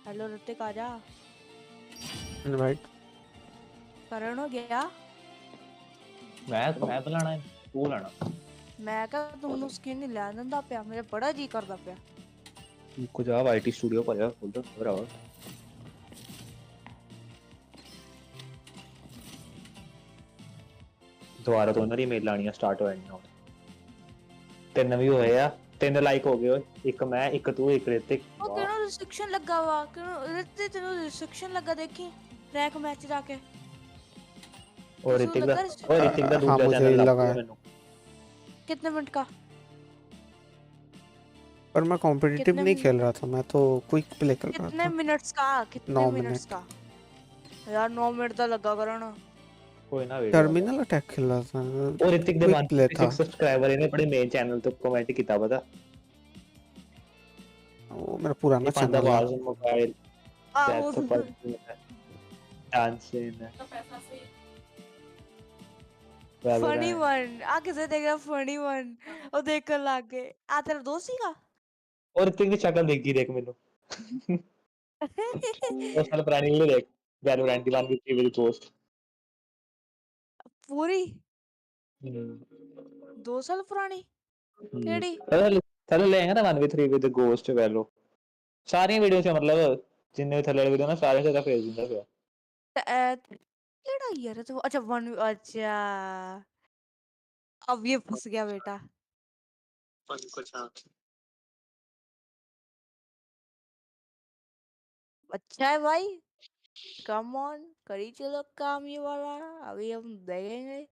ਹੈਲੋ ऋतिक ਆ ਜਾ इनवाइट ਕਰਨ ਹੋ ਗਿਆ ਮੈਂ ਤਾਂ ਲੈਣਾ ਹੈ ਤੂੰ ਲੈਣਾ ਮੈਂ ਕਿਹਾ ਤੁਹਾਨੂੰ ਸਕਿਨ ਨਹੀਂ ਲੈਣ ਦਿੰਦਾ ਪਿਆ ਮੇਰਾ ਬੜਾ ਜੀ ਕਰਦਾ ਪਿਆ ਕੁਝ ਆ ਵਾਈਟੀ ਸਟੂਡੀਓ ਭਰਿਆ ਖੁੱਲਦਾ ਭਰਾਵਾ ਦੁਬਾਰਾ ਤੋਂ ਉਹਨਾਂ ਦੀ ਮੇਲ ਲਾਣੀਆਂ ਸਟਾਰਟ ਹੋ ਜਾਣੀਆਂ ਹੁਣ 3 ਵੀ ਹੋਏ ਆ 3 ਲਾਈਕ ਹੋ ਗਏ ਓਏ ਇੱਕ ਮੈਂ ਇੱਕ ਤੂੰ ਇੱਕ ऋतिक ਉਹ ਕਿਹਨੂੰ ਰਿਸਟ੍ਰਿਕਸ਼ਨ ਲੱਗਾ ਵਾ ਕਿਹਨੂੰ ऋतिक ਤੈਨੂੰ ਰਿਸਟ੍ਰਿਕਸ਼ਨ ਲੱਗਾ ਦੇਖੀ ਰੈਂਕ ਮੈਚ ਜਾ ਕੇ और ऋतिक का हाँ दूसरा मुझे चैनल लगा है मैंने कितने मिनट का पर मैं कॉम्पिटिटिव कितने नहीं खेल रहा था मैं तो क्विक प्ले कर रहा कितने था मिनट्स का कितने 9 मिनट्स मिनट का यार 9 मिनट का लगा करना कोई ना टर्मिनल अटैक खेल रहा था और ऋतिक दे क्विक प्ले था 156 सब्सक्राइबर ने अपने मेन चैनल तो कमेंट किया पता वो मेरा पुराना पांडा चैनल है वाज मोबाइल आहो दैट्स पर डांसिंग फनी वन आ किसे देख रहा फनी वन और देख कर लग गए आ तेरा दोस्त ही का और ऋतिक की शक्ल देखी देख मेनू 2 साल पुरानी वीडियो देख वैलोरेंट की वन विद मेरी पोस्ट पूरी 2 साल पुरानी केड़ी थले ले आएगा ना 1v3 विद गोस्ट वैलो सारी वीडियो से मतलब जिन्ने थले वाली वीडियो ना सारे से फेस दिंदा पिया केड़ा यार तो अच्छा वन अच्छा अब ये फंस गया बेटा अच्छा है भाई कम ऑन करी चलो काम ये वाला अभी हम देखेंगे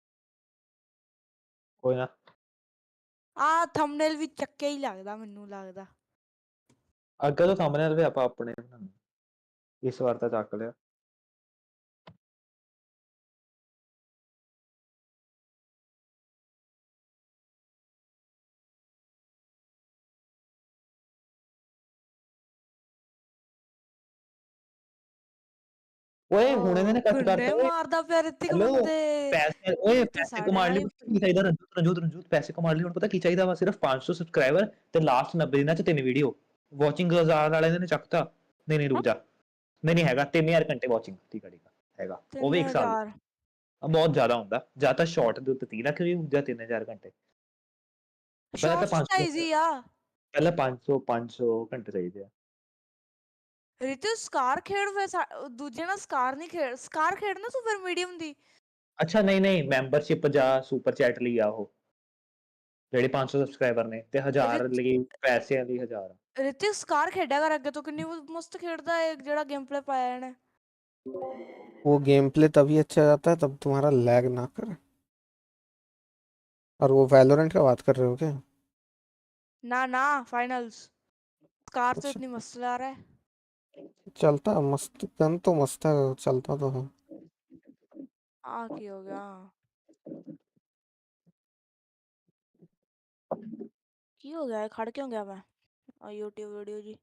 कोई ना आ थंबनेल भी चक्के ही लगदा ਮੈਨੂੰ ਲੱਗਦਾ ਅੱਗੇ ਤੋਂ ਥੰਬਨੇਲ ਵੀ ਆਪਾਂ ਆਪਣੇ ਬਣਾਉਣੇ ਇਸ ਵਾਰ ਤਾਂ ਚੱਕ ਲਿਆ ਓਏ ਹੁਣ ਇਹਨੇ ਕੱਟ ਗੁੰਡੇ ਕਰਤਾ ਮਾਰਦਾ ਪਿਆ ਰਿਤਿਕ ਹੈਲੋ ਬੰਦੇ ਪੈਸੇ ਓਏ ਰਿਤਿਕ ਪੈਸੇ ਸਾਡੇ ਕਮਾਉਣ ਨਾਲ ਲਈ ਹੀ ਕੀ ਚਾਹੀਦਾ ਰਣਜੋਤ ਪੈਸੇ ਕਮਾਉਣ ਲਈ ਹੁਣ ਪਤਾ ਕੀ ਚਾਹੀਦਾ ਵਾ ਸਿਰਫ 500 ਸਬਸਕ੍ਰਾਈਬਰ ਤੇ ਲਾਸਟ 90 ਦਿਨਾਂ ਚ 3 ਵੀਡੀਓ ਵਾਚਿੰਗ 1000 ਵਾਲੇ ਨੇ ਚੱਕਤਾ ਨਹੀਂ ਰੁਕ ਜਾ ਨਹੀਂ ਹੈਗਾ 3000 ਘੰਟੇ ਵਾਚਿੰਗ ਠੀਕ ਹੈ ਹੈਗਾ ਉਹ ਵੀ 1 ਸਾਲ 3000 ਬਹੁਤ ਜ਼ਿਆਦਾ ਹੁੰਦਾ ਜਾਂ ਤਾਂ ਸ਼ਾਰਟ ਦੇ ਉੱਤੇ 30 ਲੱਖ ਵੀ ਜਾਂ 3000 ਘੰਟੇ ਪਹਿਲਾਂ ਤਾਂ ਸ਼ਾਰਟਸ 500 ਈਜ਼ੀ ਆ ਪਹਿਲਾਂ 500 ਘੰਟੇ ਚਾਹੀਦੇ ਆ ਰਿਤਿਕ ਸਕਾਰ ਖੇਡ ਵੇ ਦੂਜੇ ਨਾਲ ਸਕਾਰ ਨਹੀਂ ਖੇਡ ਸਕਾਰ ਖੇਡਣਾ ਤੂੰ ਫਿਰ ਮੀਡੀਅਮ ਦੀ ਅੱਛਾ ਨਹੀਂ ਮੈਂਬਰਸ਼ਿਪ ਜਾਂ ਸੁਪਰ ਚੈਟ ਲਈ ਆ ਉਹ ਜਿਹੜੇ 500 ਸਬਸਕ੍ਰਾਈਬਰ ਨੇ ਤੇ 1000 ਲਈ ਪੈਸਿਆਂ ਲਈ 1000 ਰਿਤਿਕ ਸਕਾਰ ਖੇਡਿਆ ਕਰ ਅੱਗੇ ਤੋਂ ਕਿੰਨੀ ਮਸਤ ਖੇਡਦਾ ਹੈ ਜਿਹੜਾ ਗੇਮ ਪਲੇ ਪਾਇਆ ਇਹਨੇ वो गेम प्ले तभी अच्छा जाता है तब तुम्हारा लैग ना करे और वो वैलोरेंट का बात कर रहे हो क्या ना फाइनल्स कार तो अच्छा इतनी मस्त चला रहा है। चलता है मस्त, गन तो मस्त है, चलता तो है। की हो गया। की हो गया है, खड़ क्यों गया मैं? और यूट्यूब वीडियो जी।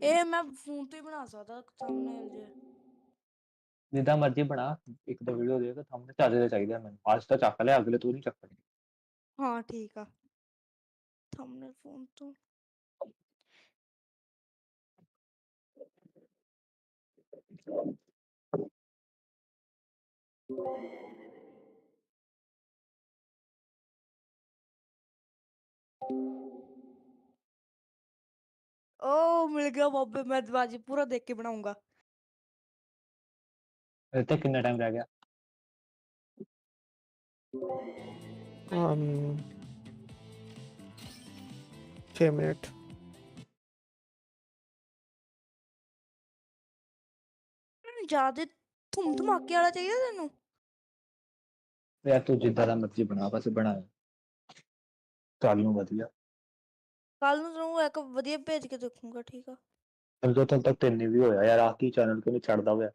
ए मैं फोन तो ही बना सकता थंबनेल जे। ਜਿੱਦਾਂ ਮਰਜ਼ੀ ਬਣਾ, ਇੱਕ ਦੋ ਵੀਡੀਓ ਦੇਖ, ਥੰਬਨੇਲ ਚੱਜ ਦੇ ਚਾਹੀਦੇ ਆ ਮੈਨੂੰ। ਅੱਜ ਤਾਂ ਚੱਕ ਲਿਆ, ਅਗਲੇ ਤੂੰ ਨਹੀਂ ਚੱਕਣੀ। हाँ ठीक है। थंबनेल फोन तो ओ मिल गया बाबे, मैं आज पूरा देख के बनाऊंगा। ਇੱਥੇ ਕਿੰਨਾ ਟਾਈਮ ਰਹਿ ਗਿਆ? 6 मिनट। ज्यादा धूम धमाके वाला चाहिए तेनू? ਯਾਰ ਤੂੰ ਜਿੱਦਾਂ ਦਾ ਮਰਜ਼ੀ ਬਣਾ, ਬਸ ਬਣਾ। ਚੱਲ ਨੂੰ ਵਧੀਆ। ਕੱਲ ਨੂੰ ਤੈਨੂੰ ਇੱਕ ਵਧੀਆ ਭੇਜ ਕੇ ਦੇਖੂੰਗਾ, ਠੀਕ ਆ? ਸਮਝੋ ਤਦ ਤੱਕ 3 ਵੀ ਹੋਇਆ ਯਾਰ, ਆਹ ਕੀ ਚੈਨਲ ਕਿਉਂ ਨਹੀਂ ਚੜਦਾ ਹੋਇਆ?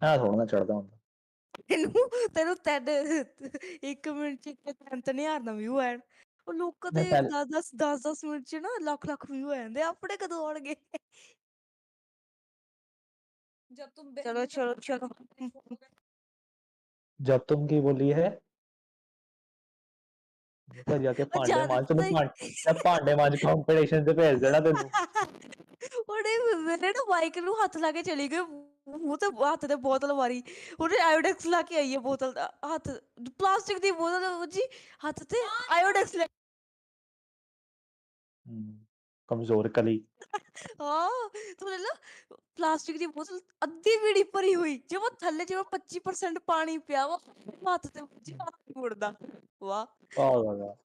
ਐ ਥੋੜਾ ਨਾ ਚੜਦਾ ਹੁੰਦਾ। ਤੈਨੂੰ ਤੈਨੂੰ ਤੈਡ 1 ਮਿੰਟ ਚ 3,000 ਦਾ ਵਿਊ ਆਣ। ਉਹ ਲੋਕਾਂ ਮੈਂ ਦੇ ਪਹਿਲ 10 ਮਿੰਟ ਚ ਨਾ ਲੱਖ ਲੱਖ ਵਿਊ ਆ ਜਾਂਦੇ, ਆਪਣੇ ਕਦੋਂ ਆਉਣਗੇ? ਚਲੋ ਚਲੋ ਚਲੋ। ਜਬ ਤੁਮ ਕੀ ਬੋਲੀ ਹੈ? ਤਾਂ ਜਾ ਕੇ ਉਹ ਭਾਂਡੇ ਜ਼ਿਆਦਾ ਮਾਂਜ, ਤੈਨੂੰ ਪਤਾ ਭਾਂਡੇ ਮਾਂਜ ਕੰਪੀਟੀਸ਼ਨ ਤੇ ਭੇਜ ਦੇਣਾ ਤੈਨੂੰ। ਉਹਨੇ ਮੇਰੇ ਨਾ ਬਾਈਕ ਨੂੰ ਹੱਥ ਲਾ ਕੇ ਚਲੀ ਗਈ, ਮੂੰਹ ਤੇ ਹੱਥ ਤੇ ਬੋਤਲ ਮਾਰੀ। ਉਹਨੇ ਆਇਓਡੈਕਸ ਲਾ ਕੇ ਆਈ ਹੈ ਬੋਤਲ ਦਾ ਹੱਥ, ਪਲਾਸਟਿਕ ਦੀ ਬੋਤਲ ਜੀ ਹੱਥ ਤੇ ਆਇਓਡੈਕਸ ਲੈ। ਕਮਜ਼ੋਰ ਕਲੀ। ਹਾਂ ਤੂੰ ਲੈ ਲਾ, ਪਲਾਸਟਿਕ ਦੀ ਬੋਤਲ ਅੱਧੀ ਵੀ ਨੀ ਭਰੀ ਹੋਈ, ਜਿਵੇਂ ਥੱਲੇ ਜਿਵੇਂ 25% ਪਾਣੀ ਪਿਆ ਵਾ, ਹੱਥ ਤੇ ਜੀ ਹੱਥ ਨੀ ਮੁੜਦਾ। ਵਾਹ ਪਾਗਲ ਆ।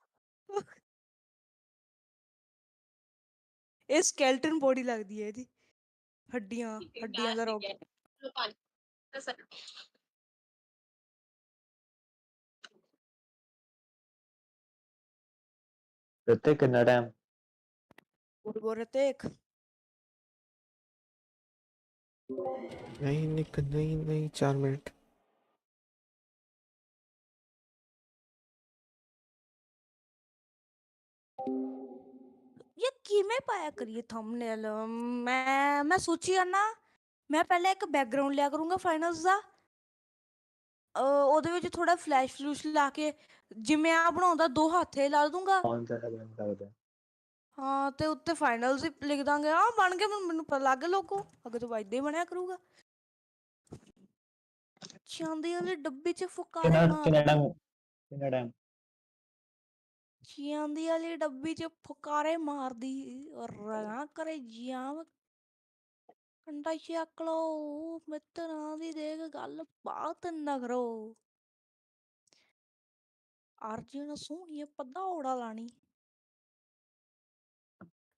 ਇਹ ਸਕੈਲਟਨ ਬੋਡੀ ਲੱਗਦੀ ਹੈ ਇਹਦੀ, ਹੱਡੀਆਂ ਹੱਡੀਆਂ ਦਾ ਰੋਗ। ਇੱਥੇ ਕਿੰਨਾ ਟਾਈਮ? ਬੋਲ ਦੇਖ। नहीं नहीं नहीं नहीं, 4 मिनट। ये किਵੇਂ ਪਾਇਆ ਕਰੀਏ ਥੰਬਨੇਲ? ਮੈਂ ਸੋਚੀ ਜਾਨਾ, ਮੈਂ ਪਹਿਲਾਂ ਇੱਕ ਬੈਕਗਰਾਉਂਡ ਲਿਆ ਕਰੂੰਗਾ ਫਾਈਨਲਸ ਦਾ, ਉਹਦੇ ਵਿੱਚ ਥੋੜਾ ਫਲੈਸ਼ ਫਲੂਸ਼ ਲਾ ਕੇ, ਜਿਵੇਂ ਆ ਬਣਾਉਂਦਾ 2 ਹੱਥੇ ਲਾ ਦੂੰਗਾ। ਕੌਣ ਸਾ ਬਣ ਸਕਦਾ? ਹਾਂ ਤੇ ਉੱਤੇ ਫਾਈਨਲਸ ਹੀ ਲਿਖ ਦਾਂਗੇ, ਆ ਬਣ ਗਿਆ। ਮੈਨੂੰ ਪਤਾ ਲੱਗ ਗਿਆ ਲੋਗੋ, ਅੱਗੇ ਤੋਂ ਏਦਾਂ ਹੀ ਬਣਿਆ ਕਰੂਗਾ। ਚਾਂਦੀ ਵਾਲੀ ਡੱਬੀ ਚ ਫੁਕਾਰੇ ਕਿੰਨਾ ਕਿੰਨਾ ਮਾਰਦੀ, ਟਾਈਮ? ਕਿੰਨਾ ਟਾਈਮ? ਚਾਂਦੀ ਵਾਲੀ ਡੱਬੀ ਚ ਫੁਕਾਰੇ ਮਾਰਦੀ, ਰਗਾ ਕਰੇ ਜਾਮ ਕੰਡਾ ਚੱਕ ਲੋ ਮਿੱਤਰਾਂ ਦੀ, ਦੇਖ ਗੱਲ ਬਾਤ ਨਾ ਕਰੋ। ਅਰਜਨ ਸੋਹਣੀਏ ਪਧੌੜਾ ਲਾਣੀ।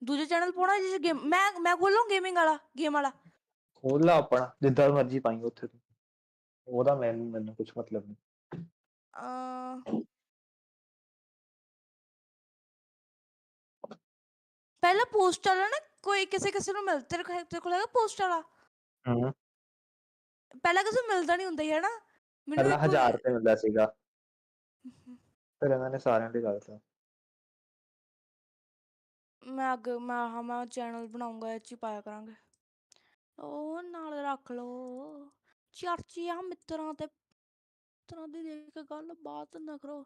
ਦੂਜੇ ਚੈਨਲ ਪਾਉਣਾ ਜਿਸ ਗੇਮ, ਮੈਂ ਖੋਲੂ ਗੇਮਿੰਗ ਵਾਲਾ, ਗੇਮ ਵਾਲਾ। ਖੋਲ ਲਾ ਆਪਣਾ, ਜਿੱਦਾਂ ਮਰਜ਼ੀ ਪਾਈ ਉੱਥੇ ਤੂੰ, ਉਹਦਾ ਮੈਨੂੰ ਕੁਛ ਮਤਲਬ ਨਹੀਂ। ਪਹਿਲਾਂ ਪੋਸਟ ਵਾਲਾ ਨਾ, ਕੋਈ ਕਿਸੇ ਕਿਸੇ ਨੂੰ ਮਿਲ, ਤੇਰੇ ਕੋਲ ਹੈਗਾ ਪੋਸਟ ਵਾਲਾ? ਹਾਂ ਪਹਿਲਾਂ ਕਿਸੇ ਨੂੰ ਮਿਲਦਾ ਨਹੀਂ ਹੁੰਦਾ ਸੀ ਹਨਾ, ਮੈਨੂੰ ਪਹਿਲਾਂ ਇੱਕ 1000 ਰੁਪਏ ਮਿਲਦਾ ਸੀਗਾ, ਫਿਰ ਇਹਨਾਂ ਨੇ ਸਾਰਿਆਂ ਦੀ ਕਰਤਾ। ਮੈਂ ਅੱਗੇ ਮੈਂ ਚੈਨਲ ਬਣਾਉਂਗਾ, ਇਹ ਚ ਹੀ ਪਾਇਆ ਕਰਾਂਗੇ। ਉਹ ਨਾਲ ਰੱਖ ਲੋ ਚਰਚੀਆਂ ਮਿੱਤਰਾਂ ਤੇ, ਮਿੱਤਰਾਂ ਦੀ ਦੇਖ ਕੇ ਗੱਲ ਬਾਤ ਨਾ ਕਰੋ।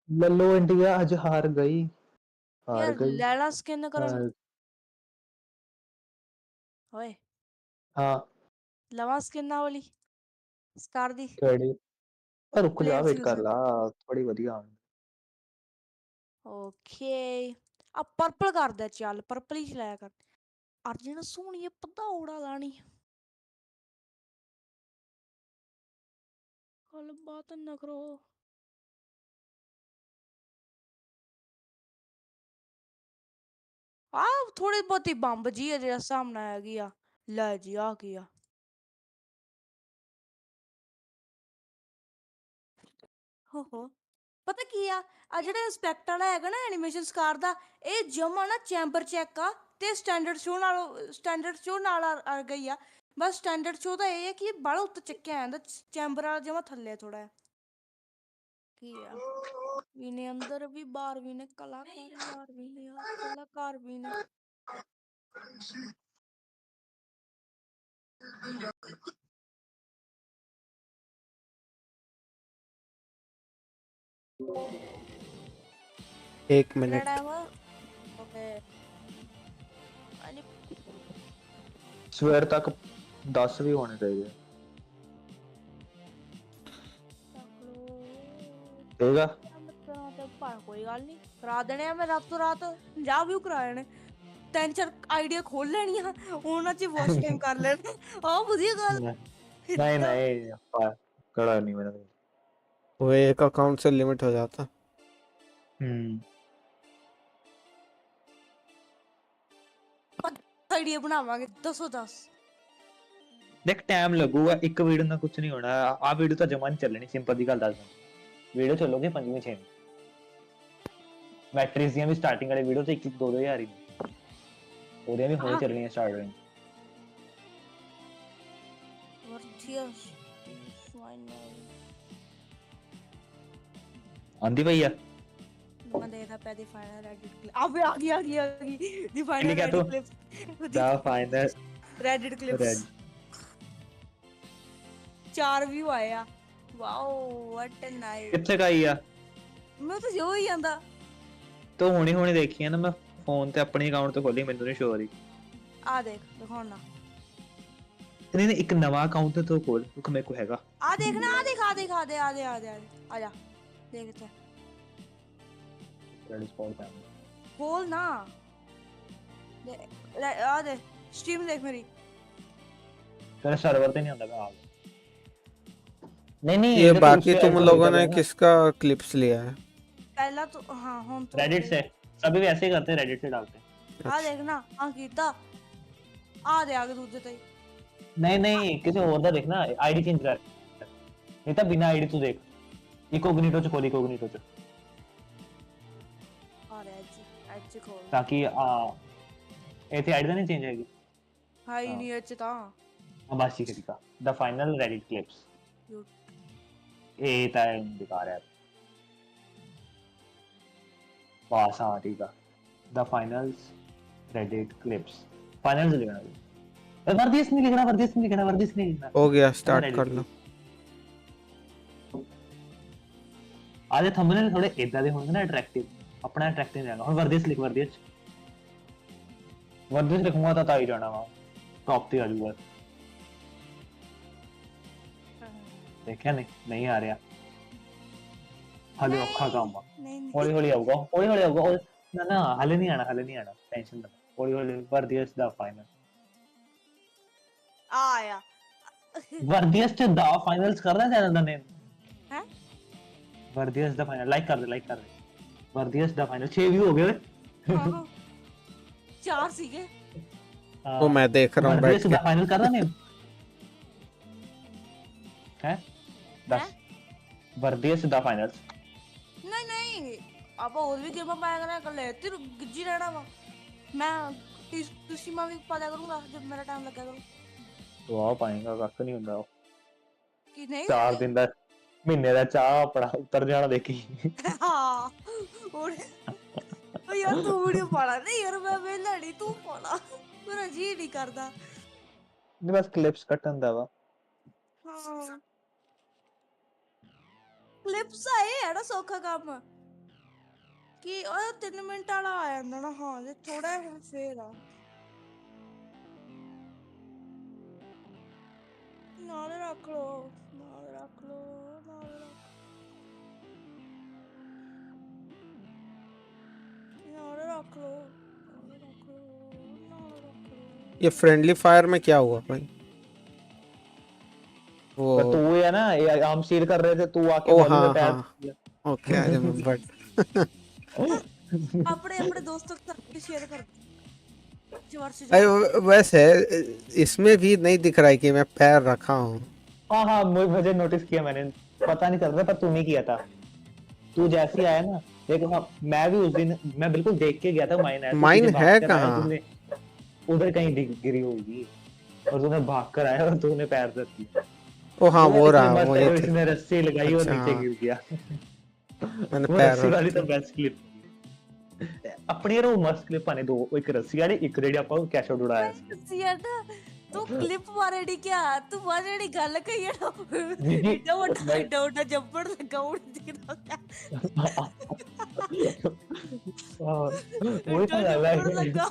ਲੱਲੋ ਇੰਡੀਆ ਅੱਜ ਹਾਰ ਗਈ, ਹਾਰ ਯਾਰ ਗਈ। ਲੈਲਾ ਸਕਿਨ ਕਰਨ ਓਏ, ਹਾਂ ਲਵਾਂ ਸਕਿਨਾਂ ਵਾਲੀ ਸਕਾਰ ਦੀ ਕਿਹੜੀ? ਰੁਕ ਜਾ, ਫਲੇਮ ਵੇਟ ਕਰ ਫਿਊਜ਼ਨ। ਲਾ, ਥੋੜੀ ਵਧੀਆ। ਓਕੇ ਆ ਪਰਪਲ ਕਰਦਾ, ਚੱਲ ਪਰਪਲ ਹੀ ਚਲਾਇਆ ਕਰ। ਅਰਜਨ ਸੋਹਣੀਏ ਪਧੌੜਾ ਲਾਣੀ, ਗੱਲ ਬਾਤ ਨਾ ਕਰੋ। ਆ ਥੋੜੀ ਬਹੁਤੀ ਬੰਬ ਜੀ ਆ ਜਿਹੜਾ ਸਾਹਮਣੇ ਹੈਗੀ ਆ, ਲੈ ਜੀ ਆ ਕੀ ਆ। ਹੋ ਪਤਾ ਕੀ ਆ ਜਿਹੜਾ ਇੰਸਪੈਕਟ ਵਾਲਾ ਹੈਗਾ ਨਾ ਐਨੀਮੇਸ਼ਨ ਸਕਾਰ ਦਾ, ਇਹ ਜਮਾ ਨਾ ਚੈਂਬਰ ਚੈੱਕ ਆ ਤੇ ਸਟੈਂਡਰਡ ਸ਼ੋ ਨਾਲ ਆ ਗਈ ਆ। ਬਸ ਸਟੈਂਡਰਡ ਸ਼ੋ ਦਾ ਇਹ ਹੈ ਕਿ ਬਾਹਲਾ ਉੱਤੇ ਚੱਕਿਆ ਜਾਂਦਾ, ਚੈਂਬਰ ਵਾਲਾ ਜਮਾ ਥੱਲੇ ਥੋੜਾ ਜਿਹਾ। ਕੀ ਆ ਵੀ ਨੇ ਅੰਦਰ ਵੀ ਬਾਹਰ ਵੀ ਨੇ, ਕਲਾਕਾਰ ਬਾਹਰ ਵੀ ਨੇ ਯਾਰ, ਕਲਾਕਾਰ ਵੀ ਨੇ। एक ਕਿੰਨਾ मिनट। ਟਾਈਮ ਓਕੇ ਸਵੇਰ ਤੱਕ 10 ਵੀ ਹੋਣੇ ਚਾਹੀਦੇ। ਠੀਕ ਆ ਕੋਈ ਗੱਲ ਨਹੀਂ, ਕਰਾ ਦੇਣੇ ਆ ਮੈਂ ਰਾਤੋਂ ਰਾਤ 50 ਵਿਊ ਕਰਾ ਦੇਣੇ। 3-4 ਆਈਡੀਆ ਖੋਲ ਲੈਣੀਆਂ, ਉਹਨਾਂ 'ਚ ਵਾਚ ਟਾਈਮ ਕਰ ਲੈਣਾ। ਆਹ ਵਧੀਆ ਗੱਲ। नहीं नहीं कड़ा नहीं मैंने। वो एक अकाउंट से लिमिट हो जाता। ਆਈਡੀਆ ਬਣਾਵਾਂਗੇ 10/10। देख टाइम लगूगा, एक वीडियो ना कुछ नहीं होना। आ वीडियो तो जमा नहीं चलनी, सिंपल दी गल दस वीडियो चलोगे 5वीं 6वीं। मैट्रिक्स दी भी स्टार्टिंग वाली वीडियो तो 1-2 हज़ार ही ओदियां भी होने चलनी स्टार्ट होई। आंदी भई आ मैं देखदा पे दी फाइनल रेडिट क्लिप। अबे आ गई दी फाइनल क्या रेडिट तो clip, the final Reddit clips 4 view आए आ। Wow what a nice. किथे का आई आ? मैं तो जो ही आंदा तो हुणी देखी है ना मैं फोन ते अपने अकाउंट तो खोली, मेनू नहीं शो हो रही। आ देख दिखाना। नहीं एक नवा अकाउंट तो खोल, रुक मेरे को हैगा। आ देखना, आ देख आ दे आ जा देख इथे रेड स्पॉट पे खोल ना आ दे स्ट्रीम देख मेरी। तेरे सर्वर पे नहीं आंदा मैं आ नहीं ये बाकी तुम लोगों ने किसका क्लिप्स लिया है? पहला तो हाँ हम तो रेडिट से, सभी वैसे ही करते हैं, रेडिट से डालते हैं। आ देखना हां कीता आ दे आगे दूसरे ते नहीं किसी और दा देखना, आईडी चेंज कर। नहीं तो बिना आईडी तू देख, इकोग्निटो च खोल, इकोग्निटो च आ रे एच खोल ताकि एथे आईडी नहीं चेंज होगी। हां ही नहीं एच ता बस ठीक है ठीक है। द फाइनल रेडिट क्लिप्स ए ता दिखा रहा है बस। हाँ ठीक है, the finals Reddit clips finals लिखना है। वर्दिश नहीं लिखना, वर्दिश नहीं लिखना, वर्दिश नहीं लिखना। हो गया, स्टार्ट कर लो। आधे थंबनेल थोड़े इदा दे होंगे ना अट्रैक्टिव, अपना अट्रैक्टिव रहेगा। और वर्दिश लिख, वर्दिश लिखूंगा तो आ ही जाना वहां टॉप पे आ जाऊंगा। देखा नहीं आ रहा हले औखा काम आ। हौली आऊगा ना हले नहीं आना टेंशन ना। हौली वर्दिश द फाइनल आया वर्दियस द फाइनल्स कर रहा है चैनल दा नेम हैं। वर्दियस द फाइनल लाइक कर दे वर्दियस द फाइनल 6 व्यू हो गए। हां 4 सीगे वो मैं देख रहा हूं बैठ वर्दियस द फाइनल कर रहा नेम है 10 वर्दियस द फाइनल्स। नहीं आप और भी गेम पाया करना कर ले तेरे गिज्जी रहना वा। मैं सीमा भी पता करूंगा जब मेरा टाइम लगा करूं तो आ पाएगा कख नहीं हुंदा कि नहीं 4 दिन दा महीने दा चाह अपना उतर जाना देखी। हां और यार तू वीडियो पाला नहीं यार मैं वेला नहीं तू पाला मेरा जी नहीं करदा नहीं बस क्लिप्स कटन दा वा। हां क्लिप्स आए एड़ा सौखा काम कि ओ 3 मिनट वाला आ जांदा ना। हां जे थोड़ा है फेर आ नाल रख लो नाल रख लो नाल रख लो। ये फ्रेंडली फायर में क्या हुआ भाई? वो तू है ना ये हम सील कर रहे थे, तू आके ओ बॉडी हाँ में पैर हाँ ओके आई रिमेम्बर्ड। अपने दोस्तों के साथ शेयर कर वैसे इसमें भी नहीं दिख रहा है कि मैं पैर रखा हूँ। हाँ मुझे नोटिस किया मैंने, पता नहीं चल रहा पर तू नहीं किया था। तू जैसे ही आया ना, देख मैं भी उस दिन मैं बिल्कुल देख के गया था माइन है, तू माइन पीछे भाग है कर आया, कहाँ? तूने उधर कहीं गिरी होगी और तूने भाग कर आया और तूने पैर रख दिया। ओ हाँ, वो इतनी रहा, मस्त है वही तो थे। इसने रस्सी लगाई और अच्छा नीचे हाँ, गिर गया। मैंने वो पैर रस्सी रख वाली तो दिया। बेस्ट क्लिप अपनी यार, वो मस्त क्लिप आने दो, एक रस्सी वाली एक रेडी ਆਪਾਂ कैश आउट उड़ाया ਸੀ। ਯਾਰ ਨਾ ਤੂੰ ਕਲਿੱਪ ਮਾਰੇ ਨਹੀਂ ਕਿਆ ਤੂੰ ਬਾਅਦ ਜਿਹੜੀ ਗੱਲ ਕਹੀ ਹੈ ਨਾ जी जी ਏਡਾ ਵੱਡਾ भाई ਏਡਾ ਵੱਡਾ ਜੰਪੜ ਲੱਗਾ ਹੁਣ ਦਿਖਦਾ वही ਏਡਾ तो गल ਜੰਪੜ है। ਲੱਗਾ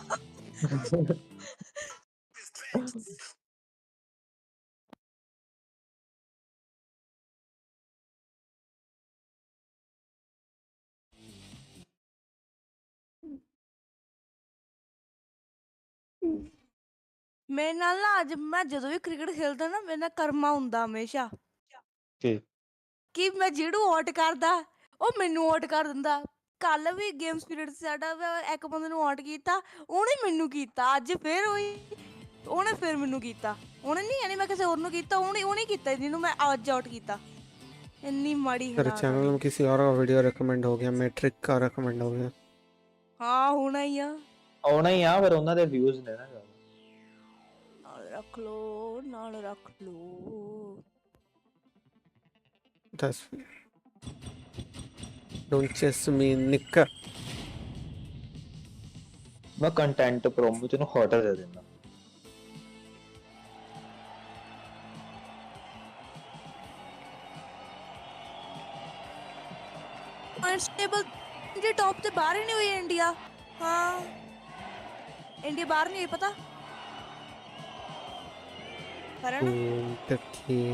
ਮੇਰੇ ਨਾਲ ਨਾ ਅੱਜ ਮੈਂ ਜਦੋਂ ਵੀ ਕ੍ਰਿਕਟ ਖੇਲਦਾ ਨਾ ਮੇਰੇ ਨਾਲ ਕਰਮਾ ਹੁੰਦਾ ਹਮੇਸ਼ਾ ਜੀ ਕਿ ਮੈਂ ਜਿਹਨੂੰ ਆਊਟ ਕਰਦਾ ਉਹ ਮੈਨੂੰ ਆਊਟ ਕਰ ਦਿੰਦਾ ਕੱਲ ਵੀ ਗੇਮ ਸਪਿਰਿਟ ਸਾਡਾ ਇੱਕ ਬੰਦੇ ਨੂੰ ਆਊਟ ਕੀਤਾ ਉਹਨੇ ਮੈਨੂੰ ਕੀਤਾ ਅੱਜ ਫੇਰ ਉਹਨੇ ਫਿਰ ਮੈਨੂੰ ਕੀਤਾ ਉਹਨੇ ਨਹੀਂ ਯਾਨੀ ਮੈਂ ਕਿਸੇ ਹੋਰ ਨੂੰ ਕੀਤਾ ਉਹਨੇ ਕੀਤਾ ਜਿਹਨੂੰ ਮੈਂ ਅੱਜ ਆਊਟ ਕੀਤਾ ਇੰਨੀ ਮਾੜੀ तेरे ਹਾਲਾਤ चैनल ਆ में किसी और का वीडियो रिकमेंड हो गया, मैट्रिक का रिकमेंड हो गया। ਹਾਂ ਹੋਣਾ ਹੀ ਆ ਆਉਣਾ ਹੀ ਆ, ਫਿਰ ਉਹਨਾਂ ਦੇ ਵਿਊਜ਼ ਨੇ ਨਾ ਜ਼ਿਆਦਾ। ਨਾਲ ਰੱਖ ਲੋ That's don't chase me, Nick. ਮੈਂ ਕੰਟੈਂਟ ਪ੍ਰੋਮੋ ਚ ਨੂੰ ਹੌਟਰ ਦੇ ਦਿੰਦਾ। ਪੁਆਇੰਟਸ ਟੇਬਲ ਇੰਡੀਆ ਟੌਪ ਤੇ ਬਾਹਰ ਹੀ ਨਹੀਂ ਹੋਈ ਇੰਡੀਆ ਹਾਂ ਇੰਡੀਆ ਬਾਹਰ ਨਹੀਂ ਹੋਈ ਪਤਾ ਕਰਨ देखिए